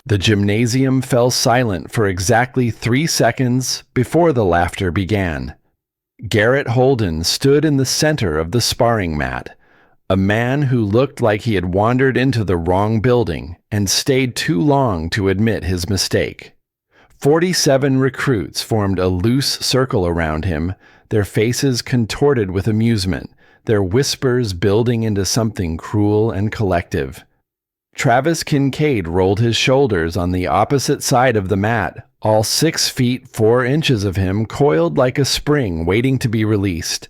The gymnasium fell silent for exactly 3 seconds before the laughter began. Garrett Holden stood in the center of the sparring mat, a man who looked like he had wandered into the wrong building and stayed too long to admit his mistake. 47 recruits formed a loose circle around him, their faces contorted with amusement, their whispers building into something cruel and collective. Travis Kincaid rolled his shoulders on the opposite side of the mat, all 6 feet 4 inches of him coiled like a spring waiting to be released.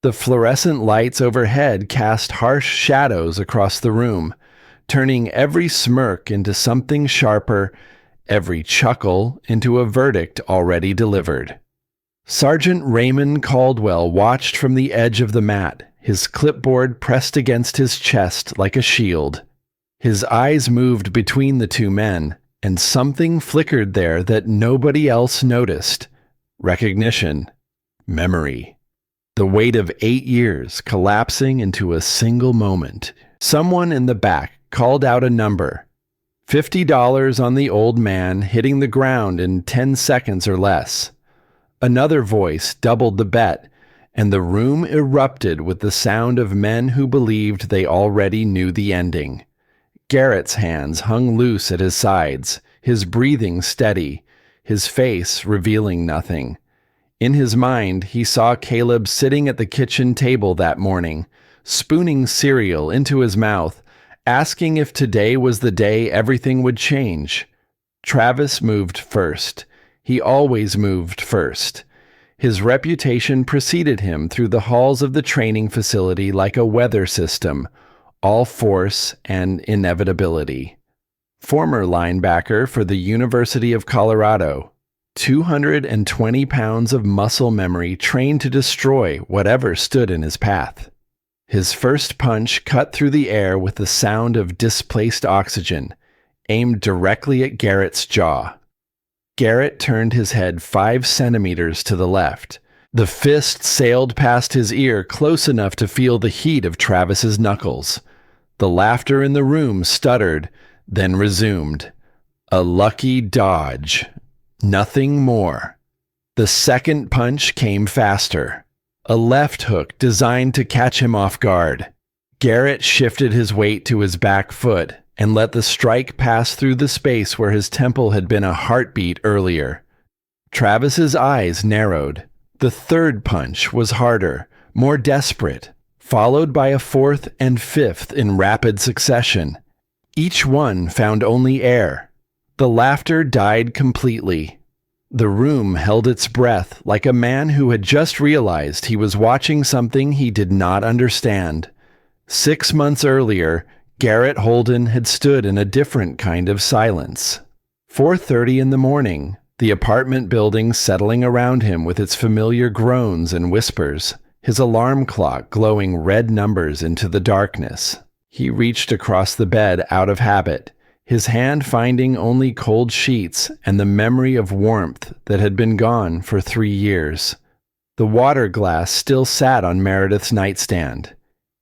The fluorescent lights overhead cast harsh shadows across the room, turning every smirk into something sharper, every chuckle into a verdict already delivered. Sergeant Raymond Caldwell watched from the edge of the mat, his clipboard pressed against his chest like a shield. His eyes moved between the two men, and something flickered there that nobody else noticed. Recognition. Memory. The weight of 8 years collapsing into a single moment. Someone in the back called out a number. $50 on the old man, hitting the ground in 10 seconds or less. Another voice doubled the bet, and the room erupted with the sound of men who believed they already knew the ending. Garrett's hands hung loose at his sides, his breathing steady, his face revealing nothing. In his mind, he saw Caleb sitting at the kitchen table that morning, spooning cereal into his mouth, asking if today was the day everything would change. Travis moved first. He always moved first. His reputation preceded him through the halls of the training facility like a weather system, all force and inevitability. Former linebacker for the University of Colorado, 220 pounds of muscle memory trained to destroy whatever stood in his path. His first punch cut through the air with the sound of displaced oxygen, aimed directly at Garrett's jaw. Garrett turned his head 5 centimeters to the left. The fist sailed past his ear close enough to feel the heat of Travis's knuckles. The laughter in the room stuttered, then resumed. A lucky dodge. Nothing more. The second punch came faster. A left hook designed to catch him off guard. Garrett shifted his weight to his back foot and let the strike pass through the space where his temple had been a heartbeat earlier. Travis's eyes narrowed. The third punch was harder, more desperate, followed by a fourth and fifth in rapid succession. Each one found only air. The laughter died completely. The room held its breath like a man who had just realized he was watching something he did not understand. 6 months earlier, Garrett Holden had stood in a different kind of silence. 4:30 in the morning, the apartment building settling around him with its familiar groans and whispers, his alarm clock glowing red numbers into the darkness. He reached across the bed out of habit, his hand finding only cold sheets and the memory of warmth that had been gone for 3 years. The water glass still sat on Meredith's nightstand.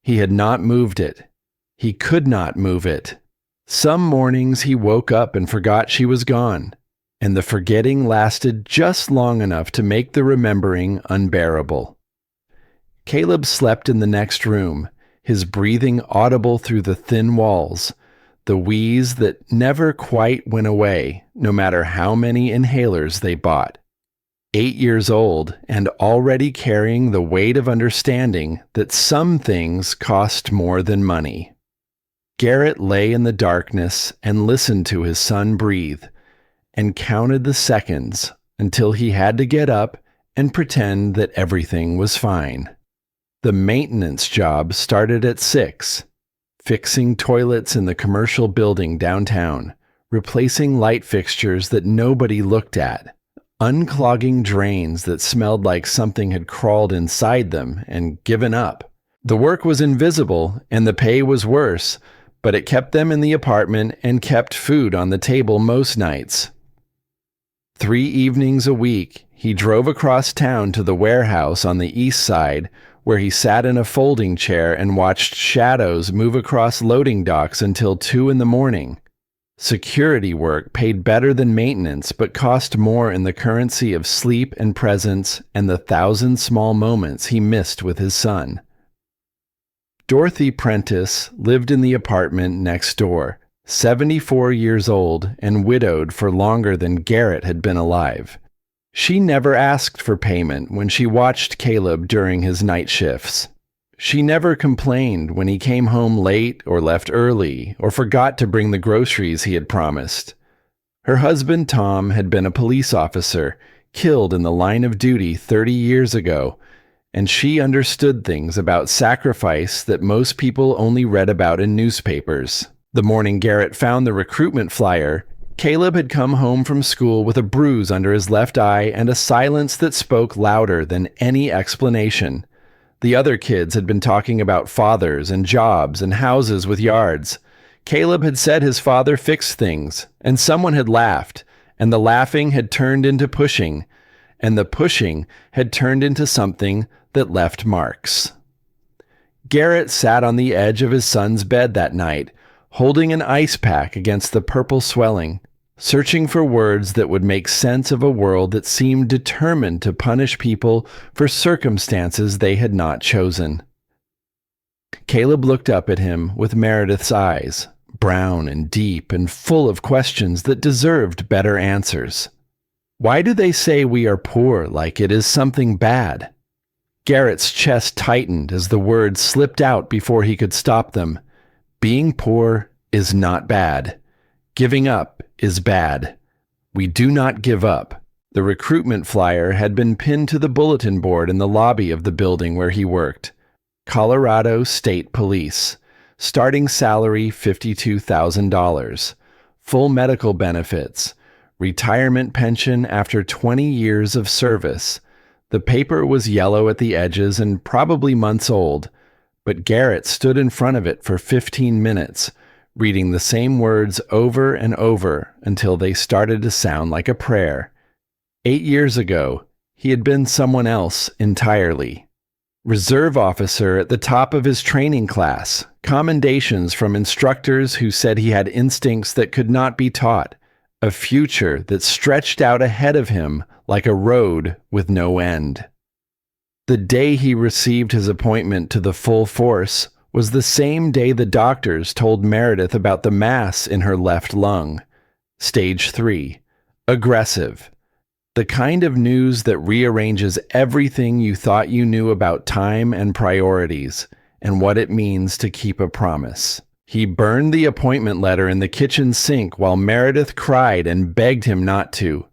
He had not moved it. He could not move it. Some mornings he woke up and forgot she was gone, and the forgetting lasted just long enough to make the remembering unbearable. Caleb slept in the next room, his breathing audible through the thin walls, the wheeze that never quite went away, no matter how many inhalers they bought. 8 years old and already carrying the weight of understanding that some things cost more than money. Garrett lay in the darkness and listened to his son breathe, and counted the seconds until he had to get up and pretend that everything was fine. The maintenance job started at 6, fixing toilets in the commercial building downtown, replacing light fixtures that nobody looked at, unclogging drains that smelled like something had crawled inside them and given up. The work was invisible and the pay was worse, but it kept them in the apartment and kept food on the table most nights. 3 evenings a week, he drove across town to the warehouse on the east side, where he sat in a folding chair and watched shadows move across loading docks until 2 in the morning. Security work paid better than maintenance but cost more in the currency of sleep and presence and the thousand small moments he missed with his son. Dorothy Prentice lived in the apartment next door, 74 years old and widowed for longer than Garrett had been alive. She never asked for payment when she watched Caleb during his night shifts. She never complained when he came home late or left early or forgot to bring the groceries he had promised. Her husband Tom had been a police officer, killed in the line of duty 30 years ago, and she understood things about sacrifice that most people only read about in newspapers. The morning Garrett found the recruitment flyer, Caleb had come home from school with a bruise under his left eye and a silence that spoke louder than any explanation. The other kids had been talking about fathers and jobs and houses with yards. Caleb had said his father fixed things, and someone had laughed, and the laughing had turned into pushing, and the pushing had turned into something that left marks. Garrett sat on the edge of his son's bed that night, holding an ice pack against the purple swelling, searching for words that would make sense of a world that seemed determined to punish people for circumstances they had not chosen. Caleb looked up at him with Meredith's eyes, brown and deep and full of questions that deserved better answers. Why do they say we are poor like it is something bad? Garrett's chest tightened as the words slipped out before he could stop them. Being poor is not bad. Giving up is bad. We do not give up. The recruitment flyer had been pinned to the bulletin board in the lobby of the building where he worked. Colorado State Police. Starting salary $52,000. Full medical benefits. Retirement pension after 20 years of service. The paper was yellow at the edges and probably months old, but Garrett stood in front of it for 15 minutes, reading the same words over and over until they started to sound like a prayer. 8 years ago, he had been someone else entirely. Reserve officer at the top of his training class, commendations from instructors who said he had instincts that could not be taught, a future that stretched out ahead of him like a road with no end. The day he received his appointment to the full force was the same day the doctors told Meredith about the mass in her left lung. Stage 3. Aggressive. The kind of news that rearranges everything you thought you knew about time and priorities, and what it means to keep a promise. He burned the appointment letter in the kitchen sink while Meredith cried and begged him not to.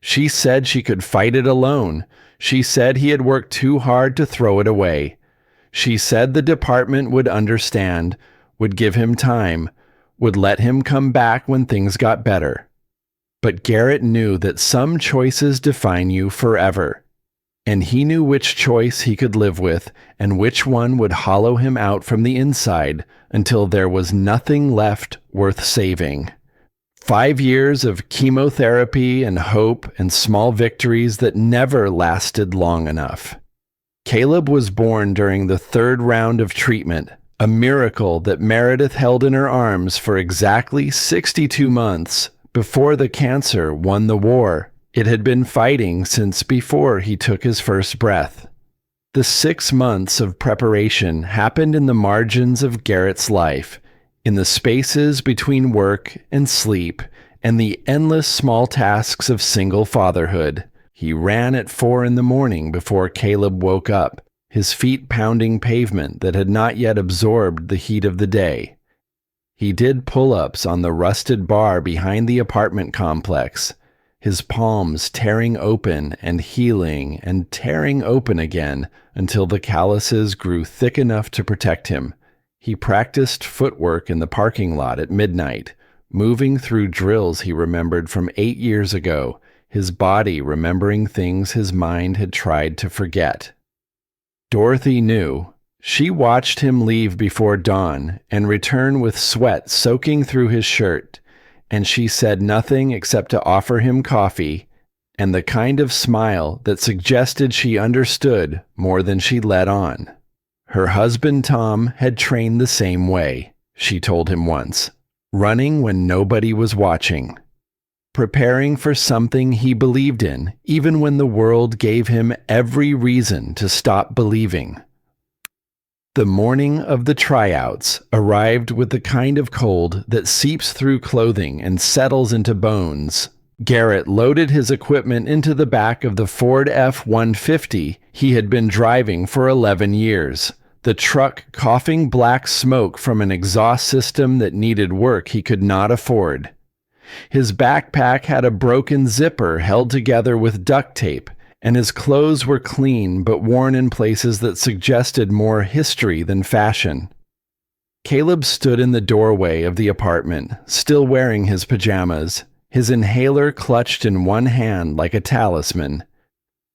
She said she could fight it alone. She said he had worked too hard to throw it away. She said the department would understand, would give him time, would let him come back when things got better. But Garrett knew that some choices define you forever, and he knew which choice he could live with and which one would hollow him out from the inside until there was nothing left worth saving. 5 years of chemotherapy and hope and small victories that never lasted long enough. Caleb was born during the 3rd round of treatment, a miracle that Meredith held in her arms for exactly 62 months before the cancer won the war it had been fighting since before he took his first breath. The 6 months of preparation happened in the margins of Garrett's life, in the spaces between work and sleep, and the endless small tasks of single fatherhood. He ran at 4 a.m. before Caleb woke up, his feet pounding pavement that had not yet absorbed the heat of the day. He did pull-ups on the rusted bar behind the apartment complex, his palms tearing open and healing and tearing open again until the calluses grew thick enough to protect him. He practiced footwork in the parking lot at midnight, moving through drills he remembered from 8 years ago, his body remembering things his mind had tried to forget. Dorothy knew. She watched him leave before dawn and return with sweat soaking through his shirt, and she said nothing except to offer him coffee and the kind of smile that suggested she understood more than she let on. Her husband Tom had trained the same way, she told him once. running when nobody was watching, preparing for something he believed in, even when the world gave him every reason to stop believing. The morning of the tryouts arrived with the kind of cold that seeps through clothing and settles into bones. Garrett loaded his equipment into the back of the Ford F-150 he had been driving for 11 years, the truck coughing black smoke from an exhaust system that needed work he could not afford. His backpack had a broken zipper held together with duct tape, and his clothes were clean but worn in places that suggested more history than fashion. Caleb stood in the doorway of the apartment, still wearing his pajamas, his inhaler clutched in one hand like a talisman.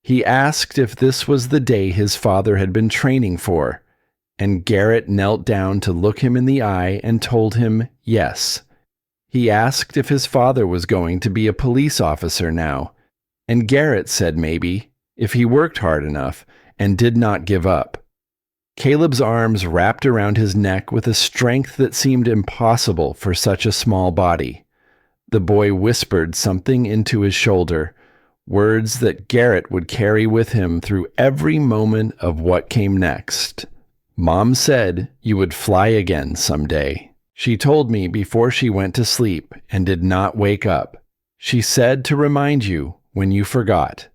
He asked if this was the day his father had been training for, and Garrett knelt down to look him in the eye and told him yes. He asked if his father was going to be a police officer now, and Garrett said maybe, if he worked hard enough and did not give up. Caleb's arms wrapped around his neck with a strength that seemed impossible for such a small body. The boy whispered something into his shoulder, words that Garrett would carry with him through every moment of what came next. "Mom said you would fly again someday. She told me before she went to sleep and did not wake up. She said to remind you when you forgot."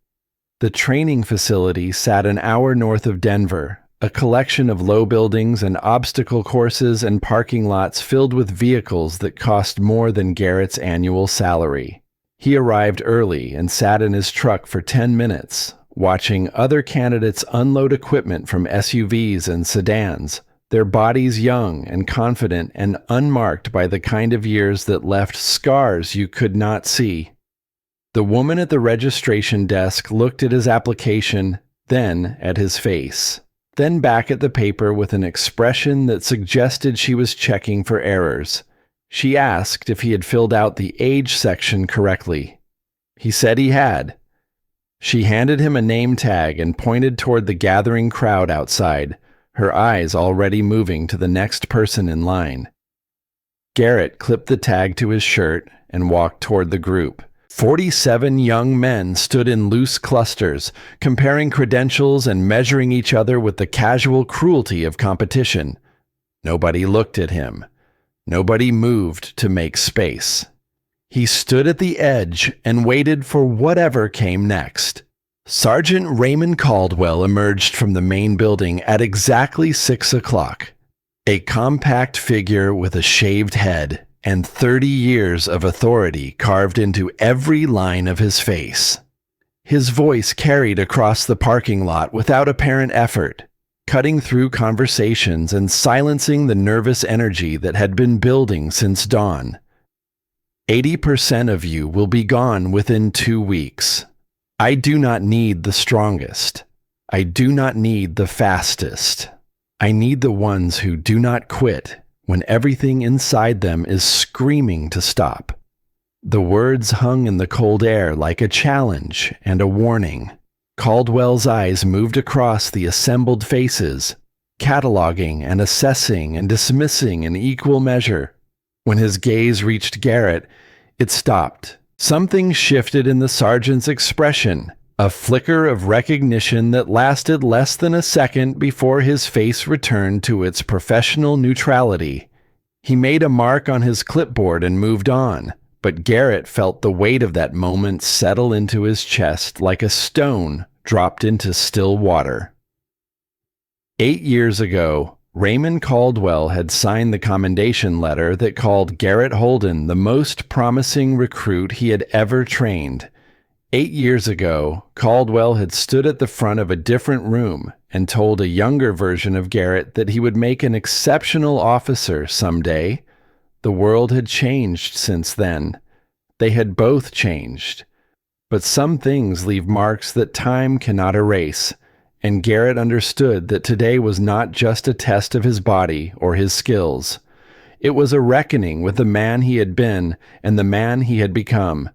The training facility sat an hour north of Denver, a collection of low buildings and obstacle courses and parking lots filled with vehicles that cost more than Garrett's annual salary. He arrived early and sat in his truck for 10 minutes, watching other candidates unload equipment from SUVs and sedans, their bodies young and confident and unmarked by the kind of years that left scars you could not see. The woman at the registration desk looked at his application, then at his face, then back at the paper with an expression that suggested she was checking for errors. She asked if he had filled out the age section correctly. He said he had. She handed him a name tag and pointed toward the gathering crowd outside, her eyes already moving to the next person in line. Garrett clipped the tag to his shirt and walked toward the group. 47 young men stood in loose clusters, comparing credentials and measuring each other with the casual cruelty of competition. Nobody looked at him. Nobody moved to make space. He stood at the edge and waited for whatever came next. Sergeant Raymond Caldwell emerged from the main building at exactly 6 o'clock, a compact figure with a shaved head and 30 years of authority carved into every line of his face. His voice carried across the parking lot without apparent effort, cutting through conversations and silencing the nervous energy that had been building since dawn. 80% of you will be gone within 2 weeks. I do not need the strongest. I do not need the fastest. I need the ones who do not quit when everything inside them is screaming to stop. The words hung in the cold air like a challenge and a warning. Caldwell's eyes moved across the assembled faces, cataloging and assessing and dismissing in equal measure. When his gaze reached Garrett, it stopped. Something shifted in the sergeant's expression, a flicker of recognition that lasted less than a second before his face returned to its professional neutrality. He made a mark on his clipboard and moved on, but Garrett felt the weight of that moment settle into his chest like a stone dropped into still water. 8 years ago, Raymond Caldwell had signed the commendation letter that called Garrett Holden the most promising recruit he had ever trained. 8 years ago, Caldwell had stood at the front of a different room and told a younger version of Garrett that he would make an exceptional officer someday. The world had changed since then. They had both changed. But some things leave marks that time cannot erase, and Garrett understood that today was not just a test of his body or his skills. It was a reckoning with the man he had been and the man he had become,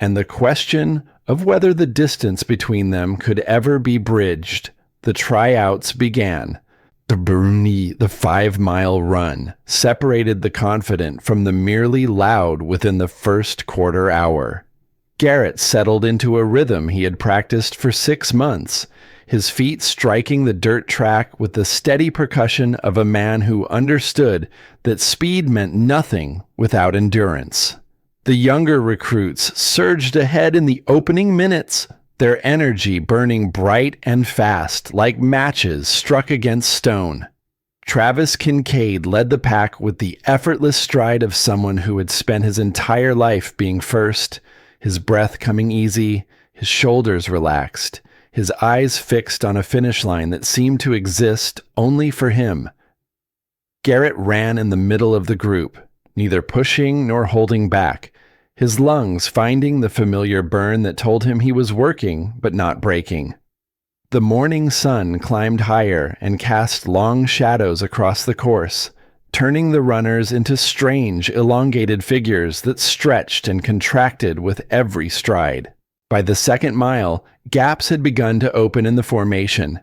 and the question of whether the distance between them could ever be bridged. The tryouts began. The 5-mile run separated the confident from the merely loud within the first quarter hour. Garrett settled into a rhythm he had practiced for 6 months, his feet striking the dirt track with the steady percussion of a man who understood that speed meant nothing without endurance. The younger recruits surged ahead in the opening minutes, their energy burning bright and fast like matches struck against stone. Travis Kincaid led the pack with the effortless stride of someone who had spent his entire life being first, his breath coming easy, his shoulders relaxed, his eyes fixed on a finish line that seemed to exist only for him. Garrett ran in the middle of the group, neither pushing nor holding back, his lungs finding the familiar burn that told him he was working but not breaking. The morning sun climbed higher and cast long shadows across the course, turning the runners into strange, elongated figures that stretched and contracted with every stride. By the second mile, gaps had begun to open in the formation.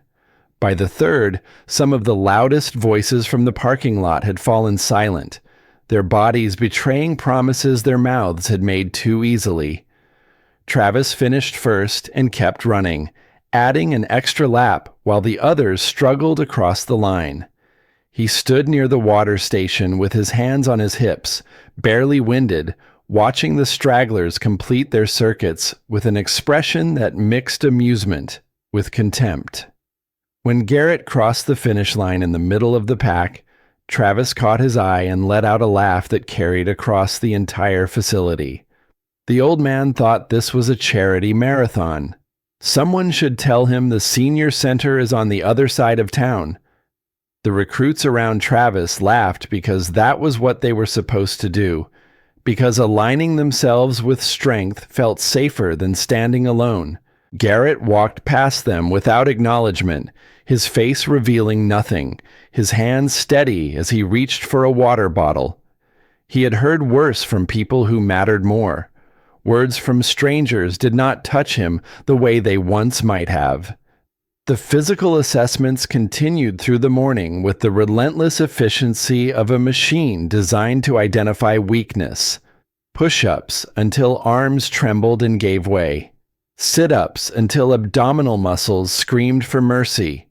By the third, some of the loudest voices from the parking lot had fallen silent, their bodies betraying promises their mouths had made too easily. Travis finished first and kept running, adding an extra lap while the others struggled across the line. He stood near the water station with his hands on his hips, barely winded, watching the stragglers complete their circuits with an expression that mixed amusement with contempt. When Garrett crossed the finish line in the middle of the pack, Travis caught his eye and let out a laugh that carried across the entire facility. The old man thought this was a charity marathon. Someone should tell him the senior center is on the other side of town. The recruits around Travis laughed because that was what they were supposed to do, because aligning themselves with strength felt safer than standing alone. Garrett walked past them without acknowledgement, his face revealing nothing, his hands steady as he reached for a water bottle. He had heard worse from people who mattered more. Words from strangers did not touch him the way they once might have. The physical assessments continued through the morning with the relentless efficiency of a machine designed to identify weakness. Push-ups until arms trembled and gave way. Sit-ups until abdominal muscles screamed for mercy.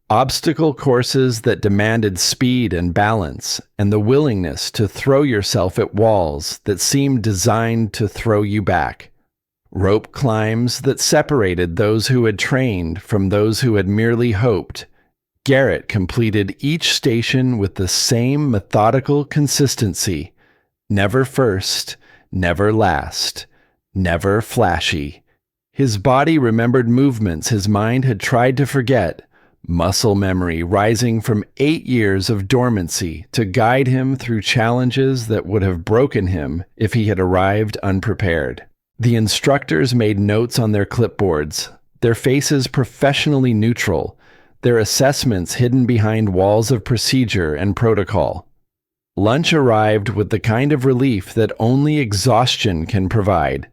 Obstacle courses that demanded speed and balance, and the willingness to throw yourself at walls that seemed designed to throw you back. Rope climbs that separated those who had trained from those who had merely hoped. Garrett completed each station with the same methodical consistency. Never first, never last, never flashy. His body remembered movements his mind had tried to forget, muscle memory rising from 8 years of dormancy to guide him through challenges that would have broken him if he had arrived unprepared. The instructors made notes on their clipboards, their faces professionally neutral, their assessments hidden behind walls of procedure and protocol. Lunch arrived with the kind of relief that only exhaustion can provide.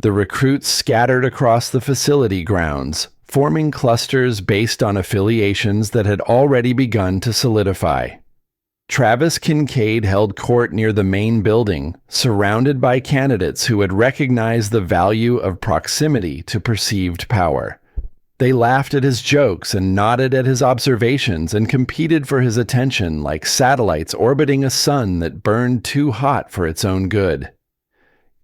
The recruits scattered across the facility grounds, forming clusters based on affiliations that had already begun to solidify. Travis Kincaid held court near the main building, surrounded by candidates who had recognized the value of proximity to perceived power. They laughed at his jokes and nodded at his observations and competed for his attention like satellites orbiting a sun that burned too hot for its own good.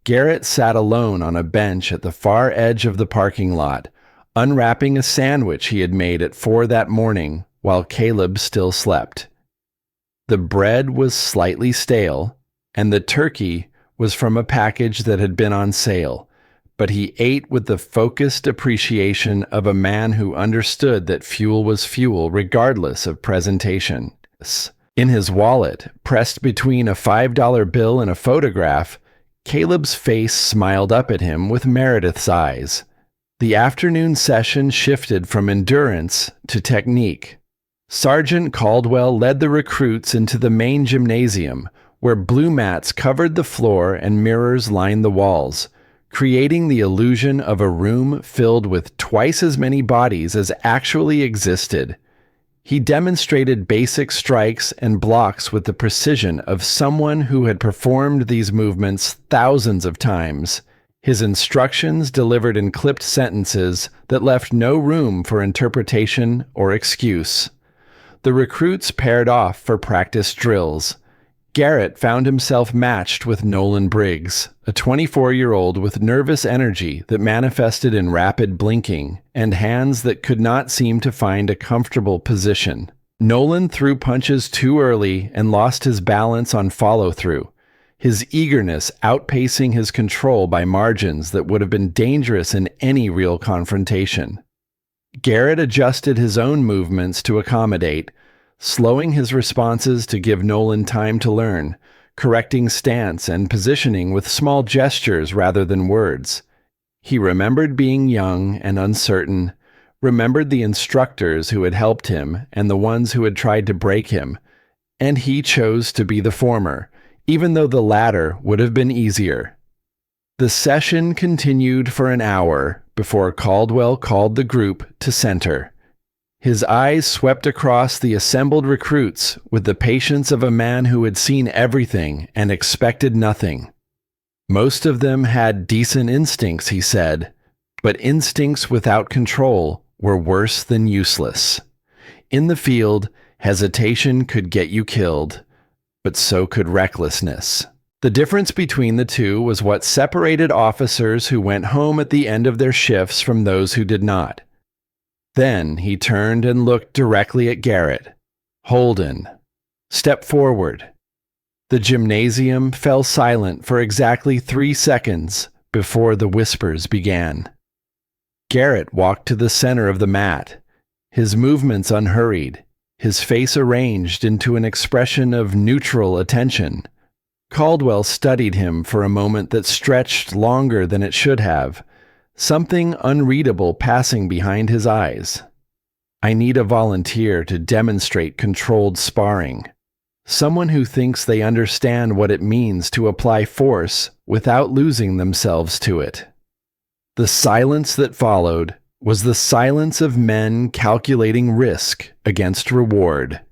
Garrett sat alone on a bench at the far edge of the parking lot, unwrapping a sandwich he had made at 4 that morning while Caleb still slept. The bread was slightly stale, and the turkey was from a package that had been on sale, but he ate with the focused appreciation of a man who understood that fuel was fuel regardless of presentation. In his wallet, pressed between a $5 bill and a photograph, Caleb's face smiled up at him with Meredith's eyes. The afternoon session shifted from endurance to technique. Sergeant Caldwell led the recruits into the main gymnasium, where blue mats covered the floor and mirrors lined the walls, creating the illusion of a room filled with twice as many bodies as actually existed. He demonstrated basic strikes and blocks with the precision of someone who had performed these movements thousands of times. His instructions delivered in clipped sentences that left no room for interpretation or excuse. The recruits paired off for practice drills. Garrett found himself matched with Nolan Briggs, a 24-year-old with nervous energy that manifested in rapid blinking and hands that could not seem to find a comfortable position. Nolan threw punches too early and lost his balance on follow-through, his eagerness outpacing his control by margins that would have been dangerous in any real confrontation. Garrett adjusted his own movements to accommodate, slowing his responses to give Nolan time to learn, correcting stance and positioning with small gestures rather than words. He remembered being young and uncertain, remembered the instructors who had helped him and the ones who had tried to break him, and he chose to be the former, even though the latter would have been easier. The session continued for an hour before Caldwell called the group to center. His eyes swept across the assembled recruits with the patience of a man who had seen everything and expected nothing. Most of them had decent instincts, he said, but instincts without control were worse than useless. In the field, hesitation could get you killed, but so could recklessness. The difference between the two was what separated officers who went home at the end of their shifts from those who did not. Then he turned and looked directly at Garrett. "Holden, step forward." The gymnasium fell silent for exactly 3 seconds before the whispers began. Garrett walked to the center of the mat, his movements unhurried, his face arranged into an expression of neutral attention. Caldwell studied him for a moment that stretched longer than it should have, something unreadable passing behind his eyes. "I need a volunteer to demonstrate controlled sparring. Someone who thinks they understand what it means to apply force without losing themselves to it." The silence that followed was the silence of men calculating risk against reward,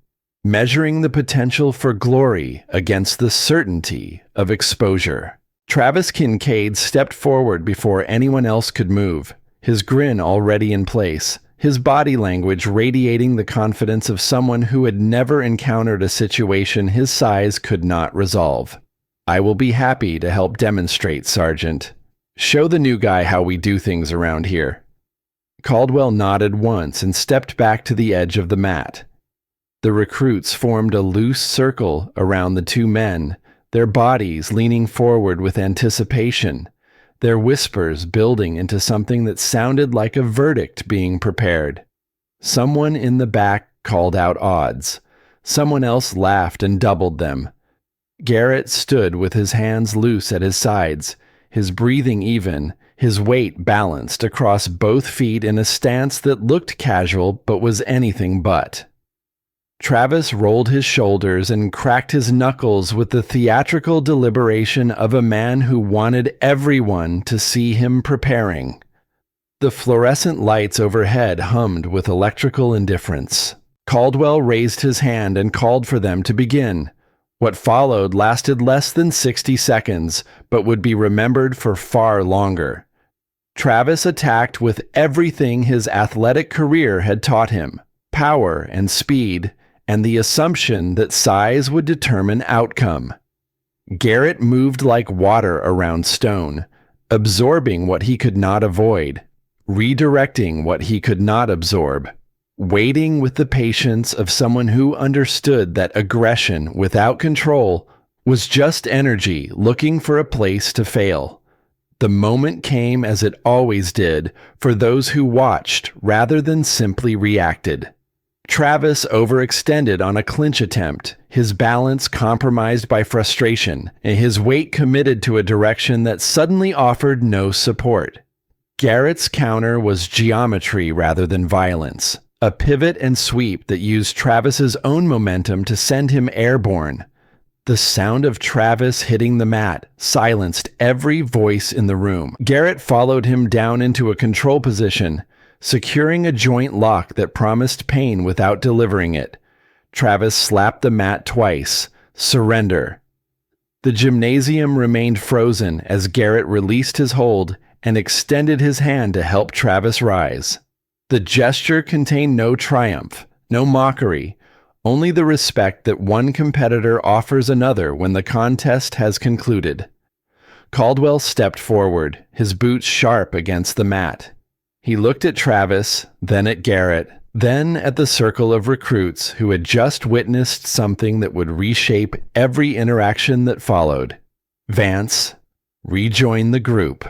measuring the potential for glory against the certainty of exposure. Travis Kincaid stepped forward before anyone else could move, his grin already in place, his body language radiating the confidence of someone who had never encountered a situation his size could not resolve. "I will be happy to help demonstrate, Sergeant. Show the new guy how we do things around here." Caldwell nodded once and stepped back to the edge of the mat. The recruits formed a loose circle around the two men, their bodies leaning forward with anticipation, their whispers building into something that sounded like a verdict being prepared. Someone in the back called out odds. Someone else laughed and doubled them. Garrett stood with his hands loose at his sides, his breathing even, his weight balanced across both feet in a stance that looked casual but was anything but. Travis rolled his shoulders and cracked his knuckles with the theatrical deliberation of a man who wanted everyone to see him preparing. The fluorescent lights overhead hummed with electrical indifference. Caldwell raised his hand and called for them to begin. What followed lasted less than 60 seconds, but would be remembered for far longer. Travis attacked with everything his athletic career had taught him: power and speed, and the assumption that size would determine outcome. Garrett moved like water around stone, absorbing what he could not avoid, redirecting what he could not absorb, waiting with the patience of someone who understood that aggression without control was just energy looking for a place to fail. The moment came as it always did for those who watched rather than simply reacted. Travis overextended on a clinch attempt, his balance compromised by frustration, and his weight committed to a direction that suddenly offered no support. Garrett's counter was geometry rather than violence, a pivot and sweep that used Travis's own momentum to send him airborne. The sound of Travis hitting the mat silenced every voice in the room. Garrett followed him down into a control position, securing a joint lock that promised pain without delivering it. Travis slapped the mat twice. Surrender. The gymnasium remained frozen as Garrett released his hold and extended his hand to help Travis rise. The gesture contained no triumph, no mockery, only the respect that one competitor offers another when the contest has concluded. Caldwell stepped forward, his boots sharp against the mat. He looked at Travis, then at Garrett, then at the circle of recruits who had just witnessed something that would reshape every interaction that followed. Vance, rejoin the group.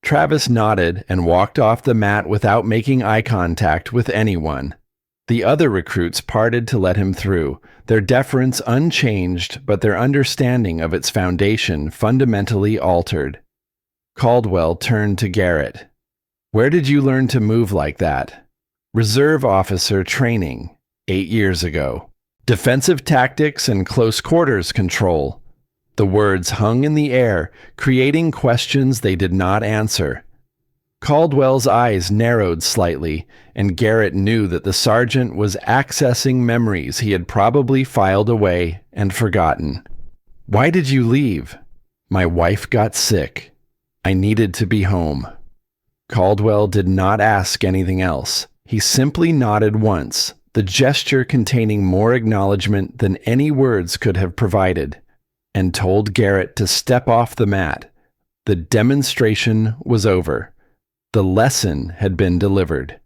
Travis nodded and walked off the mat without making eye contact with anyone. The other recruits parted to let him through, their deference unchanged, but their understanding of its foundation fundamentally altered. Caldwell turned to Garrett. "Where did you learn to move like that?" "Reserve officer training, 8 years ago. Defensive tactics and close quarters control." The words hung in the air, creating questions they did not answer. Caldwell's eyes narrowed slightly, and Garrett knew that the sergeant was accessing memories he had probably filed away and forgotten. "Why did you leave?" "My wife got sick. I needed to be home." Caldwell did not ask anything else. He simply nodded once, the gesture containing more acknowledgement than any words could have provided, and told Garrett to step off the mat. The demonstration was over. The lesson had been delivered.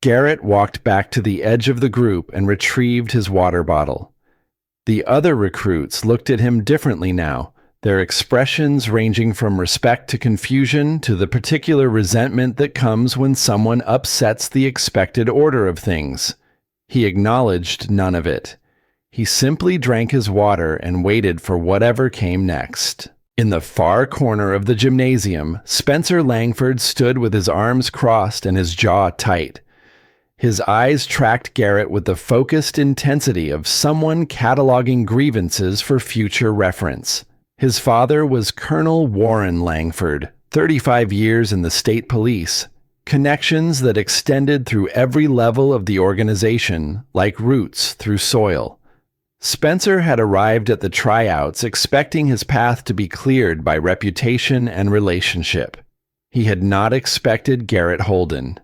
Garrett walked back to the edge of the group and retrieved his water bottle. The other recruits looked at him differently now, their expressions ranging from respect to confusion to the particular resentment that comes when someone upsets the expected order of things. He acknowledged none of it. He simply drank his water and waited for whatever came next. In the far corner of the gymnasium, Spencer Langford stood with his arms crossed and his jaw tight. His eyes tracked Garrett with the focused intensity of someone cataloging grievances for future reference. His father was Colonel Warren Langford, 35 years in the state police, connections that extended through every level of the organization, like roots through soil. Spencer had arrived at the tryouts expecting his path to be cleared by reputation and relationship. He had not expected Garrett Holden.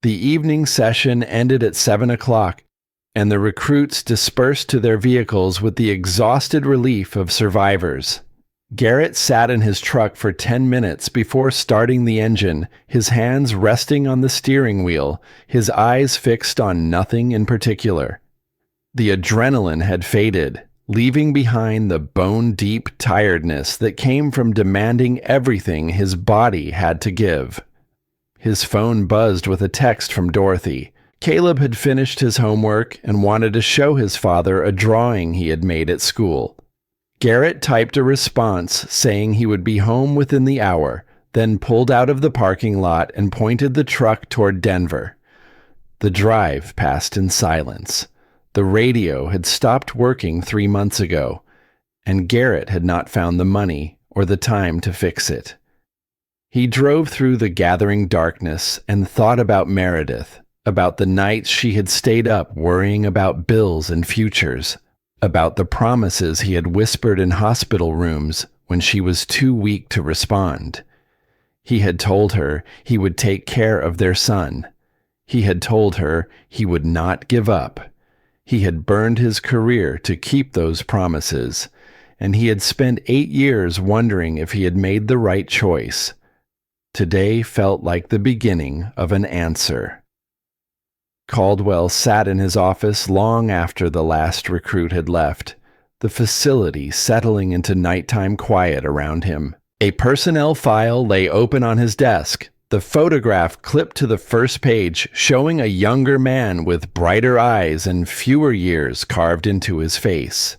The evening session ended at 7 o'clock, and the recruits dispersed to their vehicles with the exhausted relief of survivors. Garrett sat in his truck for 10 minutes before starting the engine, his hands resting on the steering wheel, his eyes fixed on nothing in particular. The adrenaline had faded, leaving behind the bone-deep tiredness that came from demanding everything his body had to give. His phone buzzed with a text from Dorothy. Caleb had finished his homework and wanted to show his father a drawing he had made at school. Garrett typed a response saying he would be home within the hour, then pulled out of the parking lot and pointed the truck toward Denver. The drive passed in silence. The radio had stopped working 3 months ago, and Garrett had not found the money or the time to fix it. He drove through the gathering darkness and thought about Meredith, about the nights she had stayed up worrying about bills and futures, about the promises he had whispered in hospital rooms when she was too weak to respond. He had told her he would take care of their son. He had told her he would not give up. He had burned his career to keep those promises, and he had spent 8 years wondering if he had made the right choice. Today felt like the beginning of an answer. Caldwell sat in his office long after the last recruit had left, the facility settling into nighttime quiet around him. A personnel file lay open on his desk, the photograph clipped to the first page showing a younger man with brighter eyes and fewer years carved into his face.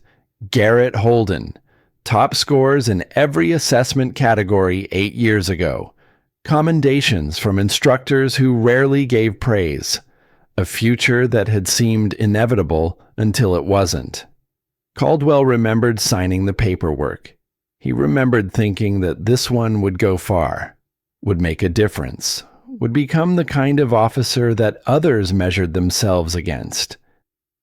Garrett Holden, top scores in every assessment category 8 years ago. Commendations from instructors who rarely gave praise. A future that had seemed inevitable until it wasn't. Caldwell remembered signing the paperwork. He remembered thinking that this one would go far, would make a difference, would become the kind of officer that others measured themselves against.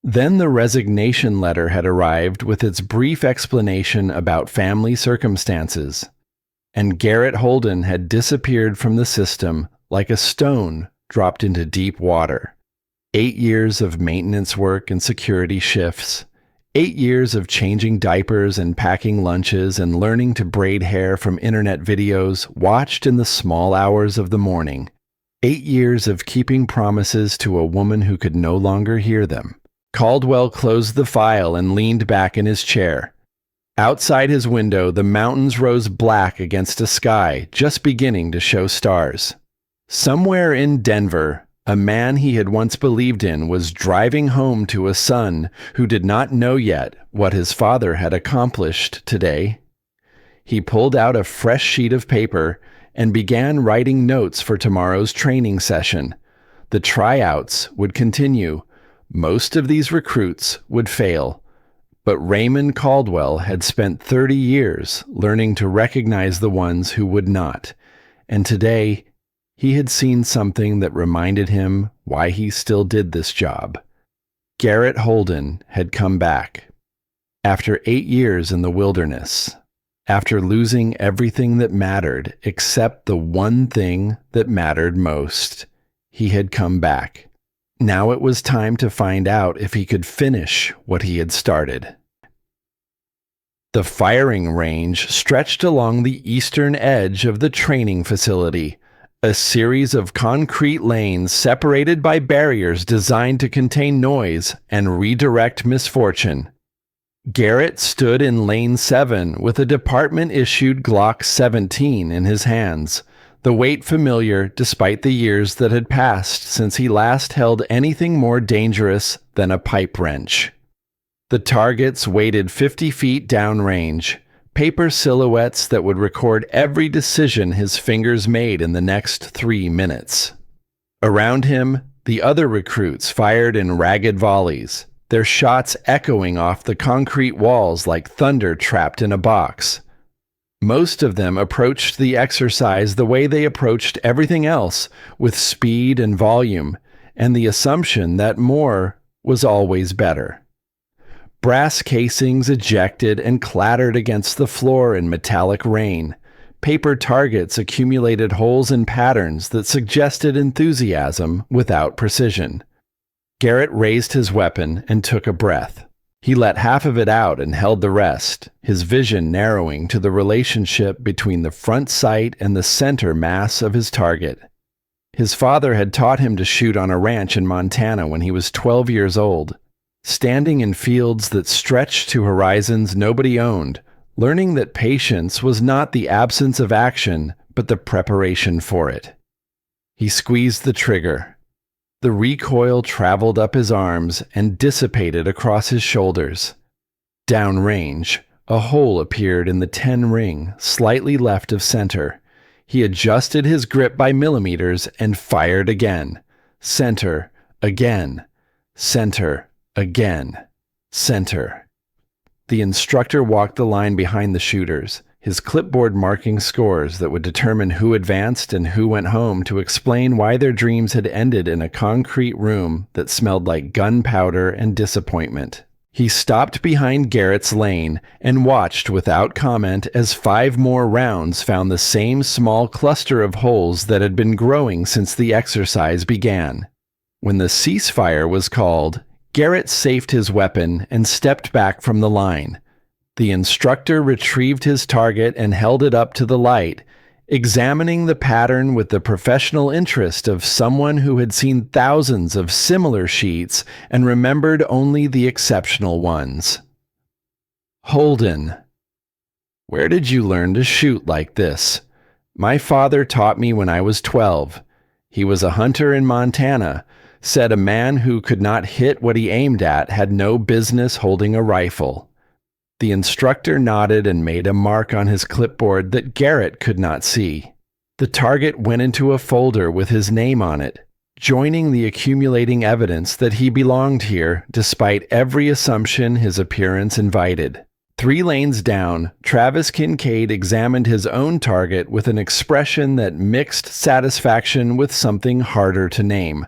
Then the resignation letter had arrived with its brief explanation about family circumstances, and Garrett Holden had disappeared from the system like a stone dropped into deep water. 8 years of maintenance work and security shifts, 8 years of changing diapers and packing lunches and learning to braid hair from internet videos watched in the small hours of the morning. 8 years of keeping promises to a woman who could no longer hear them. Caldwell closed the file and leaned back in his chair. Outside his window, the mountains rose black against a sky just beginning to show stars. Somewhere in Denver, a man he had once believed in was driving home to a son who did not know yet what his father had accomplished today. He pulled out a fresh sheet of paper and began writing notes for tomorrow's training session. The tryouts would continue. Most of these recruits would fail, but Raymond Caldwell had spent 30 years learning to recognize the ones who would not, and today he had seen something that reminded him why he still did this job. Garrett Holden had come back. After 8 years in the wilderness, after losing everything that mattered except the one thing that mattered most, he had come back. Now it was time to find out if he could finish what he had started. The firing range stretched along the eastern edge of the training facility, a series of concrete lanes separated by barriers designed to contain noise and redirect misfortune. Garrett stood in Lane 7 with a department-issued Glock 17 in his hands, the weight familiar despite the years that had passed since he last held anything more dangerous than a pipe wrench. The targets waited 50 feet downrange, paper silhouettes that would record every decision his fingers made in the next 3 minutes. Around him, the other recruits fired in ragged volleys, their shots echoing off the concrete walls like thunder trapped in a box. Most of them approached the exercise the way they approached everything else, with speed and volume, and the assumption that more was always better. Brass casings ejected and clattered against the floor in metallic rain. Paper targets accumulated holes and patterns that suggested enthusiasm without precision. Garrett raised his weapon and took a breath. He let half of it out and held the rest, his vision narrowing to the relationship between the front sight and the center mass of his target. His father had taught him to shoot on a ranch in Montana when he was 12 years old, standing in fields that stretched to horizons nobody owned, learning that patience was not the absence of action, but the preparation for it. He squeezed the trigger. The recoil traveled up his arms and dissipated across his shoulders. Downrange, a hole appeared in the 10 ring, slightly left of center. He adjusted his grip by millimeters and fired again. Center, again. Center, again. Center. The instructor walked the line behind the shooters, his clipboard marking scores that would determine who advanced and who went home to explain why their dreams had ended in a concrete room that smelled like gunpowder and disappointment. He stopped behind Garrett's lane and watched without comment as 5 more rounds found the same small cluster of holes that had been growing since the exercise began. When the ceasefire was called, Garrett safed his weapon and stepped back from the line. The instructor retrieved his target and held it up to the light, examining the pattern with the professional interest of someone who had seen thousands of similar sheets and remembered only the exceptional ones. Holden. Where did you learn to shoot like this? My father taught me when I was 12. He was a hunter in Montana, said a man who could not hit what he aimed at had no business holding a rifle. The instructor nodded and made a mark on his clipboard that Garrett could not see. The target went into a folder with his name on it, joining the accumulating evidence that he belonged here despite every assumption his appearance invited. 3 lanes down, Travis Kincaid examined his own target with an expression that mixed satisfaction with something harder to name.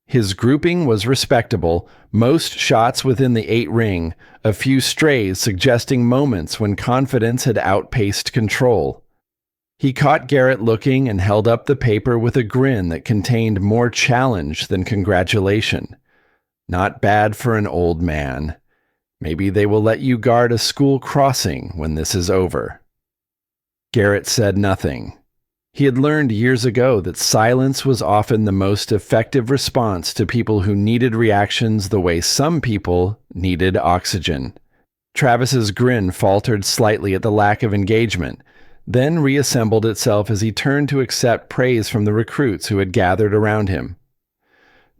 His grouping was respectable, most shots within the 8 ring, a few strays suggesting moments when confidence had outpaced control. He caught Garrett looking and held up the paper with a grin that contained more challenge than congratulation. Not bad for an old man. Maybe they will let you guard a school crossing when this is over. Garrett said nothing. He had learned years ago that silence was often the most effective response to people who needed reactions the way some people needed oxygen. Travis's grin faltered slightly at the lack of engagement, then reassembled itself as he turned to accept praise from the recruits who had gathered around him.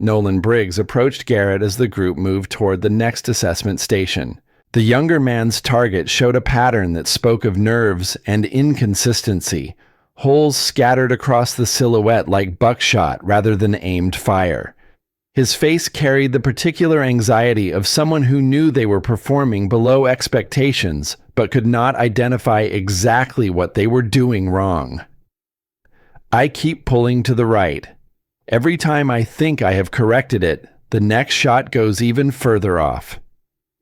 Nolan Briggs approached Garrett as the group moved toward the next assessment station. The younger man's target showed a pattern that spoke of nerves and inconsistency, holes scattered across the silhouette like buckshot rather than aimed fire. His face carried the particular anxiety of someone who knew they were performing below expectations but could not identify exactly what they were doing wrong. I keep pulling to the right. Every time I think I have corrected it, the next shot goes even further off.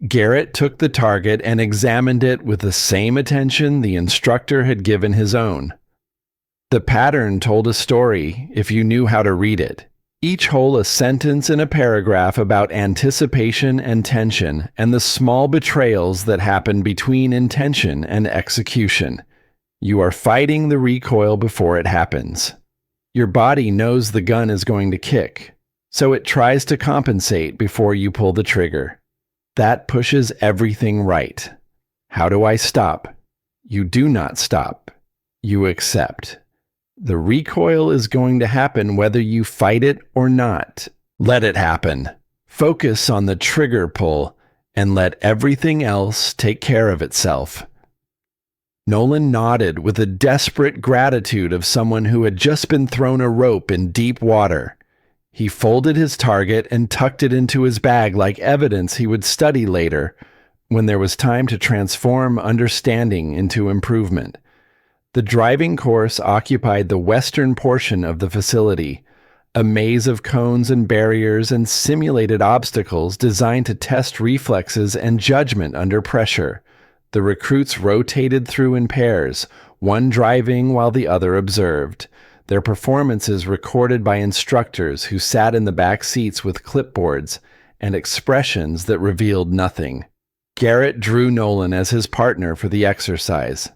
Garrett took the target and examined it with the same attention the instructor had given his own. The pattern told a story if you knew how to read it. Each hole a sentence in a paragraph about anticipation and tension and the small betrayals that happen between intention and execution. You are fighting the recoil before it happens. Your body knows the gun is going to kick, so it tries to compensate before you pull the trigger. That pushes everything right. How do I stop? You do not stop. You accept. The recoil is going to happen whether you fight it or not. Let it happen. Focus on the trigger pull and let everything else take care of itself. Nolan nodded with a desperate gratitude of someone who had just been thrown a rope in deep water. He folded his target and tucked it into his bag like evidence he would study later, when there was time to transform understanding into improvement. The driving course occupied the western portion of the facility, a maze of cones and barriers and simulated obstacles designed to test reflexes and judgment under pressure. The recruits rotated through in pairs, one driving while the other observed, their performances recorded by instructors who sat in the back seats with clipboards and expressions that revealed nothing. Garrett drew Nolan as his partner for the exercise.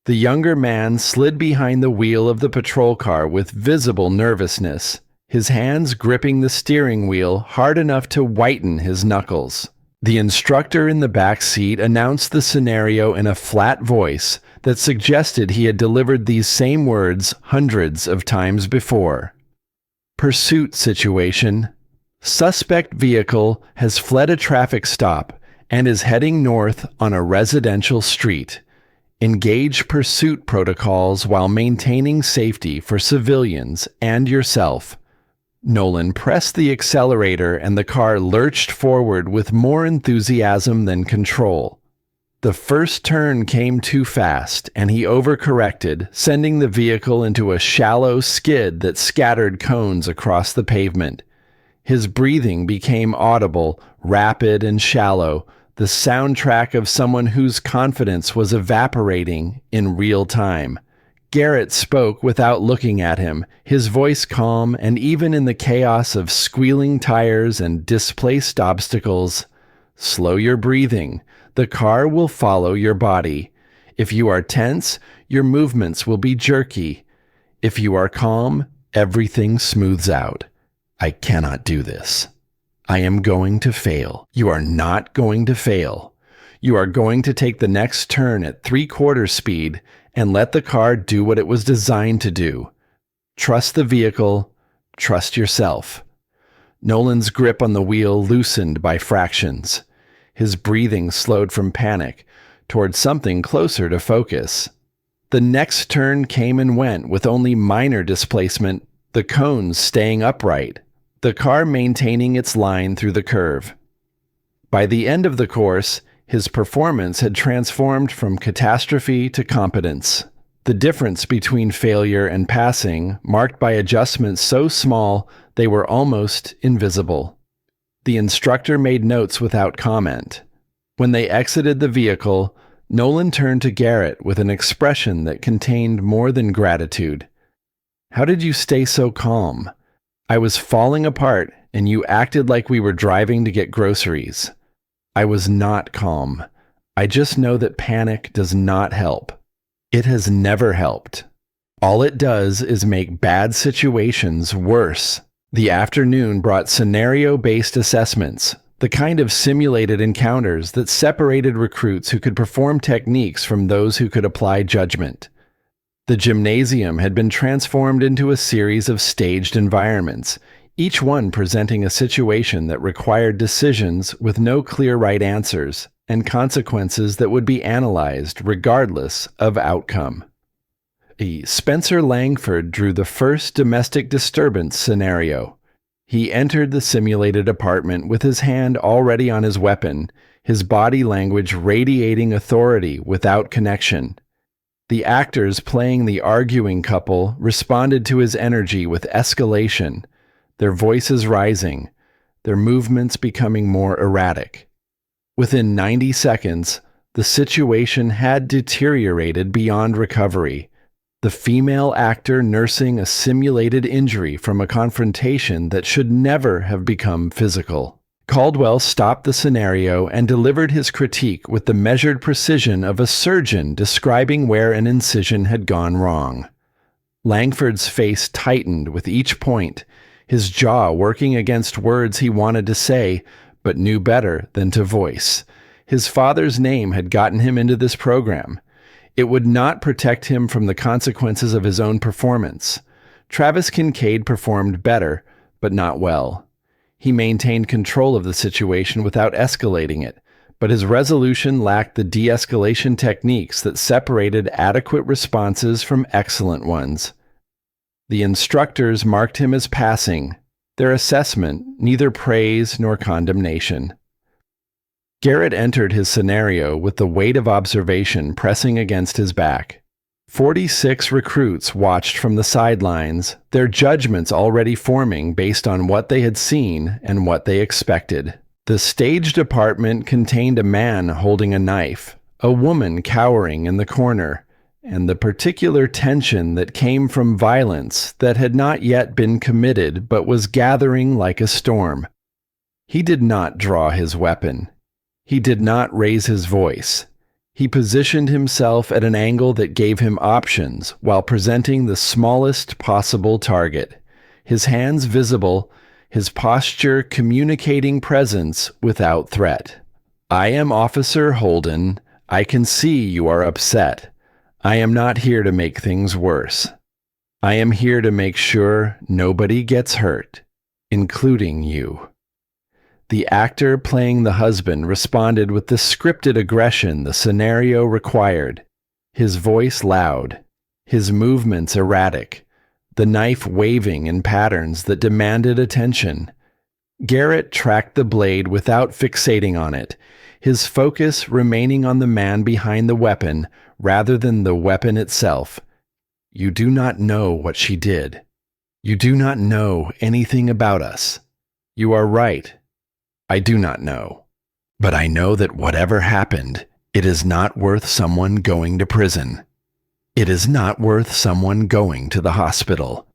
The younger man slid behind the wheel of the patrol car with visible nervousness, his hands gripping the steering wheel hard enough to whiten his knuckles. The instructor in the back seat announced the scenario in a flat voice that suggested he had delivered these same words hundreds of times before. Pursuit situation. Suspect vehicle has fled a traffic stop and is heading north on a residential street. Engage pursuit protocols while maintaining safety for civilians and yourself. Nolan pressed the accelerator and the car lurched forward with more enthusiasm than control. The first turn came too fast, and he overcorrected, sending the vehicle into a shallow skid that scattered cones across the pavement. His breathing became audible, rapid and shallow, the soundtrack of someone whose confidence was evaporating in real time. Garrett spoke without looking at him, his voice calm, and even in the chaos of squealing tires and displaced obstacles, slow your breathing. The car will follow your body. If you are tense, your movements will be jerky. If you are calm, everything smooths out. I cannot do this. I am going to fail. You are not going to fail. You are going to take the next turn at 3/4 speed and let the car do what it was designed to do. Trust the vehicle. Trust yourself. Nolan's grip on the wheel loosened by fractions. His breathing slowed from panic toward something closer to focus. The next turn came and went with only minor displacement, the cones staying upright, the car maintaining its line through the curve. By the end of the course, His performance had transformed from catastrophe to competence. The difference between failure and passing, marked by adjustments so small they were almost invisible. The instructor made notes without comment. When they exited the vehicle, Nolan turned to Garrett with an expression that contained more than gratitude. "How did you stay so calm? I was falling apart, and you acted like we were driving to get groceries." "I was not calm. I just know that panic does not help. It has never helped. All it does is make bad situations worse." The afternoon brought scenario-based assessments, the kind of simulated encounters that separated recruits who could perform techniques from those who could apply judgment. The gymnasium had been transformed into a series of staged environments, each one presenting a situation that required decisions with no clear right answers and consequences that would be analyzed regardless of outcome. Spencer Langford drew the first domestic disturbance scenario. He entered the simulated apartment with his hand already on his weapon, his body language radiating authority without connection. The actors playing the arguing couple responded to his energy with escalation, their voices rising, their movements becoming more erratic. Within 90 seconds, the situation had deteriorated beyond recovery. The female actor nursing a simulated injury from a confrontation that should never have become physical. Caldwell stopped the scenario and delivered his critique with the measured precision of a surgeon describing where an incision had gone wrong. Langford's face tightened with each point, his jaw working against words he wanted to say, but knew better than to voice. His father's name had gotten him into this program. It would not protect him from the consequences of his own performance. Travis Kincaid performed better, but not well. He maintained control of the situation without escalating it, but his resolution lacked the de-escalation techniques that separated adequate responses from excellent ones. The instructors marked him as passing, their assessment neither praise nor condemnation. Garrett entered his scenario with the weight of observation pressing against his back. 46 recruits watched from the sidelines, their judgments already forming based on what they had seen and what they expected. The staged apartment contained a man holding a knife, a woman cowering in the corner, and the particular tension that came from violence that had not yet been committed but was gathering like a storm. He did not draw his weapon. He did not raise his voice. He positioned himself at an angle that gave him options while presenting the smallest possible target, his hands visible, his posture communicating presence without threat. "I am Officer Holden. I can see you are upset. I am not here to make things worse. I am here to make sure nobody gets hurt, including you." The actor playing the husband responded with the scripted aggression the scenario required, his voice loud, his movements erratic, the knife waving in patterns that demanded attention. Garrett tracked the blade without fixating on it, his focus remaining on the man behind the weapon rather than the weapon itself. "You do not know what she did. You do not know anything about us. You are right. I do not know. But I know that whatever happened, it is not worth someone going to prison. It is not worth someone going to the hospital.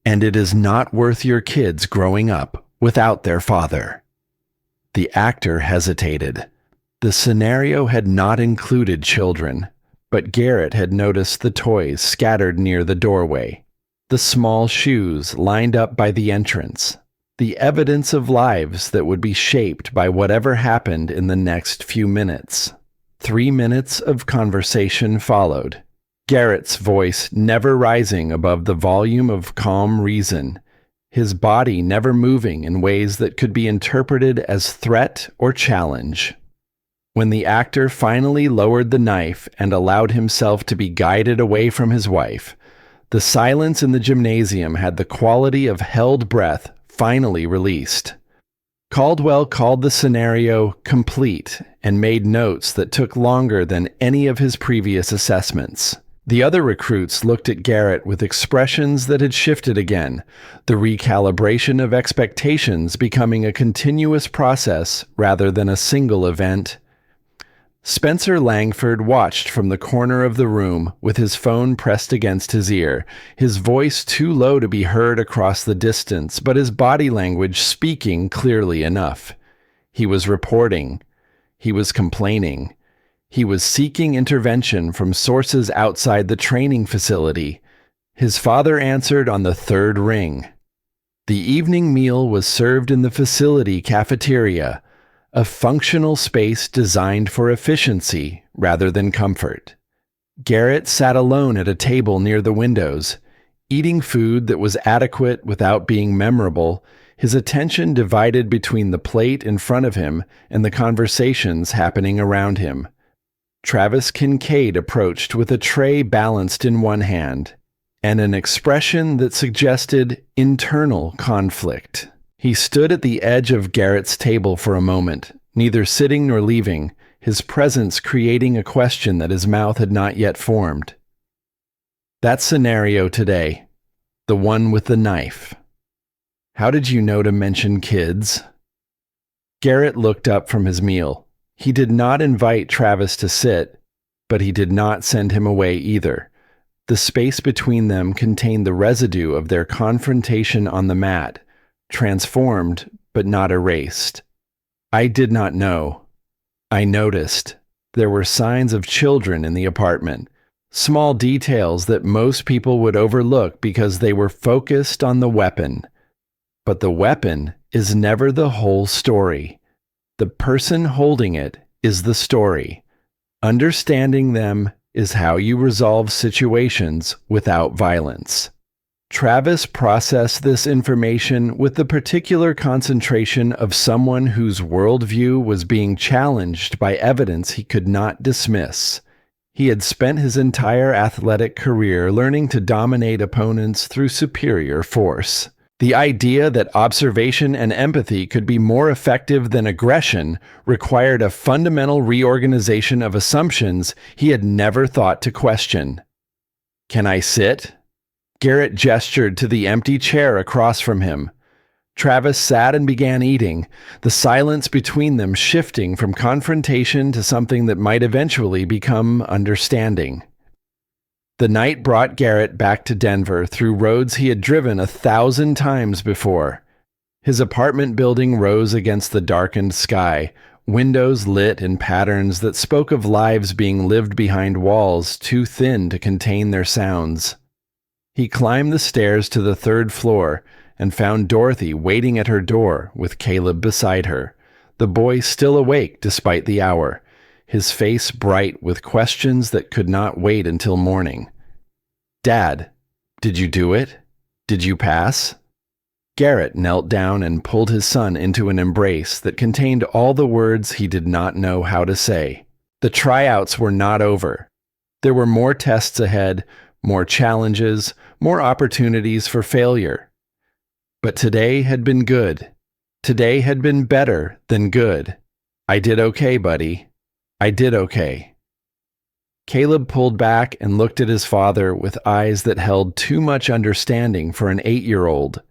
And it is not worth your kids growing up without their father." The actor hesitated. The scenario had not included children, but Garrett had noticed the toys scattered near the doorway, the small shoes lined up by the entrance, the evidence of lives that would be shaped by whatever happened in the next few minutes. 3 minutes of conversation followed, Garrett's voice never rising above the volume of calm reason, his body never moving in ways that could be interpreted as threat or challenge. When the actor finally lowered the knife and allowed himself to be guided away from his wife, the silence in the gymnasium had the quality of held breath finally released. Caldwell called the scenario complete and made notes that took longer than any of his previous assessments. The other recruits looked at Garrett with expressions that had shifted again, the recalibration of expectations becoming a continuous process rather than a single event. Spencer Langford watched from the corner of the room with his phone pressed against his ear, his voice too low to be heard across the distance, but his body language speaking clearly enough. He was reporting. He was complaining. He was seeking intervention from sources outside the training facility. His father answered on the third ring. The evening meal was served in the facility cafeteria, a functional space designed for efficiency rather than comfort. Garrett sat alone at a table near the windows, eating food that was adequate without being memorable, his attention divided between the plate in front of him and the conversations happening around him. Travis Kincaid approached with a tray balanced in one hand, and an expression that suggested internal conflict. He stood at the edge of Garrett's table for a moment, neither sitting nor leaving, his presence creating a question that his mouth had not yet formed. That scenario today, the one with the knife. How did you know to mention kids? Garrett looked up from his meal. He did not invite Travis to sit, but he did not send him away either. The space between them contained the residue of their confrontation on the mat, transformed but not erased. I did not know. I noticed. There were signs of children in the apartment, small details that most people would overlook because they were focused on the weapon. But the weapon is never the whole story. The person holding it is the story. Understanding them is how you resolve situations without violence. Travis processed this information with the particular concentration of someone whose worldview was being challenged by evidence he could not dismiss. He had spent his entire athletic career learning to dominate opponents through superior force. The idea that observation and empathy could be more effective than aggression required a fundamental reorganization of assumptions he had never thought to question. Can I sit? Garrett gestured to the empty chair across from him. Travis sat and began eating, the silence between them shifting from confrontation to something that might eventually become understanding. The night brought Garrett back to Denver through roads he had driven 1,000 times before. His apartment building rose against the darkened sky, windows lit in patterns that spoke of lives being lived behind walls too thin to contain their sounds. He climbed the stairs to the third floor and found Dorothy waiting at her door with Caleb beside her, the boy still awake despite the hour, his face bright with questions that could not wait until morning. Dad, did you do it? Did you pass? Garrett knelt down and pulled his son into an embrace that contained all the words he did not know how to say. The tryouts were not over. There were more tests ahead, more challenges, more opportunities for failure. But today had been good. Today had been better than good. I did okay, buddy. I did okay. Caleb pulled back and looked at his father with eyes that held too much understanding for an 8-year-old.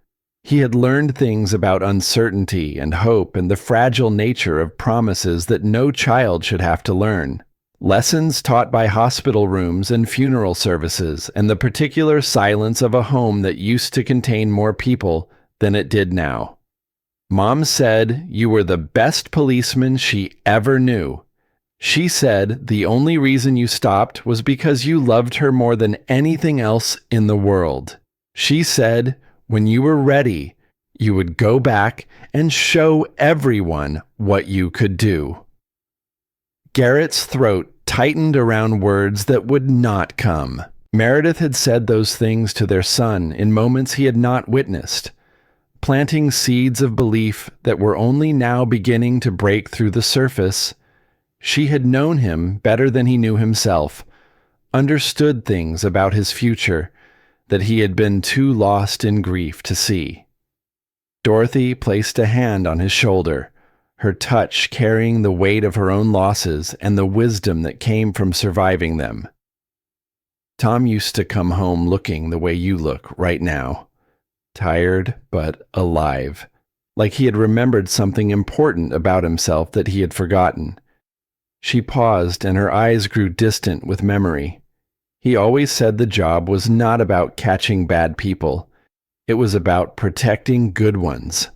He had learned things about uncertainty and hope and the fragile nature of promises that no child should have to learn. Lessons taught by hospital rooms and funeral services and the particular silence of a home that used to contain more people than it did now. Mom said you were the best policeman she ever knew. She said the only reason you stopped was because you loved her more than anything else in the world. She said when you were ready, you would go back and show everyone what you could do. Garrett's throat tightened around words that would not come. Meredith had said those things to their son in moments he had not witnessed, planting seeds of belief that were only now beginning to break through the surface. She had known him better than he knew himself, understood things about his future that he had been too lost in grief to see. Dorothy placed a hand on his shoulder, her touch carrying the weight of her own losses and the wisdom that came from surviving them. Tom used to come home looking the way you look right now. Tired, but alive. Like he had remembered something important about himself that he had forgotten. She paused, and her eyes grew distant with memory. He always said the job was not about catching bad people. It was about protecting good ones.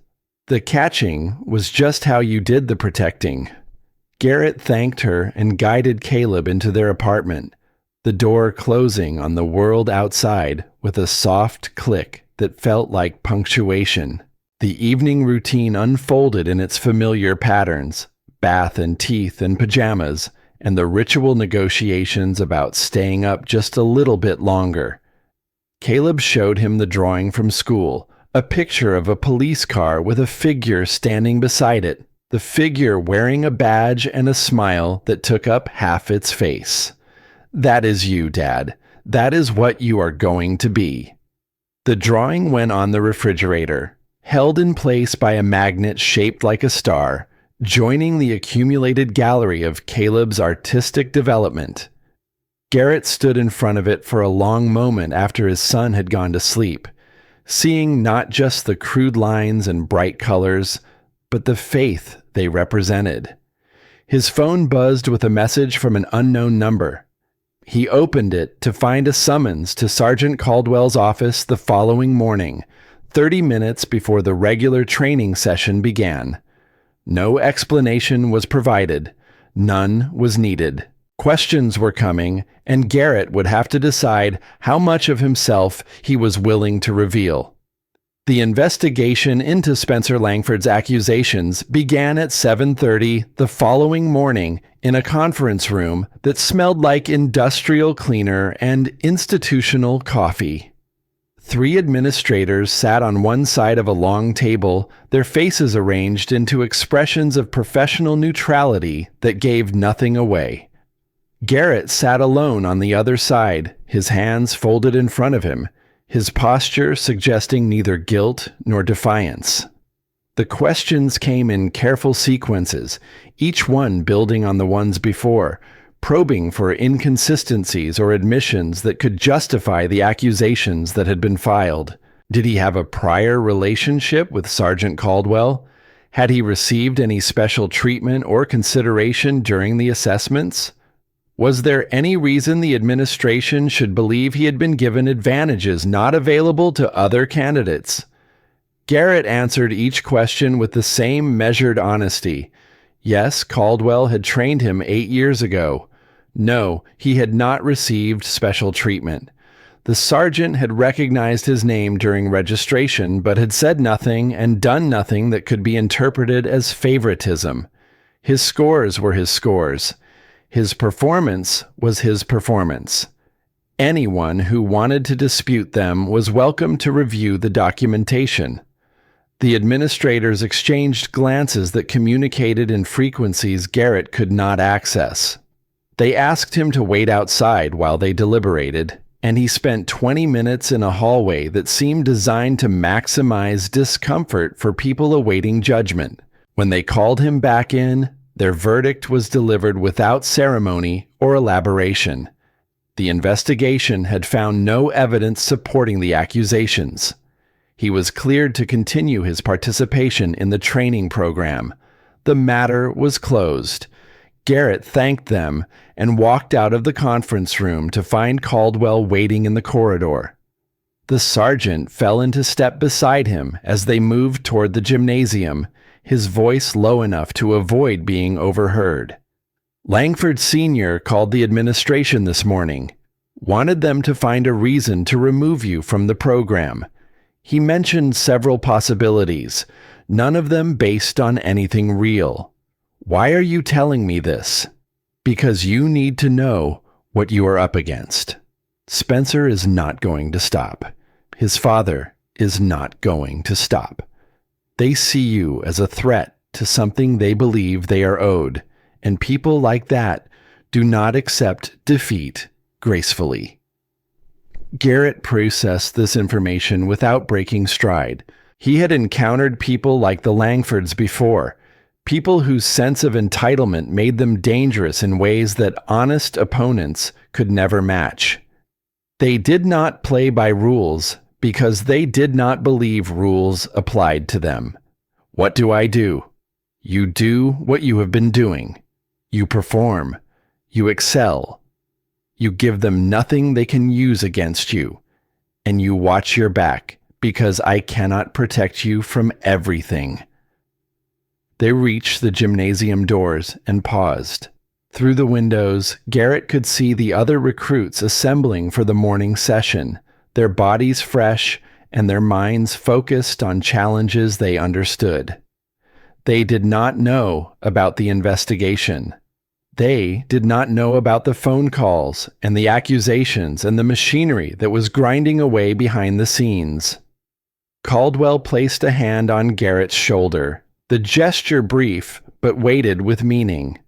The catching was just how you did the protecting. Garrett thanked her and guided Caleb into their apartment, the door closing on the world outside with a soft click that felt like punctuation. The evening routine unfolded in its familiar patterns, bath and teeth and pajamas, and the ritual negotiations about staying up just a little bit longer. Caleb showed him the drawing from school, a picture of a police car with a figure standing beside it, the figure wearing a badge and a smile that took up half its face. That is you, Dad. That is what you are going to be. The drawing went on the refrigerator, held in place by a magnet shaped like a star, joining the accumulated gallery of Caleb's artistic development. Garrett stood in front of it for a long moment after his son had gone to sleep, seeing not just the crude lines and bright colors, but the faith they represented. His phone buzzed with a message from an unknown number. He opened it to find a summons to Sergeant Caldwell's office the following morning, 30 minutes before the regular training session began. No explanation was provided. None was needed. Questions were coming, and Garrett would have to decide how much of himself he was willing to reveal. The investigation into Spencer Langford's accusations began at 7:30 the following morning in a conference room that smelled like industrial cleaner and institutional coffee. 3 administrators sat on one side of a long table, their faces arranged into expressions of professional neutrality that gave nothing away. Garrett sat alone on the other side, his hands folded in front of him, his posture suggesting neither guilt nor defiance. The questions came in careful sequences, each one building on the ones before, probing for inconsistencies or admissions that could justify the accusations that had been filed. Did he have a prior relationship with Sergeant Caldwell? Had he received any special treatment or consideration during the assessments? Was there any reason the administration should believe he had been given advantages not available to other candidates? Garrett answered each question with the same measured honesty. Yes, Caldwell had trained him 8 years ago. No, he had not received special treatment. The sergeant had recognized his name during registration, but had said nothing and done nothing that could be interpreted as favoritism. His scores were his scores. His performance was his performance. Anyone who wanted to dispute them was welcome to review the documentation. The administrators exchanged glances that communicated in frequencies Garrett could not access. They asked him to wait outside while they deliberated, and he spent 20 minutes in a hallway that seemed designed to maximize discomfort for people awaiting judgment. When they called him back in, their verdict was delivered without ceremony or elaboration. The investigation had found no evidence supporting the accusations. He was cleared to continue his participation in the training program. The matter was closed. Garrett thanked them and walked out of the conference room to find Caldwell waiting in the corridor. The sergeant fell into step beside him as they moved toward the gymnasium, his voice low enough to avoid being overheard. Langford Sr. called the administration this morning, wanted them to find a reason to remove you from the program. He mentioned several possibilities, none of them based on anything real. Why are you telling me this? Because you need to know what you are up against. Spencer is not going to stop. His father is not going to stop. They see you as a threat to something they believe they are owed, and people like that do not accept defeat gracefully. Garrett processed this information without breaking stride, He had encountered people like the Langfords before, people whose sense of entitlement made them dangerous in ways that honest opponents could never match. They did not play by rules because they did not believe rules applied to them. What do? You do what you have been doing. You perform. You excel. You give them nothing they can use against you. And you watch your back because I cannot protect you from everything. They reached the gymnasium doors and paused. Through the windows, Garrett could see the other recruits assembling for the morning session, their bodies fresh and their minds focused on challenges they understood. They did not know about the investigation. They did not know about the phone calls and the accusations and the machinery that was grinding away behind the scenes. Caldwell placed a hand on Garrett's shoulder, the gesture brief but weighted with meaning.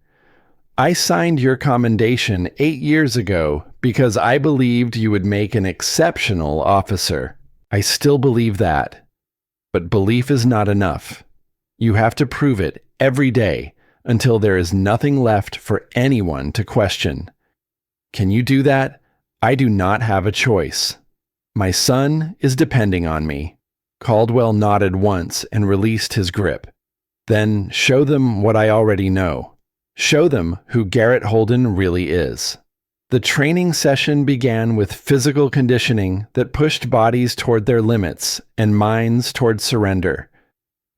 I signed your commendation 8 years ago because I believed you would make an exceptional officer. I still believe that. But belief is not enough. You have to prove it every day until there is nothing left for anyone to question. Can you do that? I do not have a choice. My son is depending on me. Caldwell nodded once and released his grip. Then show them what I already know. Show them who Garrett Holden really is. The training session began with physical conditioning that pushed bodies toward their limits and minds toward surrender.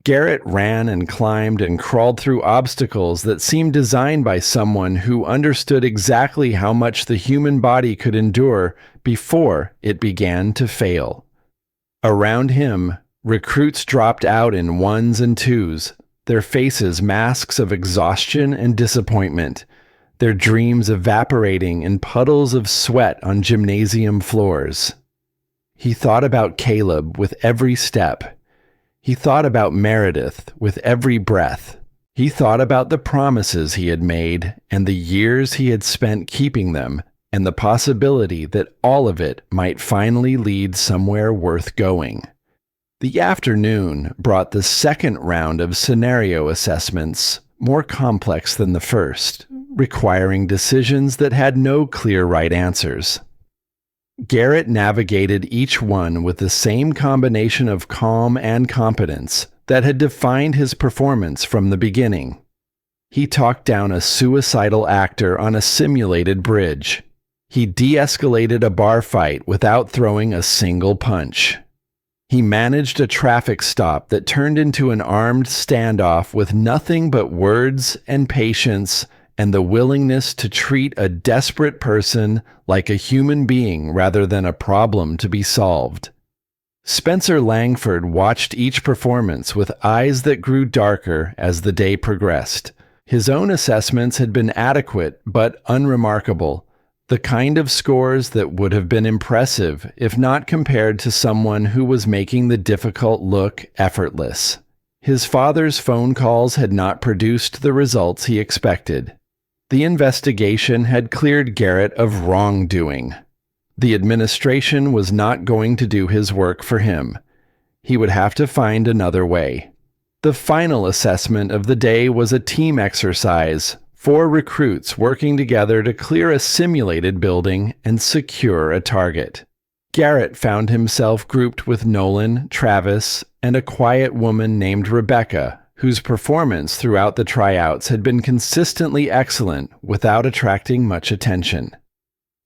Garrett ran and climbed and crawled through obstacles that seemed designed by someone who understood exactly how much the human body could endure before it began to fail. Around him, recruits dropped out in ones and twos, their faces masks of exhaustion and disappointment, their dreams evaporating in puddles of sweat on gymnasium floors. He thought about Caleb with every step. He thought about Meredith with every breath. He thought about the promises he had made and the years he had spent keeping them, and the possibility that all of it might finally lead somewhere worth going. The afternoon brought the second round of scenario assessments, more complex than the first, requiring decisions that had no clear right answers. Garrett navigated each one with the same combination of calm and competence that had defined his performance from the beginning. He talked down a suicidal actor on a simulated bridge. He de-escalated a bar fight without throwing a single punch. He managed a traffic stop that turned into an armed standoff with nothing but words and patience and the willingness to treat a desperate person like a human being rather than a problem to be solved. Spencer Langford watched each performance with eyes that grew darker as the day progressed. His own assessments had been adequate but unremarkable, the kind of scores that would have been impressive if not compared to someone who was making the difficult look effortless. His father's phone calls had not produced the results he expected. The investigation had cleared Garrett of wrongdoing. The administration was not going to do his work for him. He would have to find another way. The final assessment of the day was a team exercise, 4 recruits working together to clear a simulated building and secure a target. Garrett found himself grouped with Nolan, Travis, and a quiet woman named Rebecca, whose performance throughout the tryouts had been consistently excellent without attracting much attention.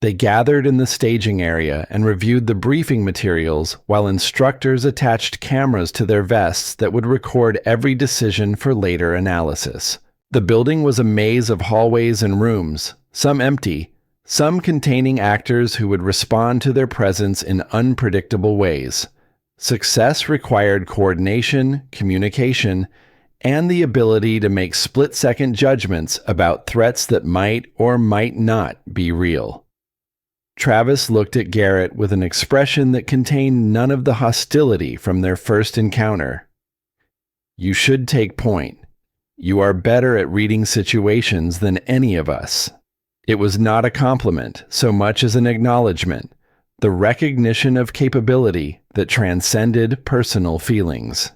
They gathered in the staging area and reviewed the briefing materials while instructors attached cameras to their vests that would record every decision for later analysis. The building was a maze of hallways and rooms, some empty, some containing actors who would respond to their presence in unpredictable ways. Success required coordination, communication, and the ability to make split-second judgments about threats that might or might not be real. Travis looked at Garrett with an expression that contained none of the hostility from their first encounter. You should take point. You are better at reading situations than any of us. It was not a compliment so much as an acknowledgement. the recognition of capability that transcended personal feelings.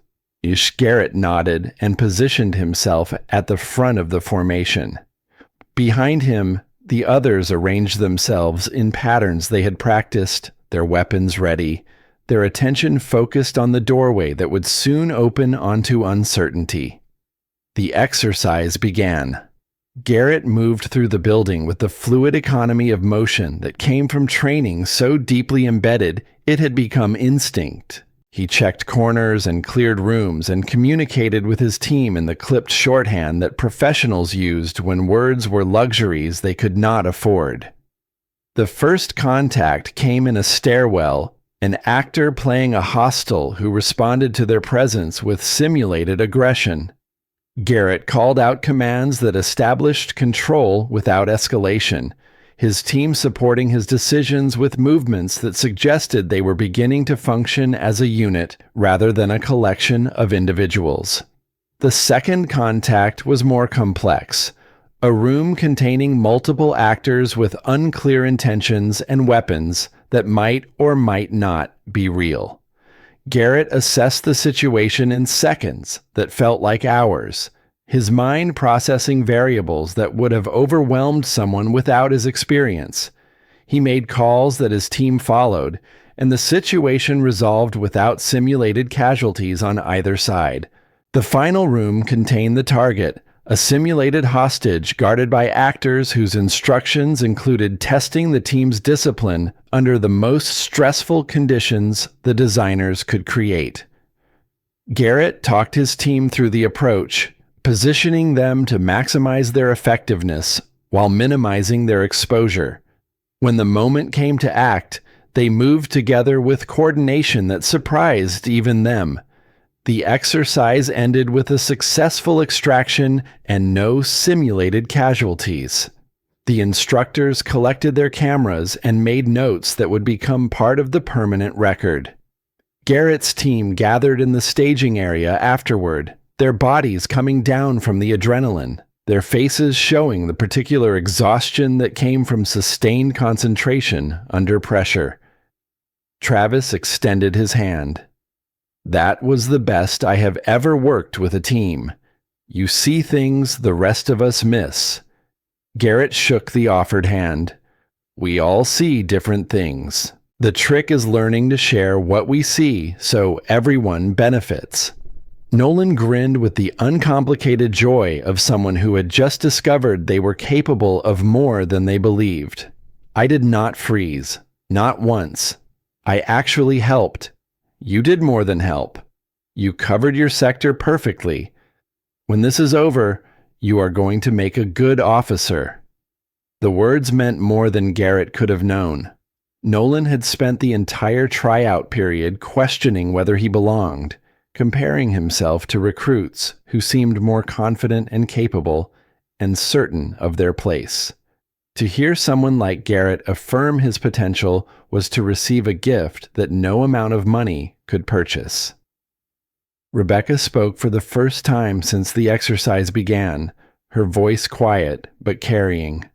Garrett nodded and positioned himself at the front of the formation. Behind him, the others arranged themselves in patterns they had practiced, their weapons ready, their attention focused on the doorway that would soon open onto uncertainty. The exercise began. Garrett moved through the building with the fluid economy of motion that came from training so deeply embedded it had become instinct. He checked corners and cleared rooms and communicated with his team in the clipped shorthand that professionals used when words were luxuries they could not afford. The first contact came in a stairwell, an actor playing a hostile who responded to their presence with simulated aggression. Garrett called out commands that established control without escalation, his team supporting his decisions with movements that suggested they were beginning to function as a unit rather than a collection of individuals. The second contact was more complex, a room containing multiple actors with unclear intentions and weapons that might or might not be real. Garrett assessed the situation in seconds that felt like hours, his mind processing variables that would have overwhelmed someone without his experience. He made calls that his team followed, and the situation resolved without simulated casualties on either side. The final room contained the target, a simulated hostage guarded by actors whose instructions included testing the team's discipline under the most stressful conditions the designers could create. Garrett talked his team through the approach, positioning them to maximize their effectiveness while minimizing their exposure. When the moment came to act, they moved together with coordination that surprised even them. The exercise ended with a successful extraction and no simulated casualties. The instructors collected their cameras and made notes that would become part of the permanent record. Garrett's team gathered in the staging area afterward, their bodies coming down from the adrenaline, their faces showing the particular exhaustion that came from sustained concentration under pressure. Travis extended his hand. "That was the best I have ever worked with a team. You see things the rest of us miss." Garrett shook the offered hand. "We all see different things. The trick is learning to share what we see so everyone benefits." Nolan grinned with the uncomplicated joy of someone who had just discovered they were capable of more than they believed. "I did not freeze. Not once. I actually helped. You did more than help. You covered your sector perfectly. When this is over, you are going to make a good officer." The words meant more than Garrett could have known. Nolan had spent the entire tryout period questioning whether he belonged, comparing himself to recruits who seemed more confident and capable and certain of their place. To hear someone like Garrett affirm his potential was to receive a gift that no amount of money could purchase. Rebecca spoke for the first time since the exercise began, her voice quiet but carrying.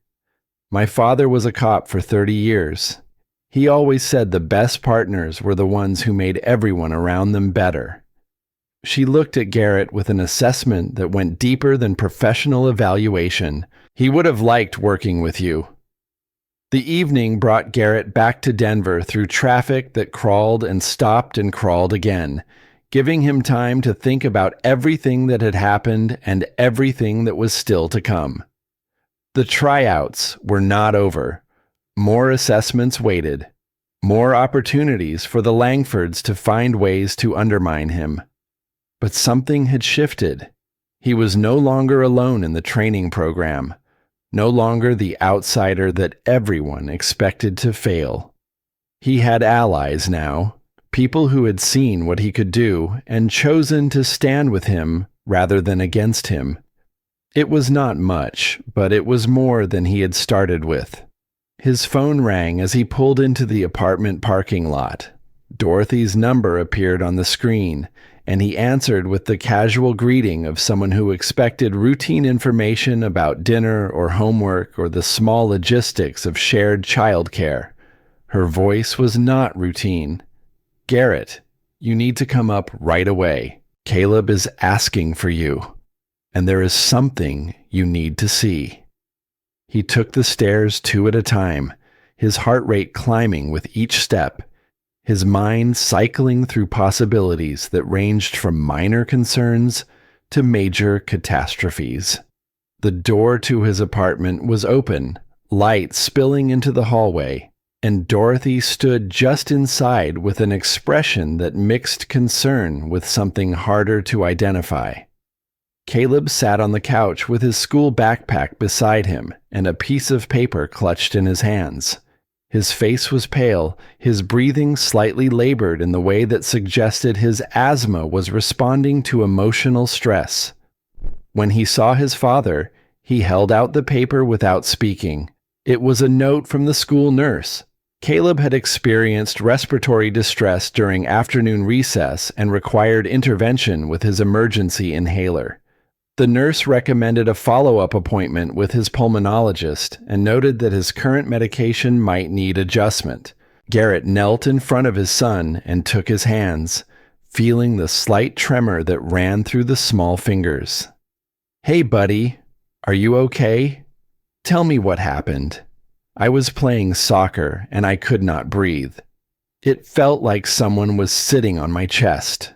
"My father was a cop for 30 years. He always said the best partners were the ones who made everyone around them better." She looked at Garrett with an assessment that went deeper than professional evaluation. "He would have liked working with you." The evening brought Garrett back to Denver through traffic that crawled and stopped and crawled again, giving him time to think about everything that had happened and everything that was still to come. The tryouts were not over. More assessments waited. More opportunities for the Langfords to find ways to undermine him. But something had shifted. He was no longer alone in the training program, no longer the outsider that everyone expected to fail. He had allies now, people who had seen what he could do and chosen to stand with him rather than against him. It was not much, but it was more than he had started with. His phone rang as he pulled into the apartment parking lot. Dorothy's number appeared on the screen, and he answered with the casual greeting of someone who expected routine information about dinner or homework or the small logistics of shared childcare. Her voice was not routine. "Garrett, you need to come up right away. Caleb is asking for you, and there is something you need to see." He took the stairs 2 at a time, his heart rate climbing with each step, his mind cycling through possibilities that ranged from minor concerns to major catastrophes. The door to his apartment was open, light spilling into the hallway, and Dorothy stood just inside with an expression that mixed concern with something harder to identify. Caleb sat on the couch with his school backpack beside him and a piece of paper clutched in his hands. His face was pale, his breathing slightly labored in the way that suggested his asthma was responding to emotional stress. When he saw his father, he held out the paper without speaking. It was a note from the school nurse. Caleb had experienced respiratory distress during afternoon recess and required intervention with his emergency inhaler. The nurse recommended a follow-up appointment with his pulmonologist and noted that his current medication might need adjustment. Garrett knelt in front of his son and took his hands, feeling the slight tremor that ran through the small fingers. "Hey, buddy, are you okay? Tell me what happened. I was playing soccer and I could not breathe. It felt like someone was sitting on my chest.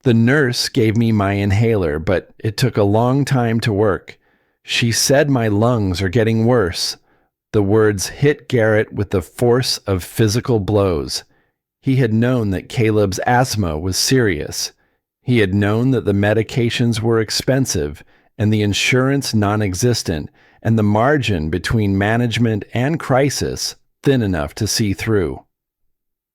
The nurse gave me my inhaler, but it took a long time to work. She said my lungs are getting worse." The words hit Garrett with the force of physical blows. He had known that Caleb's asthma was serious. He had known that the medications were expensive and the insurance non-existent, and the margin between management and crisis thin enough to see through.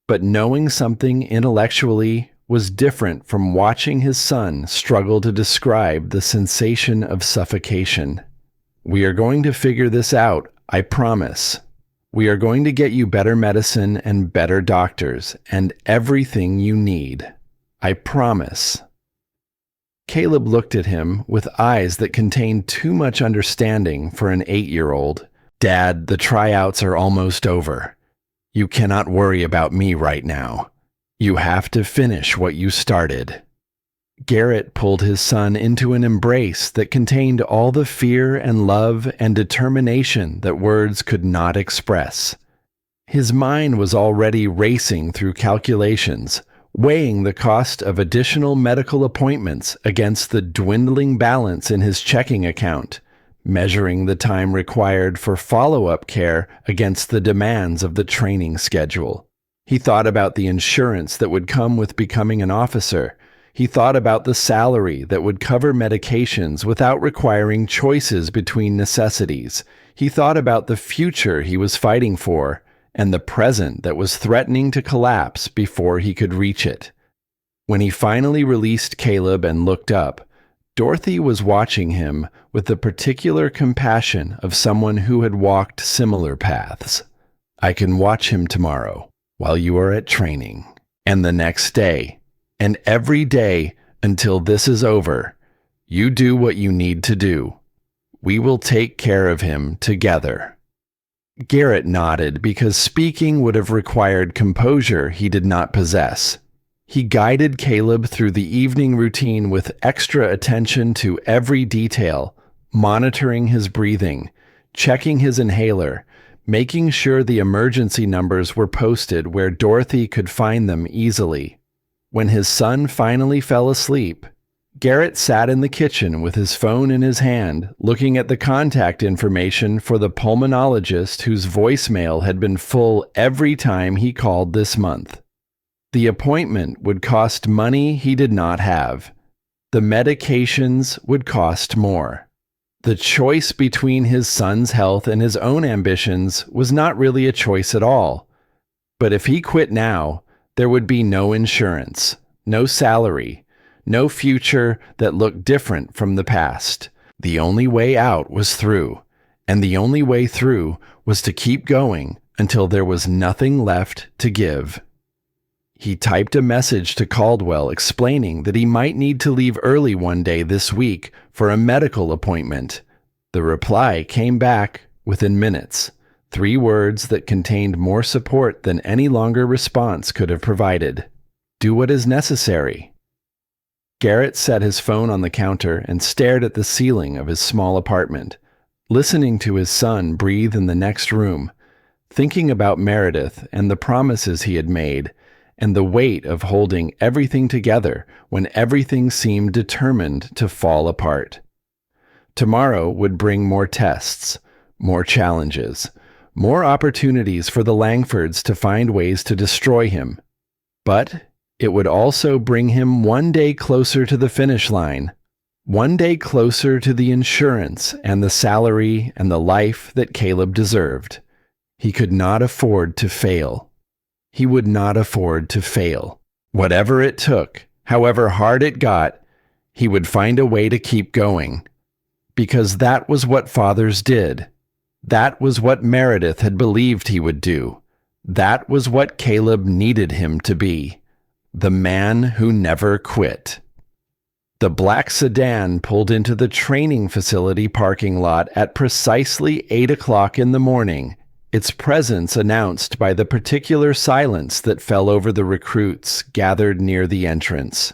But knowing something intellectually was different from watching his son struggle to describe the sensation of suffocation. "We are going to figure this out, I promise. We are going to get you better medicine and better doctors and everything you need. I promise." Caleb looked at him with eyes that contained too much understanding for an 8-year-old. "Dad, the tryouts are almost over. You cannot worry about me right now. You have to finish what you started." Garrett pulled his son into an embrace that contained all the fear and love and determination that words could not express. His mind was already racing through calculations, weighing the cost of additional medical appointments against the dwindling balance in his checking account, measuring the time required for follow-up care against the demands of the training schedule. He thought about the insurance that would come with becoming an officer. He thought about the salary that would cover medications without requiring choices between necessities. He thought about the future he was fighting for and the present that was threatening to collapse before he could reach it. When he finally released Caleb and looked up, Dorothy was watching him with the particular compassion of someone who had walked similar paths. "I can watch him tomorrow while you are at training, and the next day, and every day until this is over. You do what you need to do. We will take care of him together." Garrett nodded because speaking would have required composure he did not possess. He guided Caleb through the evening routine with extra attention to every detail, monitoring his breathing, checking his inhaler, making sure the emergency numbers were posted where Dorothy could find them easily. When his son finally fell asleep, Garrett sat in the kitchen with his phone in his hand, looking at the contact information for the pulmonologist whose voicemail had been full every time he called this month. The appointment would cost money he did not have. The medications would cost more. The choice between his son's health and his own ambitions was not really a choice at all. But if he quit now, there would be no insurance, no salary, no future that looked different from the past. The only way out was through, and the only way through was to keep going until there was nothing left to give. He typed a message to Caldwell explaining that he might need to leave early one day this week for a medical appointment. The reply came back within minutes. 3 words that contained more support than any longer response could have provided. Do what is necessary. Garrett set his phone on the counter and stared at the ceiling of his small apartment, listening to his son breathe in the next room, thinking about Meredith and the promises he had made, and the weight of holding everything together when everything seemed determined to fall apart. Tomorrow would bring more tests, more challenges, more opportunities for the Langfords to find ways to destroy him. But it would also bring him one day closer to the finish line, one day closer to the insurance and the salary and the life that Caleb deserved. He could not afford to fail. He would not afford to fail. Whatever it took, however hard it got, he would find a way to keep going. Because that was what fathers did. That was what Meredith had believed he would do. That was what Caleb needed him to be. The man who never quit. The black sedan pulled into the training facility parking lot at precisely 8 o'clock in the morning, its presence announced by the particular silence that fell over the recruits gathered near the entrance.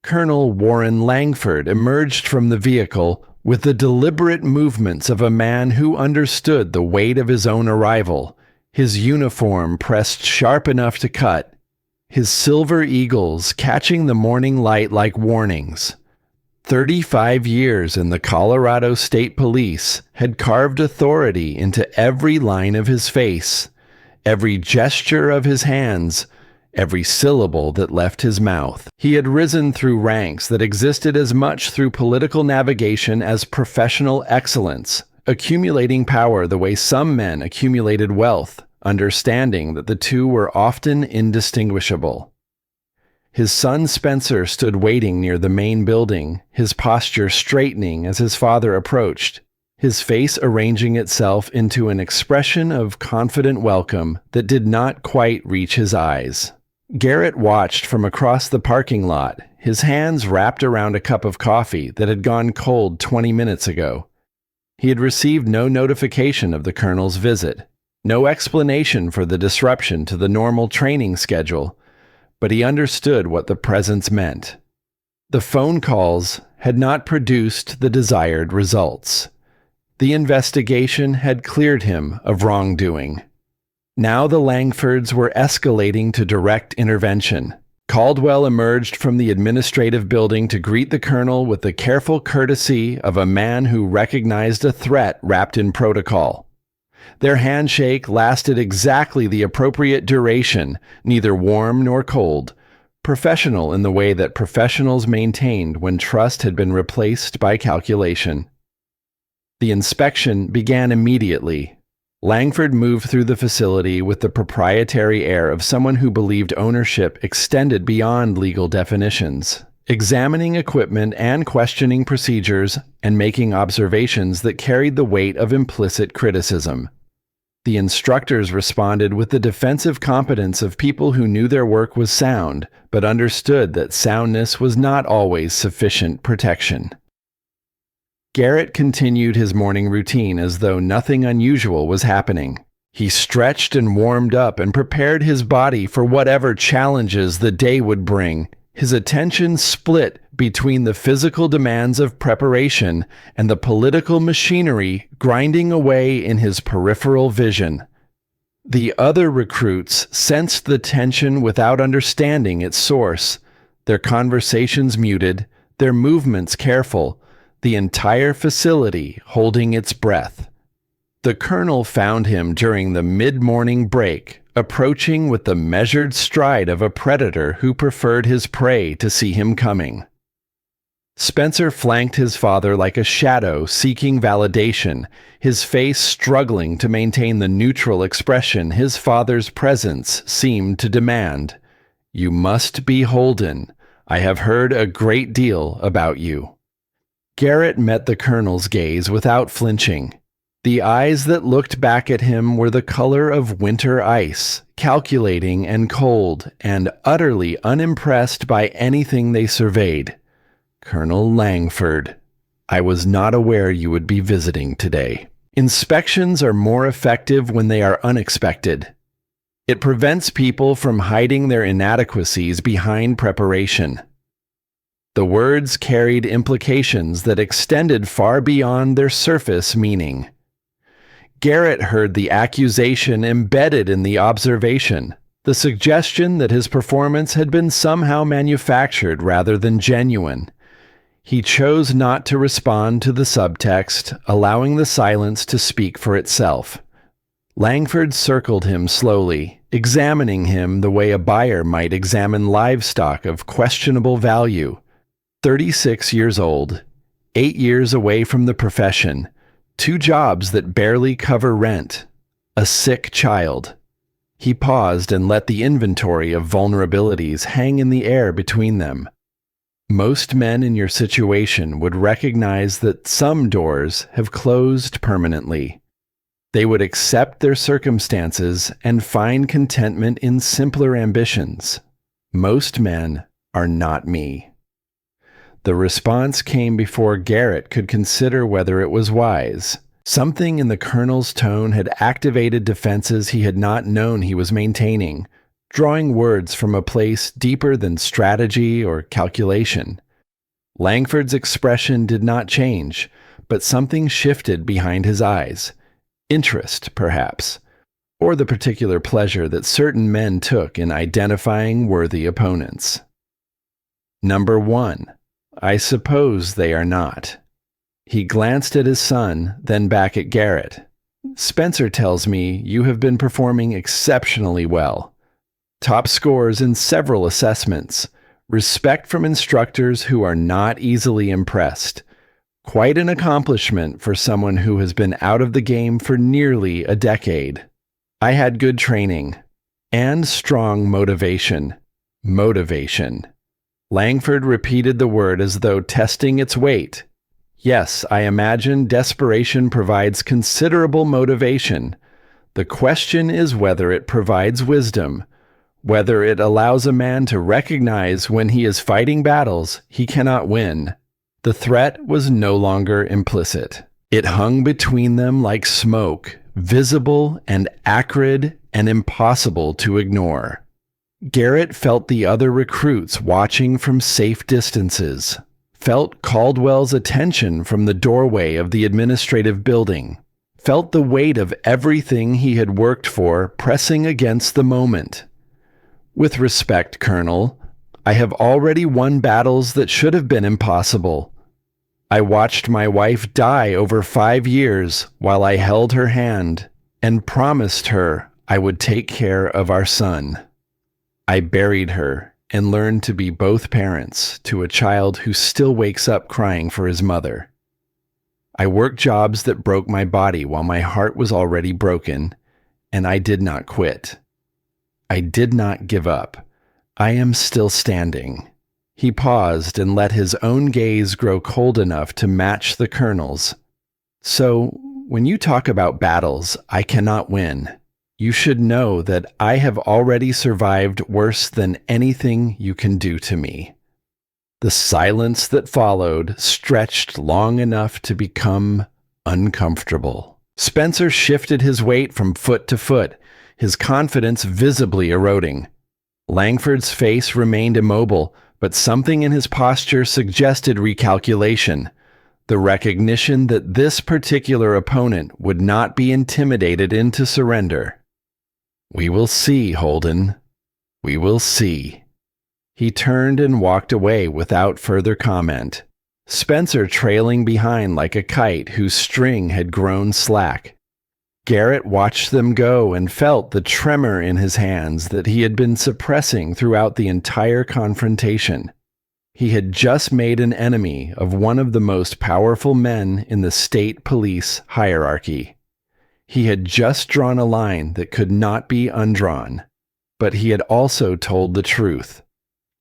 Colonel Warren Langford emerged from the vehicle with the deliberate movements of a man who understood the weight of his own arrival, his uniform pressed sharp enough to cut, his silver eagles catching the morning light like warnings. 35 years in the Colorado State Police had carved authority into every line of his face, every gesture of his hands, every syllable that left his mouth. He had risen through ranks that existed as much through political navigation as professional excellence, accumulating power the way some men accumulated wealth, understanding that the two were often indistinguishable. His son Spencer stood waiting near the main building, his posture straightening as his father approached, his face arranging itself into an expression of confident welcome that did not quite reach his eyes. Garrett watched from across the parking lot, his hands wrapped around a cup of coffee that had gone cold 20 minutes ago. He had received no notification of the colonel's visit, no explanation for the disruption to the normal training schedule, but he understood what the presence meant. The phone calls had not produced the desired results. The investigation had cleared him of wrongdoing. Now the Langfords were escalating to direct intervention. Caldwell emerged from the administrative building to greet the colonel with the careful courtesy of a man who recognized a threat wrapped in protocol. Their handshake lasted exactly the appropriate duration, neither warm nor cold, professional in the way that professionals maintained when trust had been replaced by calculation. The inspection began immediately. Langford moved through the facility with the proprietary air of someone who believed ownership extended beyond legal definitions, examining equipment and questioning procedures and making observations that carried the weight of implicit criticism. The instructors responded with the defensive competence of people who knew their work was sound, but understood that soundness was not always sufficient protection. Garrett continued his morning routine as though nothing unusual was happening. He stretched and warmed up and prepared his body for whatever challenges the day would bring, his attention split between the physical demands of preparation and the political machinery grinding away in his peripheral vision. The other recruits sensed the tension without understanding its source, their conversations muted, their movements careful, the entire facility holding its breath. The colonel found him during the mid-morning break, approaching with the measured stride of a predator who preferred his prey to see him coming. Spencer flanked his father like a shadow seeking validation, his face struggling to maintain the neutral expression his father's presence seemed to demand. "You must be Holden. I have heard a great deal about you." Garrett met the colonel's gaze without flinching. The eyes that looked back at him were the color of winter ice, calculating and cold, and utterly unimpressed by anything they surveyed. "Colonel Langford, I was not aware you would be visiting today." Inspections are more effective when they are unexpected. It prevents people from hiding their inadequacies behind preparation. The words carried implications that extended far beyond their surface meaning. Garrett heard the accusation embedded in the observation, the suggestion that his performance had been somehow manufactured rather than genuine. He chose not to respond to the subtext, allowing the silence to speak for itself. Langford circled him slowly, examining him the way a buyer might examine livestock of questionable value. 36 years old, 8 years away from the profession, 2 jobs that barely cover rent, a sick child. He paused and let the inventory of vulnerabilities hang in the air between them. Most men in your situation would recognize that some doors have closed permanently. They would accept their circumstances and find contentment in simpler ambitions. Most men are not me. The response came before Garrett could consider whether it was wise. Something in the colonel's tone had activated defenses he had not known he was maintaining, drawing words from a place deeper than strategy or calculation. Langford's expression did not change, but something shifted behind his eyes. Interest, perhaps, or the particular pleasure that certain men took in identifying worthy opponents. Number 1. I suppose they are not. He glanced at his son, then back at Garrett. Spencer tells me you have been performing exceptionally well. Top scores in several assessments. Respect from instructors who are not easily impressed. Quite an accomplishment for someone who has been out of the game for nearly a decade. I had good training. And strong motivation. Motivation. Langford repeated the word as though testing its weight. Yes, I imagine desperation provides considerable motivation. The question is whether it provides wisdom, whether it allows a man to recognize when he is fighting battles he cannot win. The threat was no longer implicit. It hung between them like smoke, visible and acrid and impossible to ignore. Garrett felt the other recruits watching from safe distances, felt Caldwell's attention from the doorway of the administrative building, felt the weight of everything he had worked for pressing against the moment. With respect, Colonel, I have already won battles that should have been impossible. I watched my wife die over 5 years while I held her hand and promised her I would take care of our son. I buried her and learned to be both parents to a child who still wakes up crying for his mother. I worked jobs that broke my body while my heart was already broken, and I did not quit. I did not give up. I am still standing. He paused and let his own gaze grow cold enough to match the colonel's. So, when you talk about battles I cannot win, you should know that I have already survived worse than anything you can do to me. The silence that followed stretched long enough to become uncomfortable. Spencer shifted his weight from foot to foot, his confidence visibly eroding. Langford's face remained immobile, but something in his posture suggested recalculation, the recognition that this particular opponent would not be intimidated into surrender. We will see, Holden. We will see. He turned and walked away without further comment, Spencer trailing behind like a kite whose string had grown slack. Garrett watched them go and felt the tremor in his hands that he had been suppressing throughout the entire confrontation. He had just made an enemy of one of the most powerful men in the state police hierarchy. He had just drawn a line that could not be undrawn, but he had also told the truth.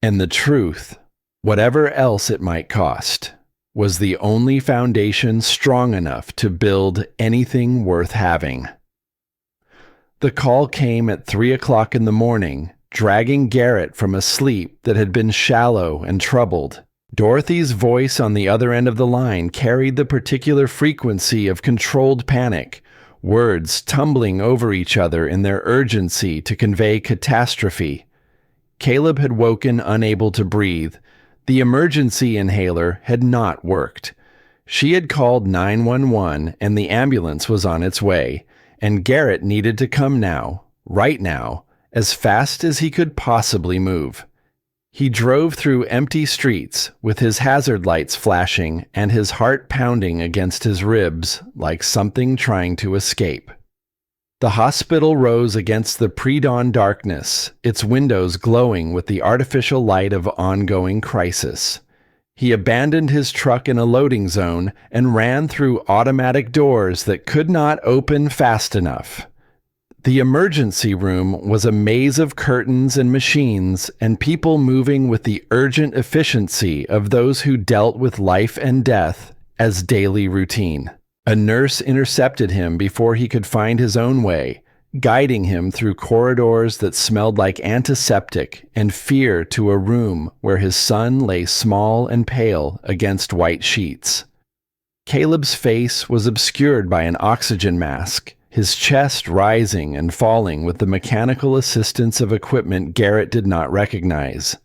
And the truth, whatever else it might cost, was the only foundation strong enough to build anything worth having. The call came at 3 o'clock in the morning, dragging Garrett from a sleep that had been shallow and troubled. Dorothy's voice on the other end of the line carried the particular frequency of controlled panic, words tumbling over each other in their urgency to convey catastrophe. Caleb had woken unable to breathe. The emergency inhaler had not worked. She had called 911 and the ambulance was on its way, and Garrett needed to come now, right now, as fast as he could possibly move. He drove through empty streets with his hazard lights flashing and his heart pounding against his ribs like something trying to escape. The hospital rose against the pre-dawn darkness, its windows glowing with the artificial light of ongoing crisis. He abandoned his truck in a loading zone and ran through automatic doors that could not open fast enough. The emergency room was a maze of curtains and machines and people moving with the urgent efficiency of those who dealt with life and death as daily routine. A nurse intercepted him before he could find his own way, guiding him through corridors that smelled like antiseptic and fear to a room where his son lay small and pale against white sheets. Caleb's face was obscured by an oxygen mask, his chest rising and falling with the mechanical assistance of equipment Garrett did not recognize.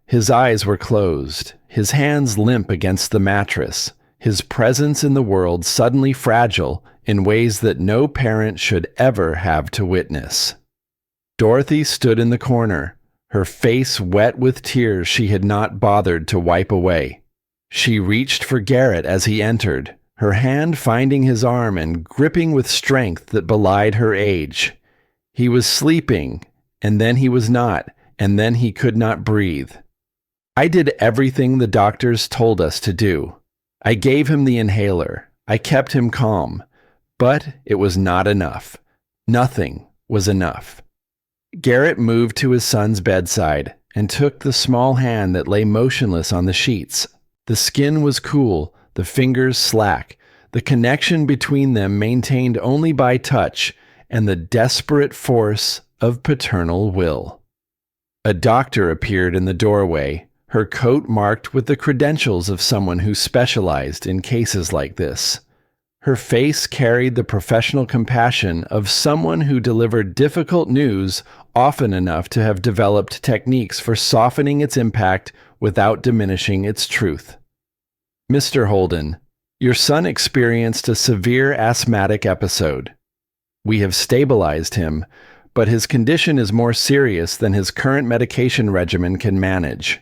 His eyes were closed, his hands limp against the mattress, his presence in the world suddenly fragile in ways that no parent should ever have to witness. Dorothy stood in the corner, her face wet with tears she had not bothered to wipe away. She reached for Garrett as he entered, her hand finding his arm and gripping with strength that belied her age. He was sleeping, and then he was not, and then he could not breathe. I did everything the doctors told us to do. I gave him the inhaler. I kept him calm. But it was not enough. Nothing was enough. Garrett moved to his son's bedside and took the small hand that lay motionless on the sheets. The skin was cool, the fingers slack, the connection between them maintained only by touch and the desperate force of paternal will. A doctor appeared in the doorway, her coat marked with the credentials of someone who specialized in cases like this. Her face carried the professional compassion of someone who delivered difficult news often enough to have developed techniques for softening its impact without diminishing its truth. Mr. Holden, your son experienced a severe asthmatic episode. We have stabilized him, but his condition is more serious than his current medication regimen can manage.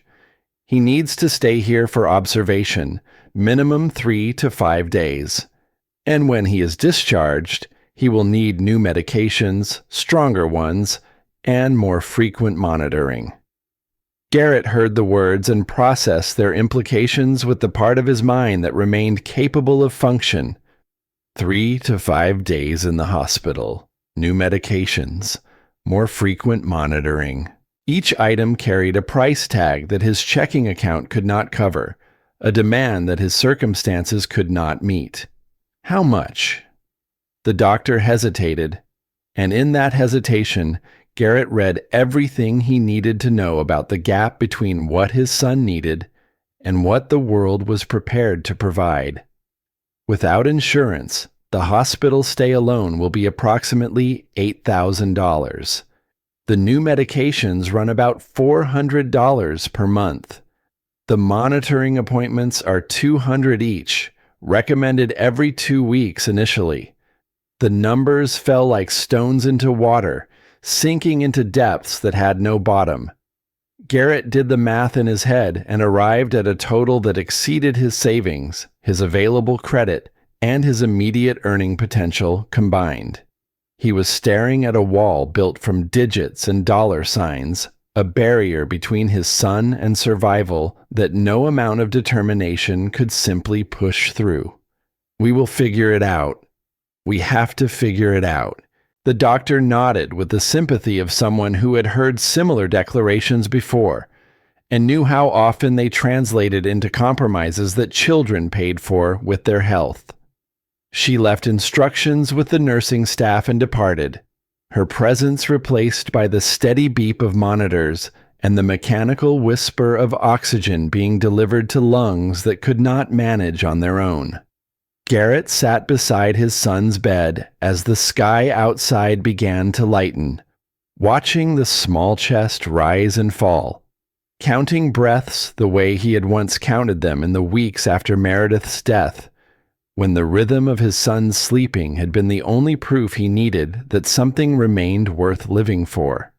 He needs to stay here for observation, minimum 3 to 5 days. And when he is discharged, he will need new medications, stronger ones, and more frequent monitoring. Garrett heard the words and processed their implications with the part of his mind that remained capable of function. 3 to 5 days in the hospital, new medications, more frequent monitoring. Each item carried a price tag that his checking account could not cover, a demand that his circumstances could not meet. How much? The doctor hesitated, and in that hesitation, Garrett read everything he needed to know about the gap between what his son needed and what the world was prepared to provide. Without insurance, the hospital stay alone will be approximately $8,000. The new medications run about $400 per month. The monitoring appointments are $200 each, recommended every 2 weeks initially. The numbers fell like stones into water, sinking into depths that had no bottom. Garrett did the math in his head and arrived at a total that exceeded his savings, his available credit, and his immediate earning potential combined. He was staring at a wall built from digits and dollar signs, a barrier between his son and survival that no amount of determination could simply push through. We will figure it out. We have to figure it out. The doctor nodded with the sympathy of someone who had heard similar declarations before and knew how often they translated into compromises that children paid for with their health. She left instructions with the nursing staff and departed, her presence replaced by the steady beep of monitors and the mechanical whisper of oxygen being delivered to lungs that could not manage on their own. Garrett sat beside his son's bed as the sky outside began to lighten, watching the small chest rise and fall, counting breaths the way he had once counted them in the weeks after Meredith's death, when the rhythm of his son's sleeping had been the only proof he needed that something remained worth living for.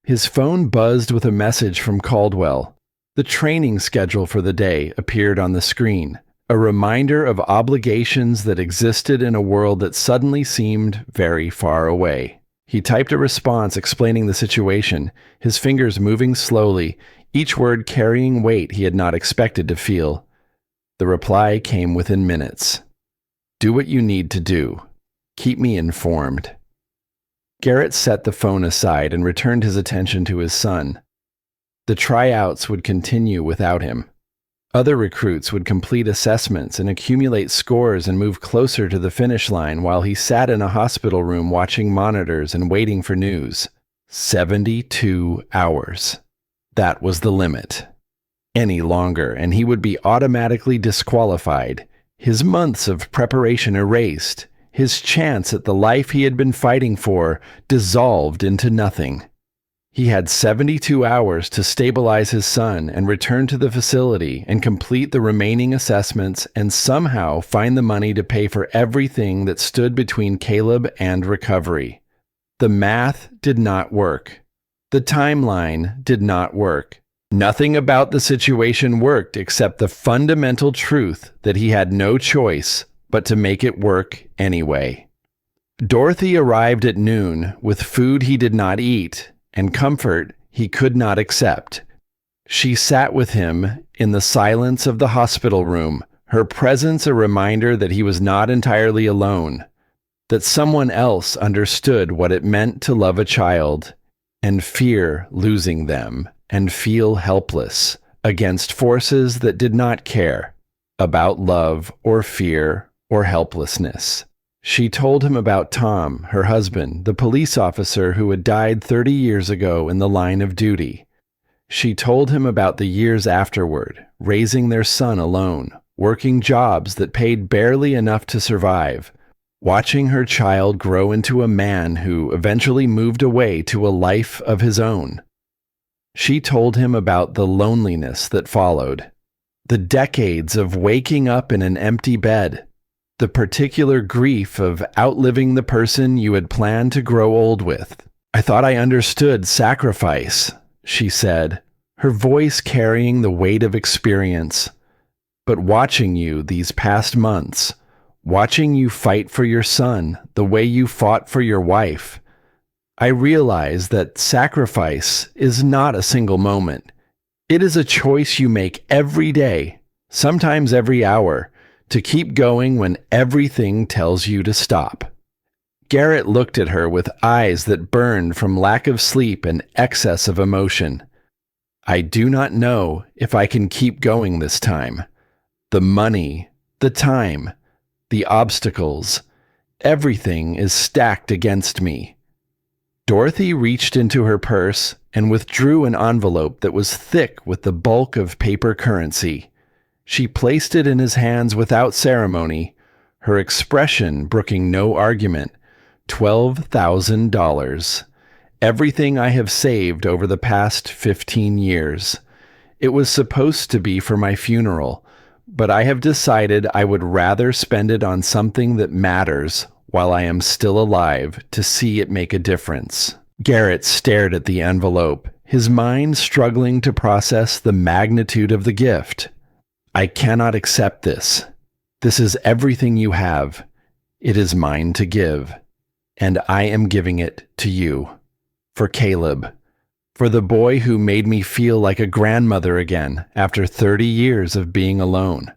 His phone buzzed with a message from Caldwell. The training schedule for the day appeared on the screen, a reminder of obligations that existed in a world that suddenly seemed very far away. He typed a response explaining the situation, his fingers moving slowly, each word carrying weight he had not expected to feel. The reply came within minutes. "Do what you need to do. Keep me informed." Garrett set the phone aside and returned his attention to his son. The tryouts would continue without him. Other recruits would complete assessments and accumulate scores and move closer to the finish line while he sat in a hospital room watching monitors and waiting for news. 72 hours. That was the limit. Any longer, and he would be automatically disqualified, his months of preparation erased, his chance at the life he had been fighting for dissolved into nothing. He had 72 hours to stabilize his son and return to the facility and complete the remaining assessments and somehow find the money to pay for everything that stood between Caleb and recovery. The math did not work. The timeline did not work. Nothing about the situation worked except the fundamental truth that he had no choice but to make it work anyway. Dorothy arrived at noon with food he did not eat and comfort he could not accept. She sat with him in the silence of the hospital room, her presence a reminder that he was not entirely alone, that someone else understood what it meant to love a child and fear losing them and feel helpless against forces that did not care about love or fear or helplessness. She told him about Tom, her husband, the police officer who had died 30 years ago in the line of duty. She told him about the years afterward, raising their son alone, working jobs that paid barely enough to survive, watching her child grow into a man who eventually moved away to a life of his own. She told him about the loneliness that followed, the decades of waking up in an empty bed, the particular grief of outliving the person you had planned to grow old with. "I thought I understood sacrifice," she said, her voice carrying the weight of experience. "But watching you these past months, watching you fight for your son the way you fought for your wife, I realize that sacrifice is not a single moment. It is a choice you make every day, sometimes every hour, to keep going when everything tells you to stop." Garrett looked at her with eyes that burned from lack of sleep and excess of emotion. "I do not know if I can keep going this time. The money, the time, the obstacles, everything is stacked against me." Dorothy reached into her purse and withdrew an envelope that was thick with the bulk of paper currency. She placed it in his hands without ceremony, her expression brooking no argument. $12,000. Everything I have saved over the past 15 years. It was supposed to be for my funeral, but I have decided I would rather spend it on something that matters while I am still alive to see it make a difference. Garrett stared at the envelope, his mind struggling to process the magnitude of the gift. "I cannot accept this. This is everything you have. It is mine to give. And I am giving it to you. For Caleb. For the boy who made me feel like a grandmother again after 30 years of being alone.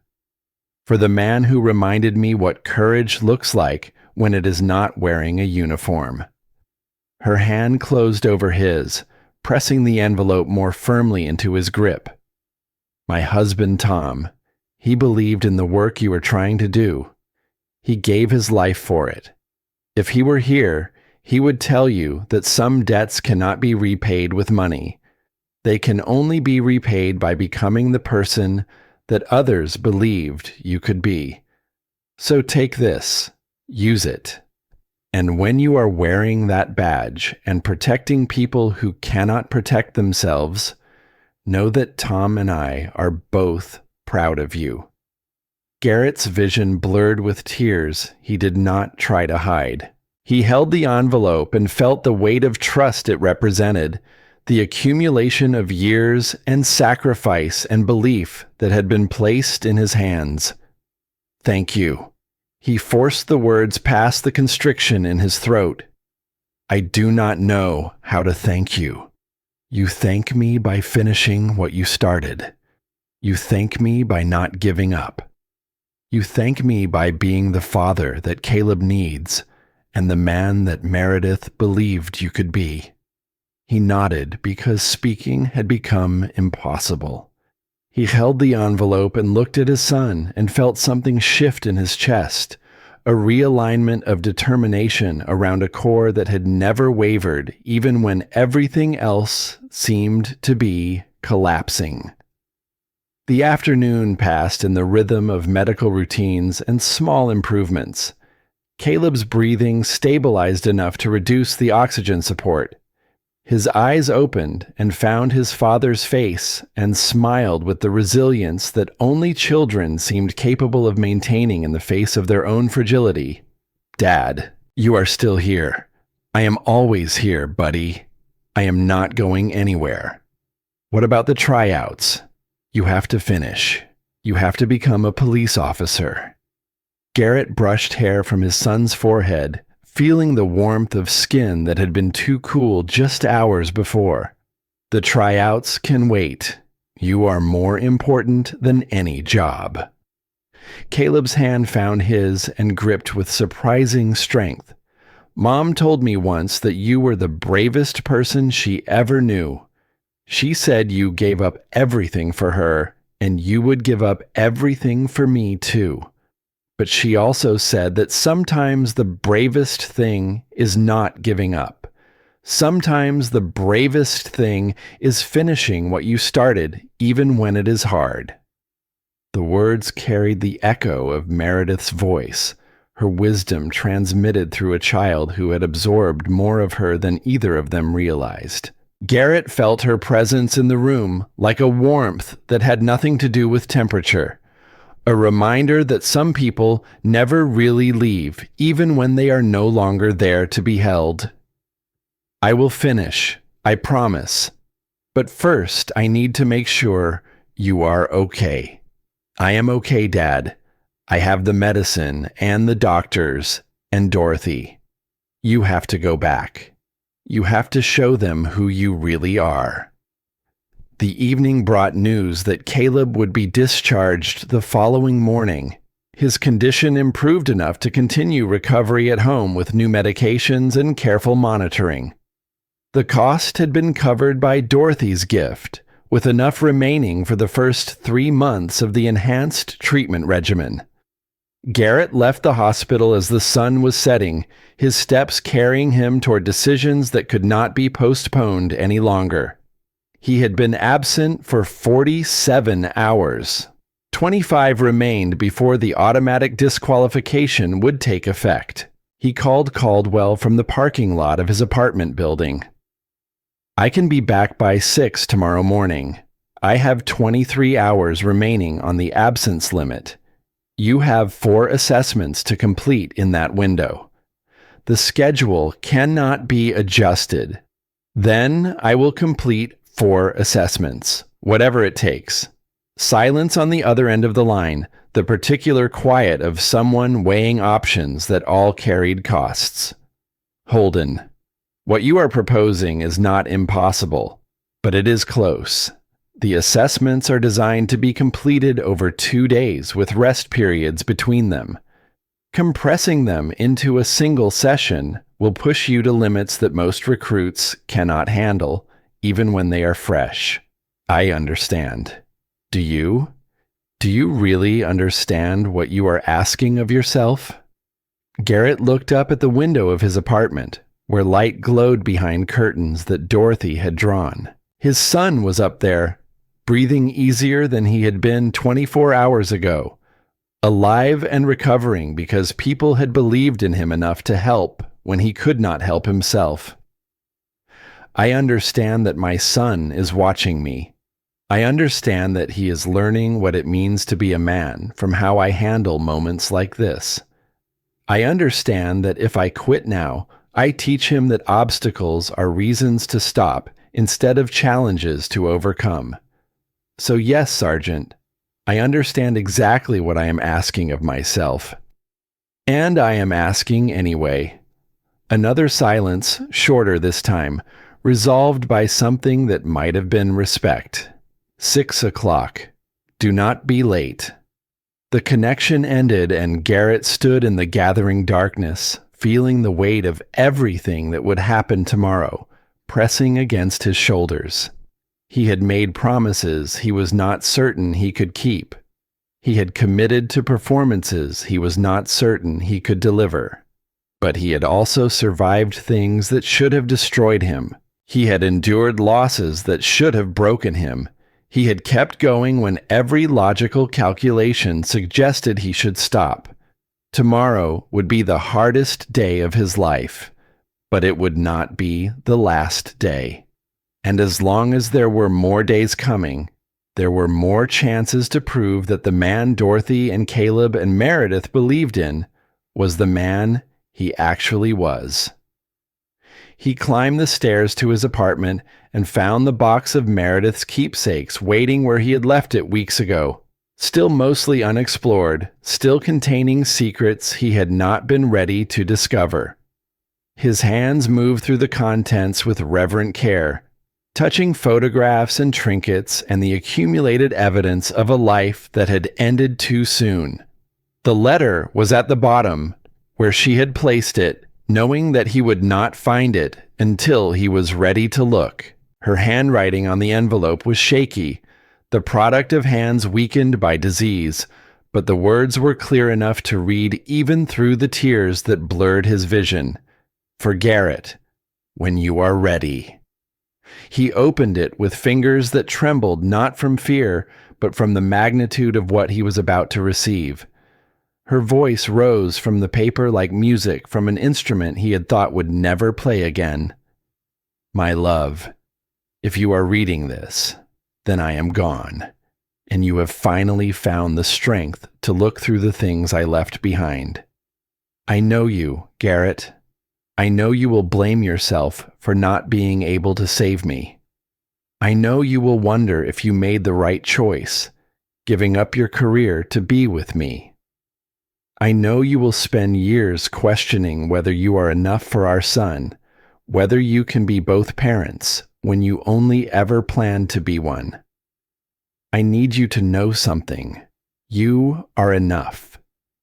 For the man who reminded me what courage looks like when it is not wearing a uniform." Her hand closed over his, pressing the envelope more firmly into his grip. "My husband, Tom, he believed in the work you were trying to do. He gave his life for it. If he were here, he would tell you that some debts cannot be repaid with money, They can only be repaid by becoming the person that others believed you could be. So take this, use it. And when you are wearing that badge and protecting people who cannot protect themselves, know that Tom and I are both proud of you. Garrett's vision blurred with tears he did not try to hide. He held the envelope and felt the weight of trust it represented, the accumulation of years and sacrifice and belief that had been placed in his hands. Thank you. He forced the words past the constriction in his throat. I do not know how to thank you. You thank me by finishing what you started. You thank me by not giving up. You thank me by being the father that Caleb needs and the man that Meredith believed you could be. He nodded because speaking had become impossible. He held the envelope and looked at his son and felt something shift in his chest, a realignment of determination around a core that had never wavered even when everything else seemed to be collapsing. The afternoon passed in the rhythm of medical routines and small improvements. Caleb's breathing stabilized enough to reduce the oxygen support. His eyes opened and found his father's face and smiled with the resilience that only children seemed capable of maintaining in the face of their own fragility. Dad, you are still here. I am always here, buddy. I am not going anywhere. What about the tryouts? You have to finish. You have to become a police officer. Garrett brushed hair from his son's forehead, feeling the warmth of skin that had been too cool just hours before. The tryouts can wait. You are more important than any job. Caleb's hand found his and gripped with surprising strength. Mom told me once that you were the bravest person she ever knew. She said you gave up everything for her, and you would give up everything for me too. But she also said that sometimes the bravest thing is not giving up. Sometimes the bravest thing is finishing what you started, even when it is hard. The words carried the echo of Meredith's voice, her wisdom transmitted through a child who had absorbed more of her than either of them realized. Garrett felt her presence in the room like a warmth that had nothing to do with temperature. A reminder that some people never really leave, even when they are no longer there to be held. I will finish, I promise. But first, I need to make sure you are okay. I am okay, Dad. I have the medicine and the doctors and Dorothy. You have to go back. You have to show them who you really are. The evening brought news that Caleb would be discharged the following morning. His condition improved enough to continue recovery at home with new medications and careful monitoring. The cost had been covered by Dorothy's gift, with enough remaining for the first 3 months of the enhanced treatment regimen. Garrett left the hospital as the sun was setting, his steps carrying him toward decisions that could not be postponed any longer. He had been absent for 47 hours. 25 remained before the automatic disqualification would take effect. He called Caldwell from the parking lot of his apartment building. I can be back by 6 tomorrow morning. I have 23 hours remaining on the absence limit. You have 4 assessments to complete in that window. The schedule cannot be adjusted. Then I will complete 4 assessments, whatever it takes. Silence on the other end of the line, the particular quiet of someone weighing options that all carried costs. Holden, what you are proposing is not impossible, but it is close. The assessments are designed to be completed over 2 days with rest periods between them. Compressing them into a single session will push you to limits that most recruits cannot handle, even when they are fresh. I understand. Do you? Do you really understand what you are asking of yourself? Garrett looked up at the window of his apartment, where light glowed behind curtains that Dorothy had drawn. His son was up there, breathing easier than he had been 24 hours ago, alive and recovering because people had believed in him enough to help when he could not help himself. I understand that my son is watching me. I understand that he is learning what it means to be a man from how I handle moments like this. I understand that if I quit now, I teach him that obstacles are reasons to stop instead of challenges to overcome. So yes, Sergeant, I understand exactly what I am asking of myself. And I am asking anyway. Another silence, shorter this time, resolved by something that might have been respect. 6 o'clock. Do not be late. The connection ended and Garrett stood in the gathering darkness, feeling the weight of everything that would happen tomorrow, pressing against his shoulders. He had made promises he was not certain he could keep. He had committed to performances he was not certain he could deliver. But he had also survived things that should have destroyed him. He had endured losses that should have broken him. He had kept going when every logical calculation suggested he should stop. Tomorrow would be the hardest day of his life, but it would not be the last day. And as long as there were more days coming, there were more chances to prove that the man Dorothy and Caleb and Meredith believed in was the man he actually was. He climbed the stairs to his apartment and found the box of Meredith's keepsakes waiting where he had left it weeks ago, still mostly unexplored, still containing secrets he had not been ready to discover. His hands moved through the contents with reverent care, touching photographs and trinkets and the accumulated evidence of a life that had ended too soon. The letter was at the bottom, where she had placed it, knowing that he would not find it until he was ready to look. Her handwriting on the envelope was shaky, the product of hands weakened by disease, but the words were clear enough to read even through the tears that blurred his vision. For Garrett, when you are ready. He opened it with fingers that trembled not from fear, but from the magnitude of what he was about to receive. Her voice rose from the paper like music from an instrument he had thought would never play again. My love, if you are reading this, then I am gone, and you have finally found the strength to look through the things I left behind. I know you, Garrett. I know you will blame yourself for not being able to save me. I know you will wonder if you made the right choice, giving up your career to be with me. I know you will spend years questioning whether you are enough for our son, whether you can be both parents when you only ever planned to be one. I need you to know something. You are enough.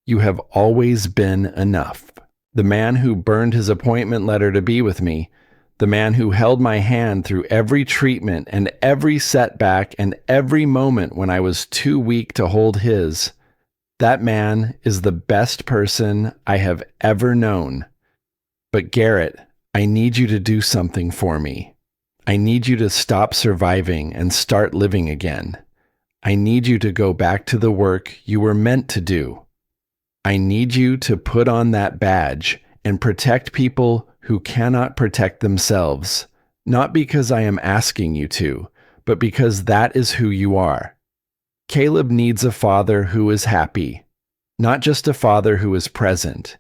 You have always been enough. The man who burned his appointment letter to be with me, the man who held my hand through every treatment and every setback and every moment when I was too weak to hold his, that man is the best person I have ever known. But Garrett, I need you to do something for me. I need you to stop surviving and start living again. I need you to go back to the work you were meant to do. I need you to put on that badge and protect people who cannot protect themselves, not because I am asking you to, but because that is who you are. Caleb needs a father who is happy, not just a father who is present.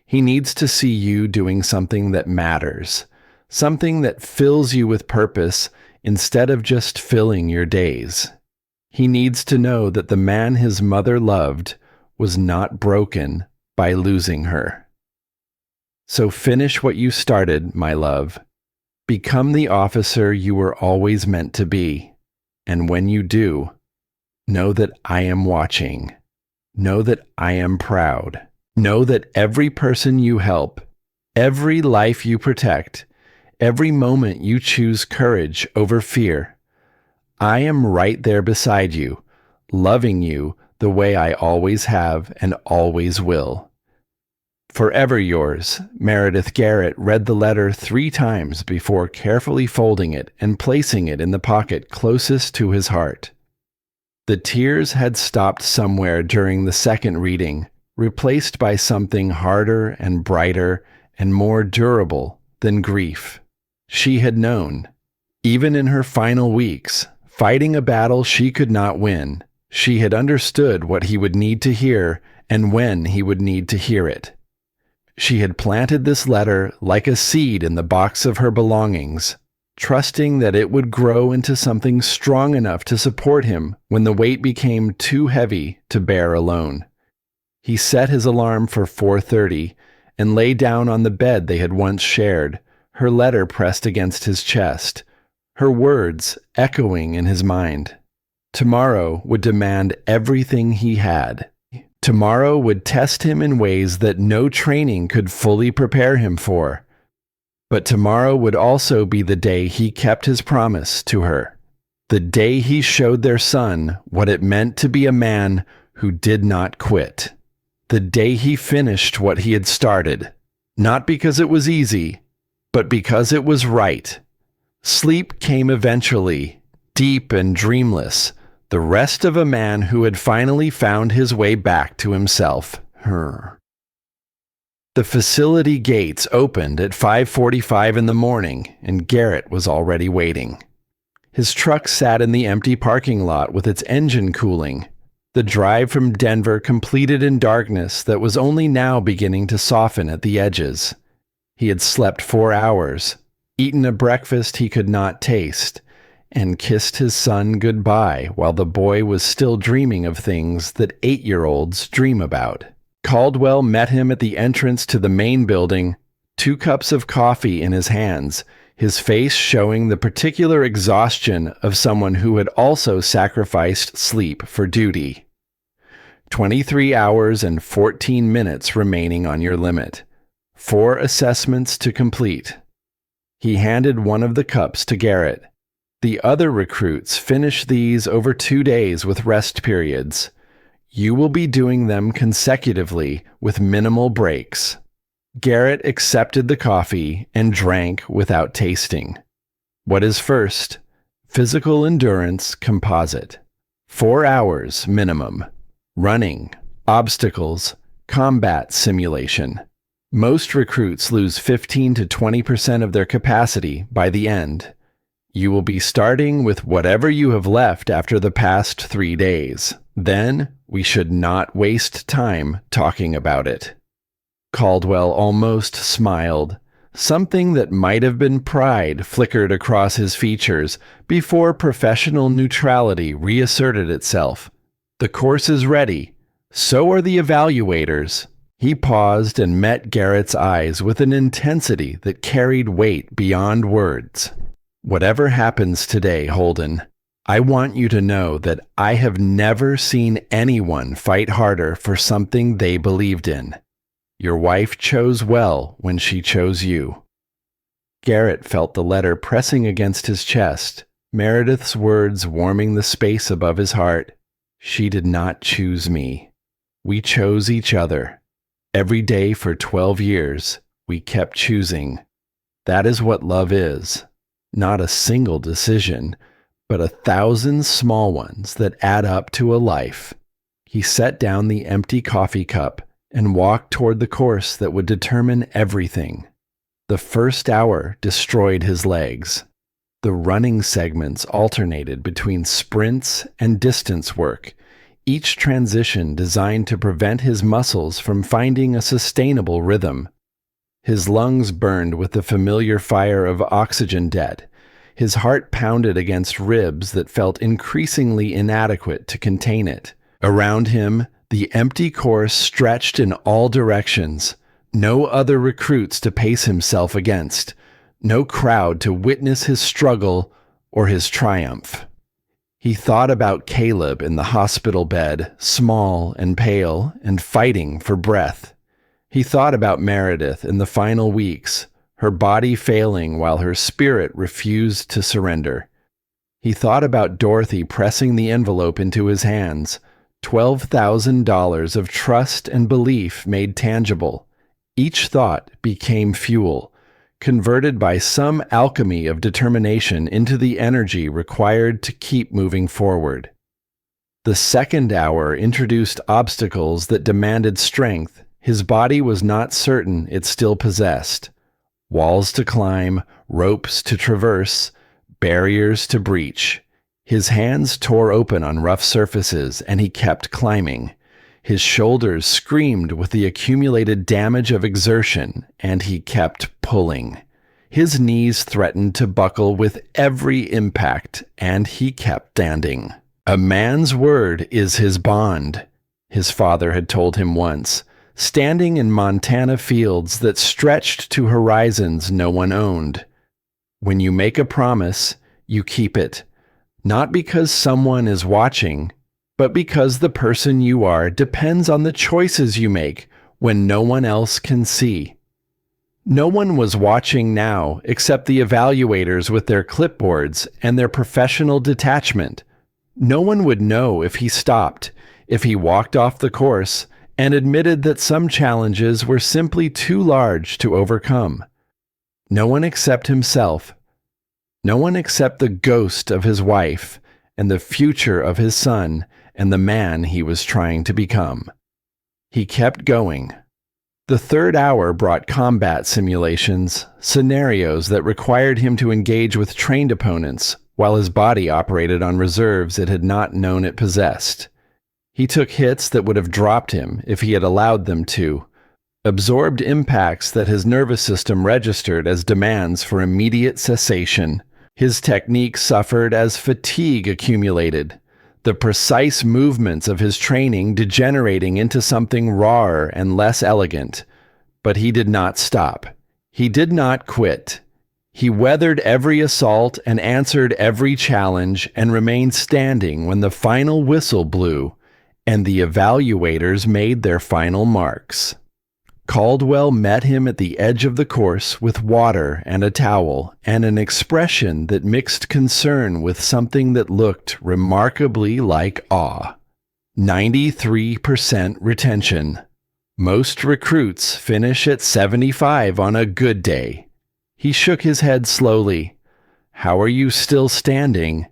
He needs to see you doing something that matters, something that fills you with purpose instead of just filling your days. He needs to know that the man his mother loved was not broken by losing her. So finish what you started, my love. Become the officer you were always meant to be. And when you do, know that I am watching. Know that I am proud. Know that every person you help, every life you protect, every moment you choose courage over fear, I am right there beside you, loving you the way I always have and always will. Forever yours, Meredith Garrett read the letter 3 times before carefully folding it and placing it in the pocket closest to his heart. The tears had stopped somewhere during the second reading, replaced by something harder and brighter and more durable than grief. She had known. Even in her final weeks, fighting a battle she could not win, she had understood what he would need to hear and when he would need to hear it. She had planted this letter like a seed in the box of her belongings, trusting that it would grow into something strong enough to support him when the weight became too heavy to bear alone. He set his alarm for 4:30 and lay down on the bed they had once shared, her letter pressed against his chest, her words echoing in his mind. Tomorrow would demand everything he had. Tomorrow would test him in ways that no training could fully prepare him for. But tomorrow would also be the day he kept his promise to her. The day he showed their son what it meant to be a man who did not quit. The day he finished what he had started, not because it was easy, but because it was right. Sleep came eventually, deep and dreamless, the rest of a man who had finally found his way back to himself. The facility gates opened at 5:45 in the morning, and Garrett was already waiting. His truck sat in the empty parking lot with its engine cooling, the drive from Denver completed in darkness that was only now beginning to soften at the edges. He had slept 4 hours, eaten a breakfast he could not taste, and kissed his son goodbye while the boy was still dreaming of things that 8-year-olds dream about. Caldwell met him at the entrance to the main building, 2 cups of coffee in his hands, his face showing the particular exhaustion of someone who had also sacrificed sleep for duty. 23 hours and 14 minutes remaining on your limit. 4 assessments to complete. He handed one of the cups to Garrett. The other recruits finish these over 2 days with rest periods. You will be doing them consecutively with minimal breaks. Garrett accepted the coffee and drank without tasting. What is first? Physical endurance composite. 4 hours minimum. Running, obstacles, combat simulation. Most recruits lose 15 to 20% of their capacity by the end. You will be starting with whatever you have left after the past 3 days. Then, we should not waste time talking about it. Caldwell almost smiled. Something that might have been pride flickered across his features before professional neutrality reasserted itself. The course is ready. So are the evaluators. He paused and met Garrett's eyes with an intensity that carried weight beyond words. Whatever happens today, Holden, I want you to know that I have never seen anyone fight harder for something they believed in. Your wife chose well when she chose you. Garrett felt the letter pressing against his chest, Meredith's words warming the space above his heart. She did not choose me. We chose each other. Every day for 12 years, we kept choosing. That is what love is. Not a single decision, but 1,000 small ones that add up to a life. He set down the empty coffee cup and walked toward the course that would determine everything. The first hour destroyed his legs. The running segments alternated between sprints and distance work, each transition designed to prevent his muscles from finding a sustainable rhythm. His lungs burned with the familiar fire of oxygen debt. His heart pounded against ribs that felt increasingly inadequate to contain it. Around him, the empty course stretched in all directions. No other recruits to pace himself against. No crowd to witness his struggle or his triumph. He thought about Caleb in the hospital bed, small and pale, and fighting for breath. He thought about Meredith in the final weeks, her body failing while her spirit refused to surrender. He thought about Dorothy pressing the envelope into his hands, $12,000 of trust and belief made tangible, Each thought became fuel, converted by some alchemy of determination into the energy required to keep moving forward. The second hour introduced obstacles that demanded strength his body was not certain it still possessed. Walls to climb, ropes to traverse, barriers to breach. His hands tore open on rough surfaces, and he kept climbing. His shoulders screamed with the accumulated damage of exertion, and he kept pulling. His knees threatened to buckle with every impact, and he kept standing. "A man's word is his bond," his father had told him once, standing in Montana fields that stretched to horizons no one owned. When you make a promise, you keep it, not because someone is watching, but because the person you are depends on the choices you make when no one else can see. No one was watching now except the evaluators with their clipboards and their professional detachment. No one would know if he stopped, if he walked off the course, and admitted that some challenges were simply too large to overcome. No one except himself. No one except the ghost of his wife and the future of his son and the man he was trying to become. He kept going. The third hour brought combat simulations, scenarios that required him to engage with trained opponents, while his body operated on reserves it had not known it possessed. He took hits that would have dropped him if he had allowed them to, absorbed impacts that his nervous system registered as demands for immediate cessation. His technique suffered as fatigue accumulated, the precise movements of his training degenerating into something rawer and less elegant. But he did not stop. He did not quit. He weathered every assault and answered every challenge and remained standing when the final whistle blew and the evaluators made their final marks. Caldwell met him at the edge of the course with water and a towel and an expression that mixed concern with something that looked remarkably like awe. 93% retention. Most recruits finish at 75 on a good day. He shook his head slowly. "How are you still standing?"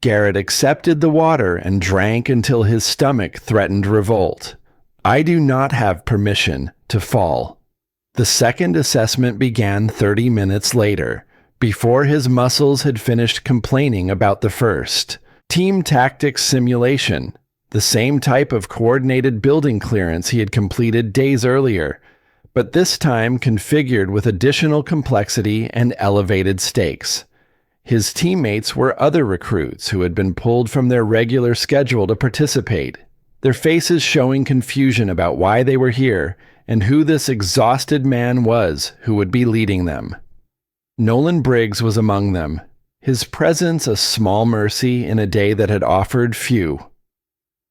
Garrett accepted the water and drank until his stomach threatened revolt. "I do not have permission to fall." The second assessment began 30 minutes later, before his muscles had finished complaining about the first. Team tactics simulation, the same type of coordinated building clearance he had completed days earlier, but this time configured with additional complexity and elevated stakes. His teammates were other recruits who had been pulled from their regular schedule to participate, their faces showing confusion about why they were here and who this exhausted man was who would be leading them. Nolan Briggs was among them, his presence a small mercy in a day that had offered few.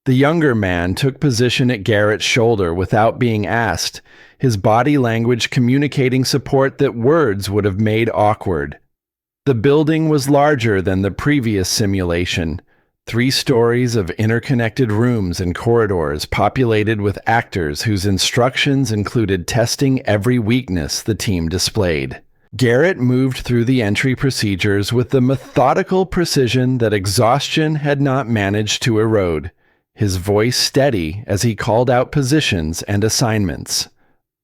The younger man took position at Garrett's shoulder without being asked, his body language communicating support that words would have made awkward. The building was larger than the previous simulation, 3 stories of interconnected rooms and corridors populated with actors whose instructions included testing every weakness the team displayed. Garrett moved through the entry procedures with the methodical precision that exhaustion had not managed to erode, his voice steady as he called out positions and assignments.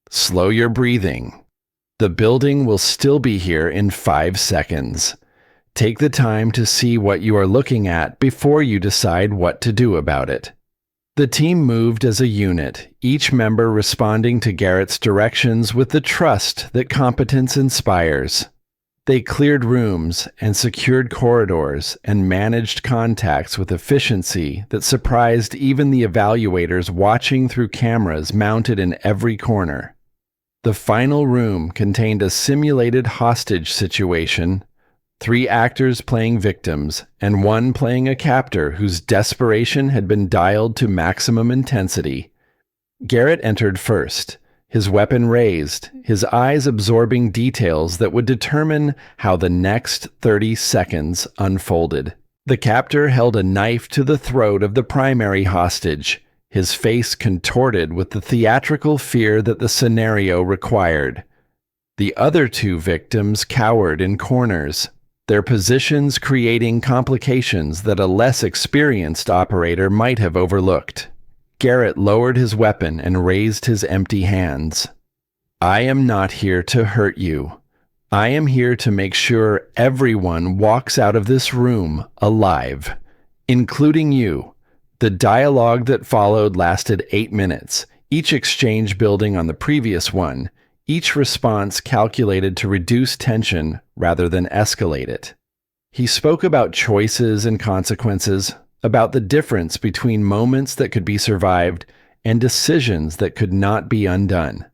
"Slow your breathing. The building will still be here in 5 seconds. Take the time to see what you are looking at before you decide what to do about it." The team moved as a unit, each member responding to Garrett's directions with the trust that competence inspires. They cleared rooms and secured corridors and managed contacts with efficiency that surprised even the evaluators watching through cameras mounted in every corner. The final room contained a simulated hostage situation, 3 actors playing victims, and 1 playing a captor whose desperation had been dialed to maximum intensity. Garrett entered first, his weapon raised, his eyes absorbing details that would determine how the next 30 seconds unfolded. The captor held a knife to the throat of the primary hostage, his face contorted with the theatrical fear that the scenario required. The other two victims cowered in corners, their positions creating complications that a less experienced operator might have overlooked. Garrett lowered his weapon and raised his empty hands. "I am not here to hurt you. I am here to make sure everyone walks out of this room alive, including you." The dialogue that followed lasted 8 minutes, each exchange building on the previous one, each response calculated to reduce tension rather than escalate it. He spoke about choices and consequences, about the difference between moments that could be survived and decisions that could not be undone.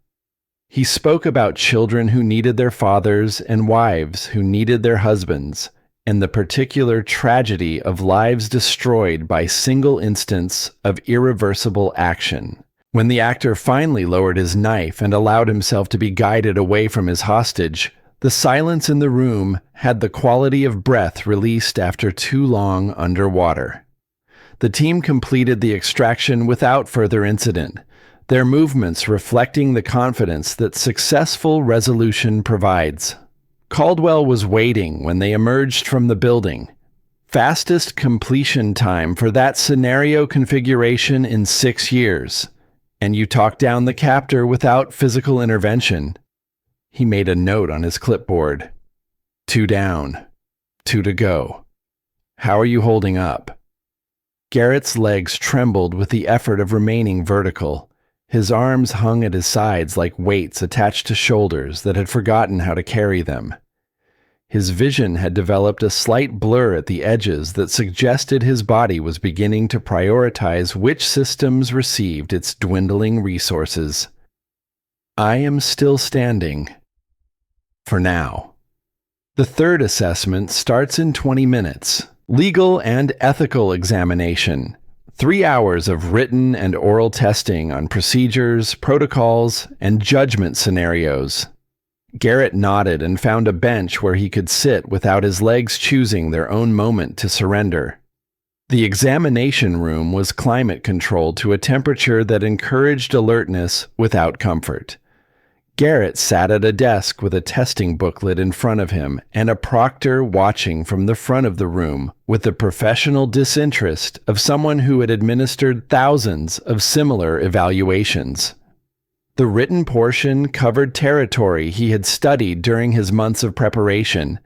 He spoke about children who needed their fathers and wives who needed their husbands, and the particular tragedy of lives destroyed by single instance of irreversible action. When the actor finally lowered his knife and allowed himself to be guided away from his hostage, the silence in the room had the quality of breath released after too long underwater. The team completed the extraction without further incident, their movements reflecting the confidence that successful resolution provides. Caldwell was waiting when they emerged from the building. Fastest completion time for that scenario configuration in 6 years. And you talked down the captor without physical intervention. He made a note on his clipboard. 2 down. 2 to go. How are you holding up? Garrett's legs trembled with the effort of remaining vertical. His arms hung at his sides like weights attached to shoulders that had forgotten how to carry them. His vision had developed a slight blur at the edges that suggested his body was beginning to prioritize which systems received its dwindling resources. I am still standing. For now. The third assessment starts in 20 minutes. Legal and ethical examination. 3 hours of written and oral testing on procedures, protocols, and judgment scenarios. Garrett nodded and found a bench where he could sit without his legs choosing their own moment to surrender. The examination room was climate controlled to a temperature that encouraged alertness without comfort. Garrett sat at a desk with a testing booklet in front of him and a proctor watching from the front of the room with the professional disinterest of someone who had administered thousands of similar evaluations. The written portion covered territory he had studied during his months of preparation,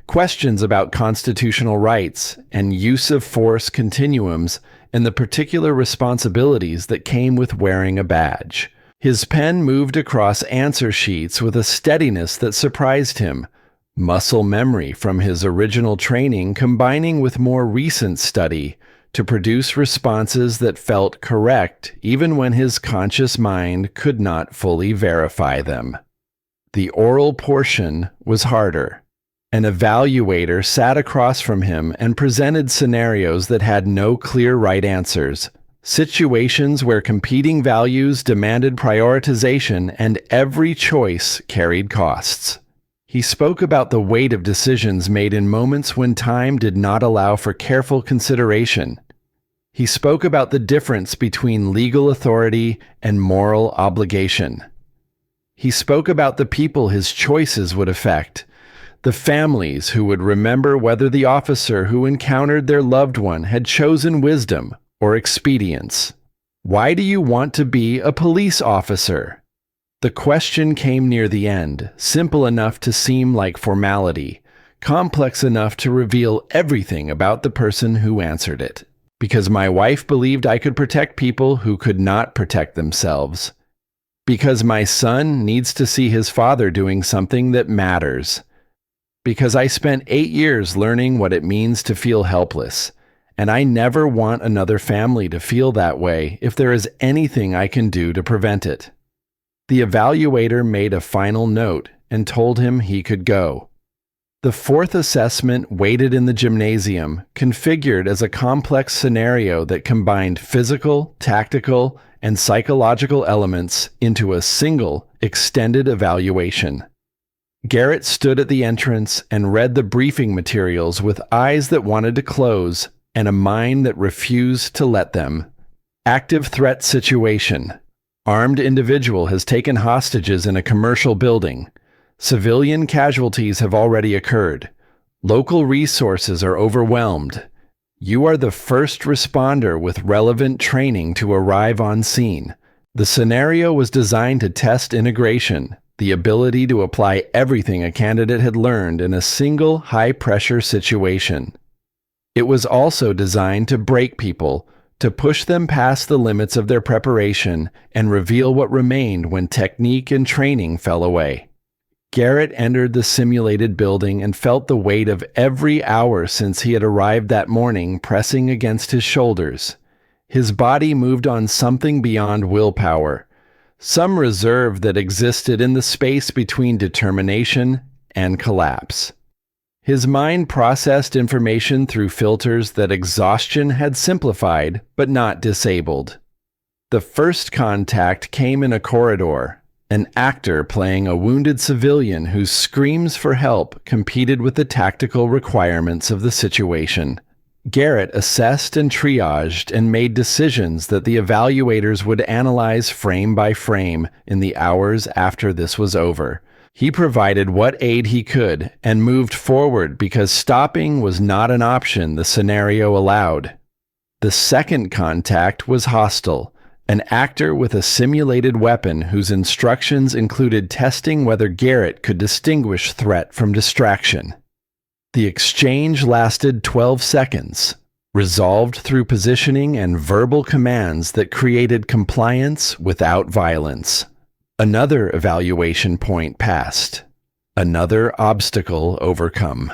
questions about constitutional rights and use of force continuums, and the particular responsibilities that came with wearing a badge. His pen moved across answer sheets with a steadiness that surprised him, muscle memory from his original training combining with more recent study to produce responses that felt correct even when his conscious mind could not fully verify them. The oral portion was harder. An evaluator sat across from him and presented scenarios that had no clear right answers, situations where competing values demanded prioritization and every choice carried costs. He spoke about the weight of decisions made in moments when time did not allow for careful consideration. He spoke about the difference between legal authority and moral obligation. He spoke about the people his choices would affect, the families who would remember whether the officer who encountered their loved one had chosen wisdom or expedience. Why do you want to be a police officer? The question came near the end, simple enough to seem like formality, complex enough to reveal everything about the person who answered it. Because my wife believed I could protect people who could not protect themselves. Because my son needs to see his father doing something that matters. Because I spent 8 years learning what it means to feel helpless, and I never want another family to feel that way if there is anything I can do to prevent it. The evaluator made a final note and told him he could go. The fourth assessment waited in the gymnasium, configured as a complex scenario that combined physical, tactical, and psychological elements into a single, extended evaluation. Garrett stood at the entrance and read the briefing materials with eyes that wanted to close and a mind that refused to let them. Active threat situation. Armed individual has taken hostages in a commercial building. Civilian casualties have already occurred. Local resources are overwhelmed. You are the first responder with relevant training to arrive on scene. The scenario was designed to test integration, the ability to apply everything a candidate had learned in a single high-pressure situation. It was also designed to break people, to push them past the limits of their preparation and reveal what remained when technique and training fell away. Garrett entered the simulated building and felt the weight of every hour since he had arrived that morning pressing against his shoulders. His body moved on something beyond willpower, some reserve that existed in the space between determination and collapse. His mind processed information through filters that exhaustion had simplified but not disabled. The first contact came in a corridor, an actor playing a wounded civilian whose screams for help competed with the tactical requirements of the situation. Garrett assessed and triaged and made decisions that the evaluators would analyze frame by frame in the hours after this was over. He provided what aid he could and moved forward because stopping was not an option the scenario allowed. The second contact was hostile, an actor with a simulated weapon whose instructions included testing whether Garrett could distinguish threat from distraction. The exchange lasted 12 seconds, resolved through positioning and verbal commands that created compliance without violence. Another evaluation point passed. Another obstacle overcome.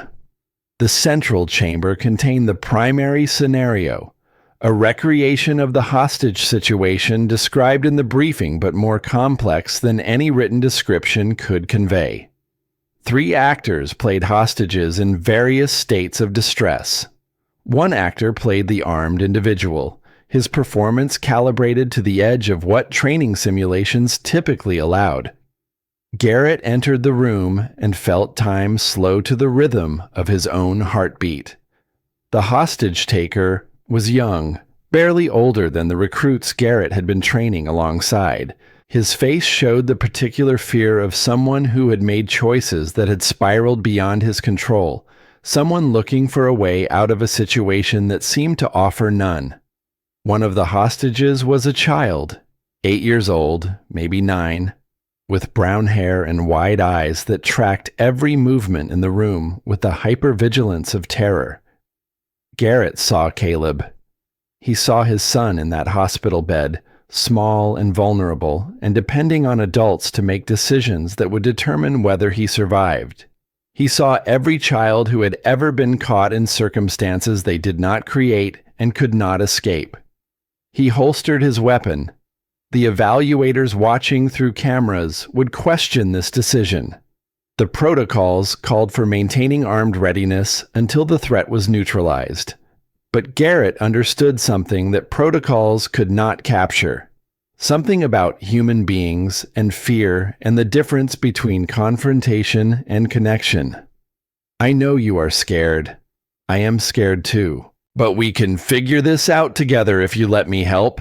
The central chamber contained the primary scenario, a recreation of the hostage situation described in the briefing but more complex than any written description could convey. 3 actors played hostages in various states of distress. One actor played the armed individual, his performance calibrated to the edge of what training simulations typically allowed. Garrett entered the room and felt time slow to the rhythm of his own heartbeat. The hostage taker was young, barely older than the recruits Garrett had been training alongside. His face showed the particular fear of someone who had made choices that had spiraled beyond his control, someone looking for a way out of a situation that seemed to offer none. One of the hostages was a child, 8 years old, maybe 9, with brown hair and wide eyes that tracked every movement in the room with the hypervigilance of terror. Garrett saw Caleb. He saw his son in that hospital bed, small and vulnerable, and depending on adults to make decisions that would determine whether he survived. He saw every child who had ever been caught in circumstances they did not create and could not escape. He holstered his weapon. The evaluators watching through cameras would question this decision. The protocols called for maintaining armed readiness until the threat was neutralized. But Garrett understood something that protocols could not capture. Something about human beings and fear and the difference between confrontation and connection. I know you are scared. I am scared too. But we can figure this out together if you let me help.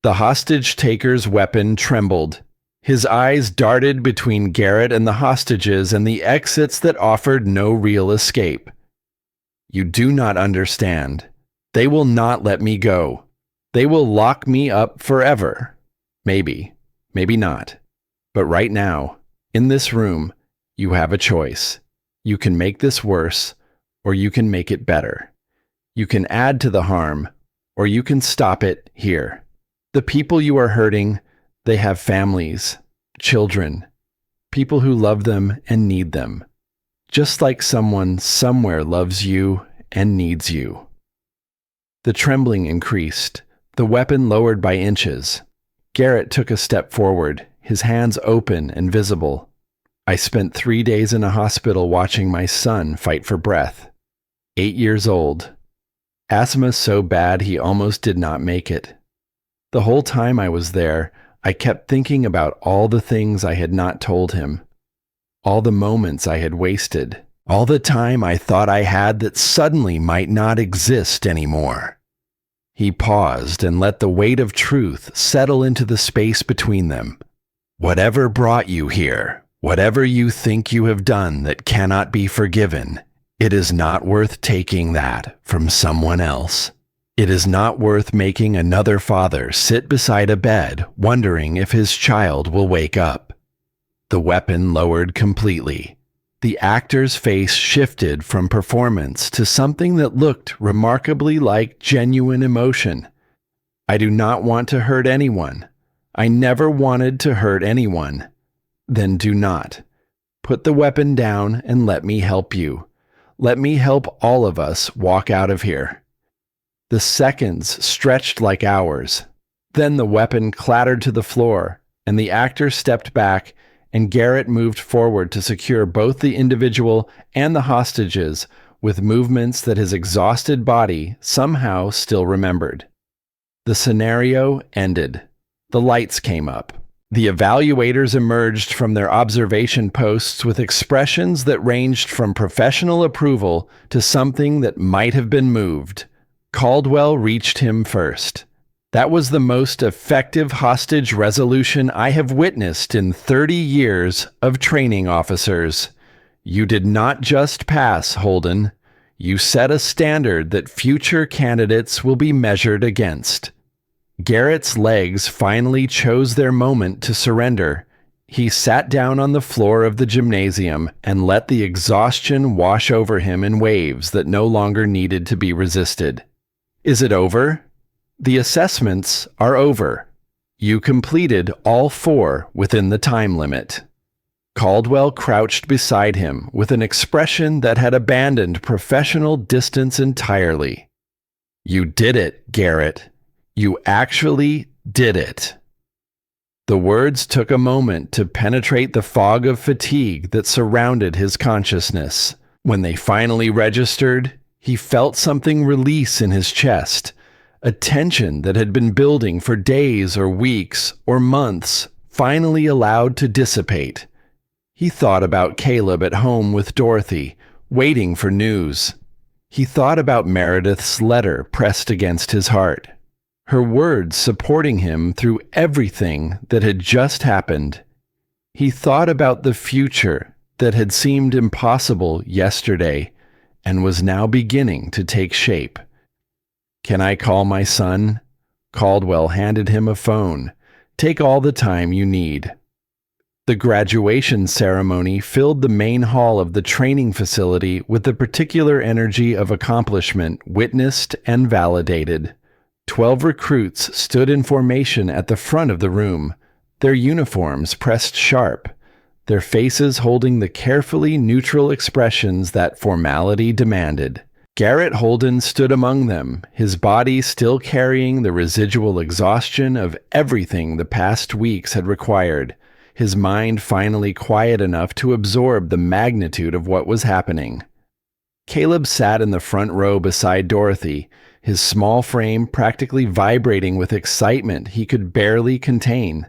The hostage taker's weapon trembled. His eyes darted between Garrett and the hostages and the exits that offered no real escape. You do not understand. They will not let me go. They will lock me up forever. Maybe, maybe not. But right now, in this room, you have a choice. You can make this worse, or you can make it better. You can add to the harm, or you can stop it here. The people you are hurting, they have families, children, people who love them and need them, just like someone somewhere loves you and needs you. The trembling increased, the weapon lowered by inches. Garrett took a step forward, his hands open and visible. I spent 3 days in a hospital watching my son fight for breath. 8 years old. Asthma so bad he almost did not make it. The whole time I was there, I kept thinking about all the things I had not told him, all the moments I had wasted, all the time I thought I had that suddenly might not exist anymore. He paused and let the weight of truth settle into the space between them. Whatever brought you here, whatever you think you have done that cannot be forgiven, it is not worth taking that from someone else. It is not worth making another father sit beside a bed wondering if his child will wake up. The weapon lowered completely. The actor's face shifted from performance to something that looked remarkably like genuine emotion. I do not want to hurt anyone. I never wanted to hurt anyone. Then do not. Put the weapon down and let me help you. Let me help all of us walk out of here. The seconds stretched like hours. Then the weapon clattered to the floor, and the actor stepped back, and Garrett moved forward to secure both the individual and the hostages with movements that his exhausted body somehow still remembered. The scenario ended. The lights came up. The evaluators emerged from their observation posts with expressions that ranged from professional approval to something that might have been moved. Caldwell reached him first. That was the most effective hostage resolution I have witnessed in 30 years of training officers. You did not just pass, Holden. You set a standard that future candidates will be measured against. Garrett's legs finally chose their moment to surrender. He sat down on the floor of the gymnasium and let the exhaustion wash over him in waves that no longer needed to be resisted. Is it over? The assessments are over. You completed all 4 within the time limit. Caldwell crouched beside him with an expression that had abandoned professional distance entirely. You did it, Garrett. You actually did it. The words took a moment to penetrate the fog of fatigue that surrounded his consciousness. When they finally registered, he felt something release in his chest. A tension that had been building for days or weeks or months finally allowed to dissipate. He thought about Caleb at home with Dorothy, waiting for news. He thought about Meredith's letter pressed against his heart, her words supporting him through everything that had just happened. He thought about the future that had seemed impossible yesterday and was now beginning to take shape. Can I call my son? Caldwell handed him a phone. Take all the time you need. The graduation ceremony filled the main hall of the training facility with the particular energy of accomplishment witnessed and validated. 12 recruits stood in formation at the front of the room, their uniforms pressed sharp, their faces holding the carefully neutral expressions that formality demanded. Garrett Holden stood among them, his body still carrying the residual exhaustion of everything the past weeks had required, his mind finally quiet enough to absorb the magnitude of what was happening. Caleb sat in the front row beside Dorothy, his small frame practically vibrating with excitement he could barely contain.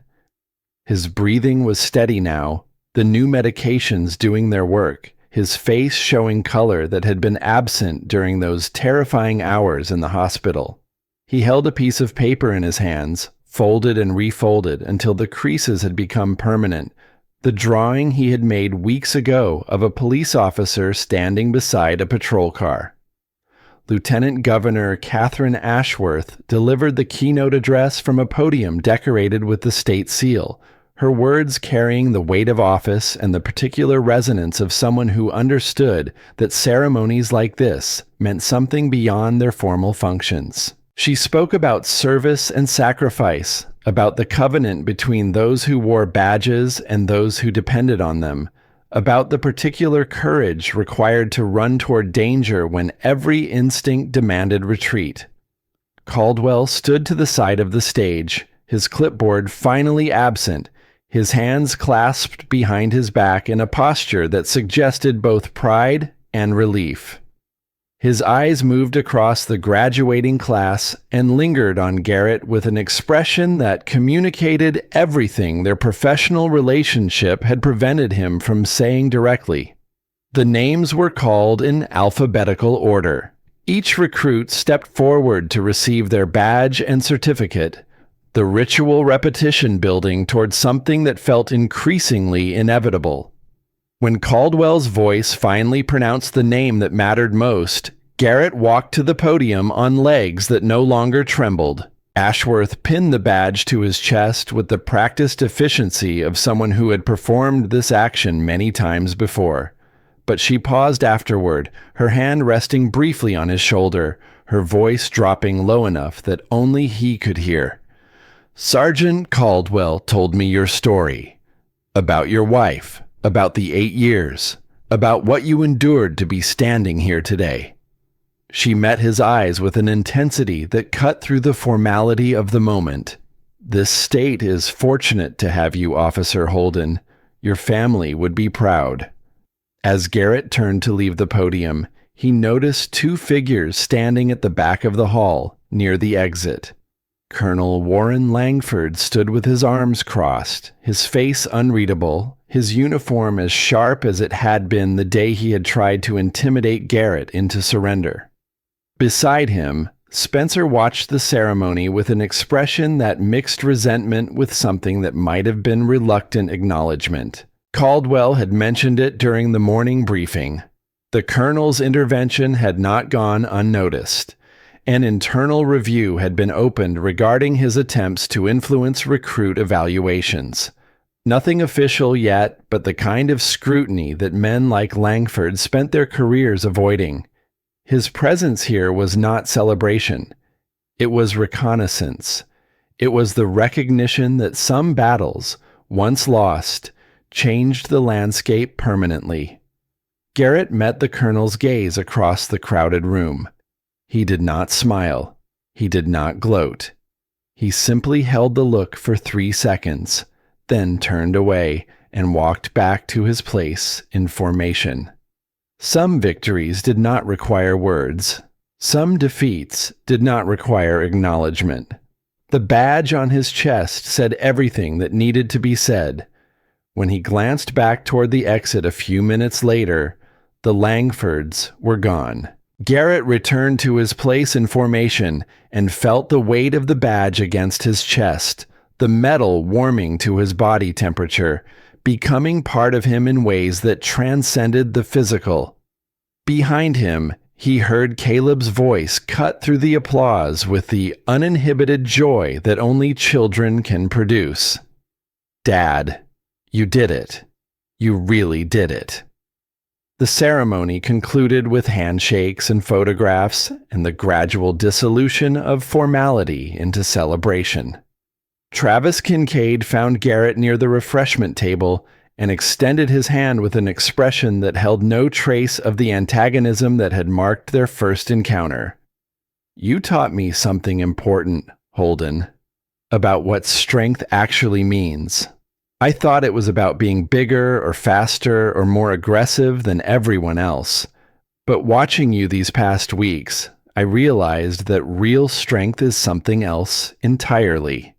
His breathing was steady now, the new medications doing their work, his face showing color that had been absent during those terrifying hours in the hospital. He held a piece of paper in his hands, folded and refolded until the creases had become permanent, the drawing he had made weeks ago of a police officer standing beside a patrol car. Lieutenant Governor Catherine Ashworth delivered the keynote address from a podium decorated with the state seal, her words carrying the weight of office and the particular resonance of someone who understood that ceremonies like this meant something beyond their formal functions. She spoke about service and sacrifice, about the covenant between those who wore badges and those who depended on them, about the particular courage required to run toward danger when every instinct demanded retreat. Caldwell stood to the side of the stage, his clipboard finally absent, his hands clasped behind his back in a posture that suggested both pride and relief. His eyes moved across the graduating class and lingered on Garrett with an expression that communicated everything their professional relationship had prevented him from saying directly. The names were called in alphabetical order. Each recruit stepped forward to receive their badge and certificate, the ritual repetition building towards something that felt increasingly inevitable. When Caldwell's voice finally pronounced the name that mattered most, Garrett walked to the podium on legs that no longer trembled. Ashworth pinned the badge to his chest with the practiced efficiency of someone who had performed this action many times before. But she paused afterward, her hand resting briefly on his shoulder, her voice dropping low enough that only he could hear. "Sergeant Caldwell told me your story. About your wife, about the 8 years, about what you endured to be standing here today." She met his eyes with an intensity that cut through the formality of the moment. "This state is fortunate to have you, Officer Holden. Your family would be proud." As Garrett turned to leave the podium, he noticed 2 figures standing at the back of the hall, near the exit. Colonel Warren Langford stood with his arms crossed, his face unreadable, his uniform as sharp as it had been the day he had tried to intimidate Garrett into surrender. Beside him, Spencer watched the ceremony with an expression that mixed resentment with something that might have been reluctant acknowledgement. Caldwell had mentioned it during the morning briefing. The colonel's intervention had not gone unnoticed. An internal review had been opened regarding his attempts to influence recruit evaluations. Nothing official yet, but the kind of scrutiny that men like Langford spent their careers avoiding. His presence here was not celebration. It was reconnaissance. It was the recognition that some battles, once lost, changed the landscape permanently. Garrett met the colonel's gaze across the crowded room. He did not smile. He did not gloat. He simply held the look for 3 seconds, then turned away and walked back to his place in formation. Some victories did not require words. Some defeats did not require acknowledgement. The badge on his chest said everything that needed to be said. When he glanced back toward the exit a few minutes later, the Langfords were gone. Garrett returned to his place in formation and felt the weight of the badge against his chest, the metal warming to his body temperature, becoming part of him in ways that transcended the physical. Behind him, he heard Caleb's voice cut through the applause with the uninhibited joy that only children can produce. "Dad, you did it. You really did it." The ceremony concluded with handshakes and photographs and the gradual dissolution of formality into celebration. Travis Kincaid found Garrett near the refreshment table and extended his hand with an expression that held no trace of the antagonism that had marked their first encounter. "You taught me something important, Holden, about what strength actually means. I thought it was about being bigger or faster or more aggressive than everyone else. But watching you these past weeks, I realized that real strength is something else entirely.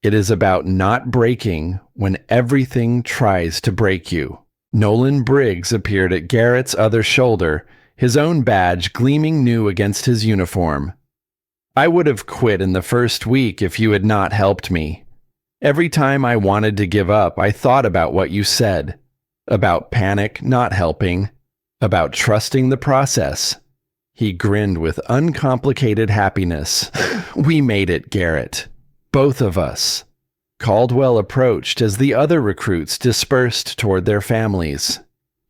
It is about not breaking when everything tries to break you." Nolan Briggs appeared at Garrett's other shoulder, his own badge gleaming new against his uniform. "I would have quit in the first week if you had not helped me. Every time I wanted to give up, I thought about what you said, about panic not helping, about trusting the process." He grinned with uncomplicated happiness. "We made it, Garrett. Both of us." Caldwell approached as the other recruits dispersed toward their families.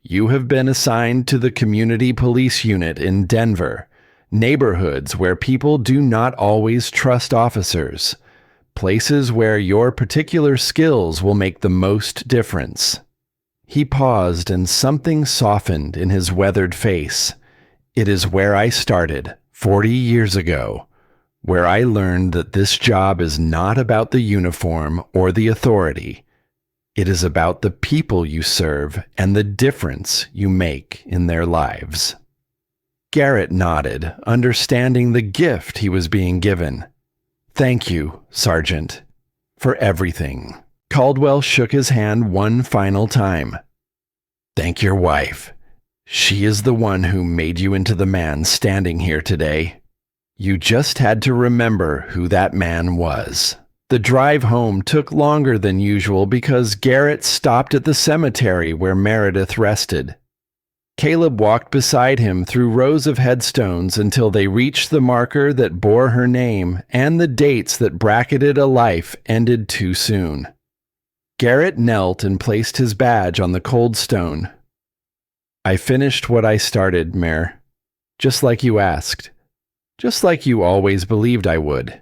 "You have been assigned to the Community Police Unit in Denver, neighborhoods where people do not always trust officers, places where your particular skills will make the most difference." He paused and something softened in his weathered face. "It is where I started, 40 years ago. Where I learned that this job is not about the uniform or the authority. It is about the people you serve and the difference you make in their lives." Garrett nodded, understanding the gift he was being given. "Thank you, Sergeant, for everything." Caldwell shook his hand one final time. "Thank your wife, She is the one who made you into the man standing here today. You just had to remember who that man was. The drive home took longer than usual because Garrett stopped at the cemetery where Meredith rested. Caleb walked beside him through rows of headstones until they reached the marker that bore her name and the dates that bracketed a life ended too soon. Garrett knelt and placed his badge on the cold stone. I finished what I started, Mare. Just like you asked. Just like you always believed I would.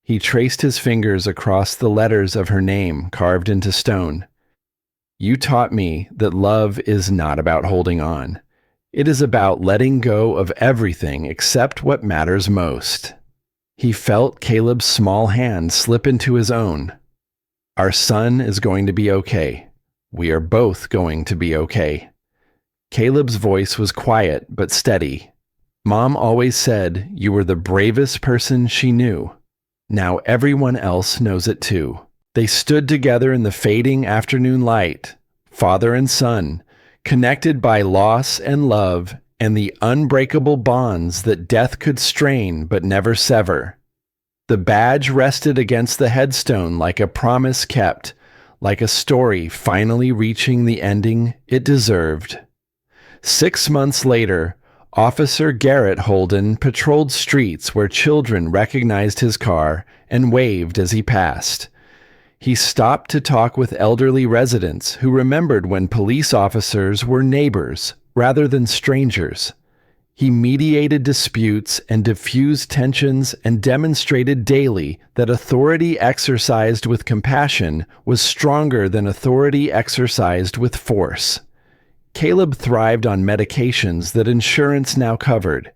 He traced his fingers across the letters of her name carved into stone. You taught me that love is not about holding on. It is about letting go of everything except what matters most. He felt Caleb's small hand slip into his own. Our son is going to be okay. We are both going to be okay. Caleb's voice was quiet but steady. Mom always said you were the bravest person she knew. Now everyone else knows it too. They stood together in the fading afternoon light, father and son, connected by loss and love and the unbreakable bonds that death could strain but never sever. The badge rested against the headstone like a promise kept, like a story finally reaching the ending it deserved. 6 months later, Officer Garrett Holden patrolled streets where children recognized his car and waved as he passed. He stopped to talk with elderly residents who remembered when police officers were neighbors rather than strangers. He mediated disputes and diffused tensions and demonstrated daily that authority exercised with compassion was stronger than authority exercised with force. Caleb thrived on medications that insurance now covered,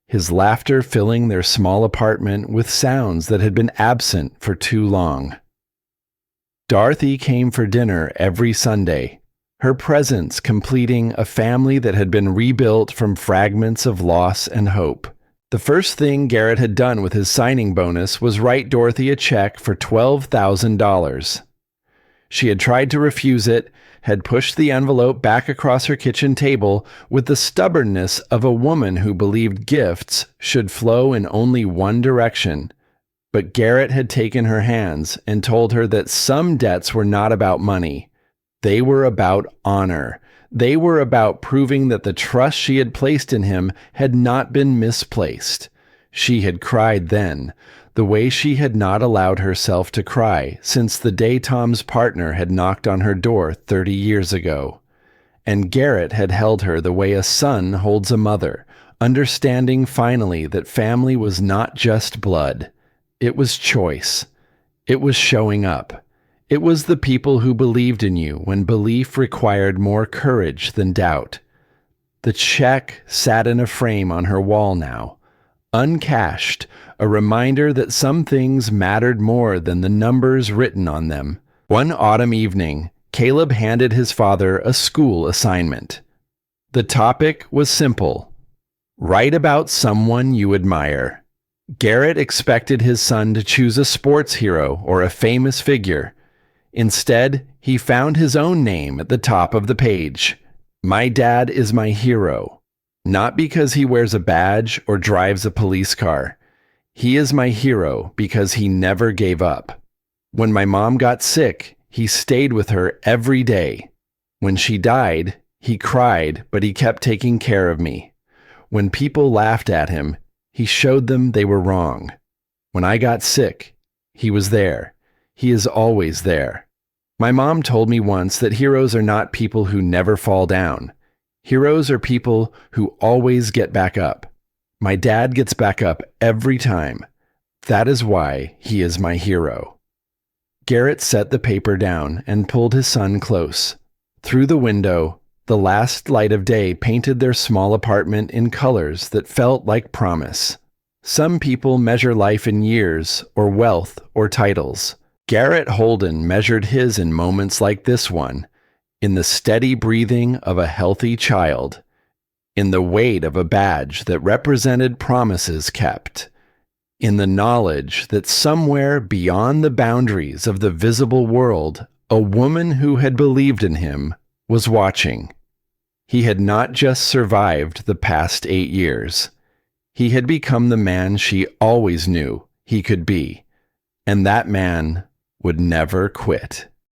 his laughter filling their small apartment with sounds that had been absent for too long. Dorothy came for dinner every Sunday, her presence completing a family that had been rebuilt from fragments of loss and hope. The first thing Garrett had done with his signing bonus was write Dorothy a check for $12,000. She had tried to refuse it, had pushed the envelope back across her kitchen table with the stubbornness of a woman who believed gifts should flow in only one direction. But Garrett had taken her hands and told her that some debts were not about money. They were about honor. They were about proving that the trust she had placed in him had not been misplaced. She had cried then, the way she had not allowed herself to cry since the day Tom's partner had knocked on her door 30 years ago. And Garrett had held her the way a son holds a mother, understanding finally that family was not just blood. It was choice. It was showing up. It was the people who believed in you when belief required more courage than doubt. The check sat in a frame on her wall now, uncashed, a reminder that some things mattered more than the numbers written on them. One autumn evening, Caleb handed his father a school assignment. The topic was simple: write about someone you admire. Garrett expected his son to choose a sports hero or a famous figure. Instead, he found his own name at the top of the page. My dad is my hero. Not because he wears a badge or drives a police car. He is my hero because he never gave up. When my mom got sick, he stayed with her every day. When she died, he cried, but he kept taking care of me. When people laughed at him, he showed them they were wrong. When I got sick, he was there. He is always there. My mom told me once that heroes are not people who never fall down. Heroes are people who always get back up. My dad gets back up every time. That is why he is my hero. Garrett set the paper down and pulled his son close. Through the window, the last light of day painted their small apartment in colors that felt like promise. Some people measure life in years, or wealth, or titles. Garrett Holden measured his in moments like this one, in the steady breathing of a healthy child, in the weight of a badge that represented promises kept, in the knowledge that somewhere beyond the boundaries of the visible world, a woman who had believed in him was watching. He had not just survived the past 8 years. He had become the man she always knew he could be. And that man would never quit.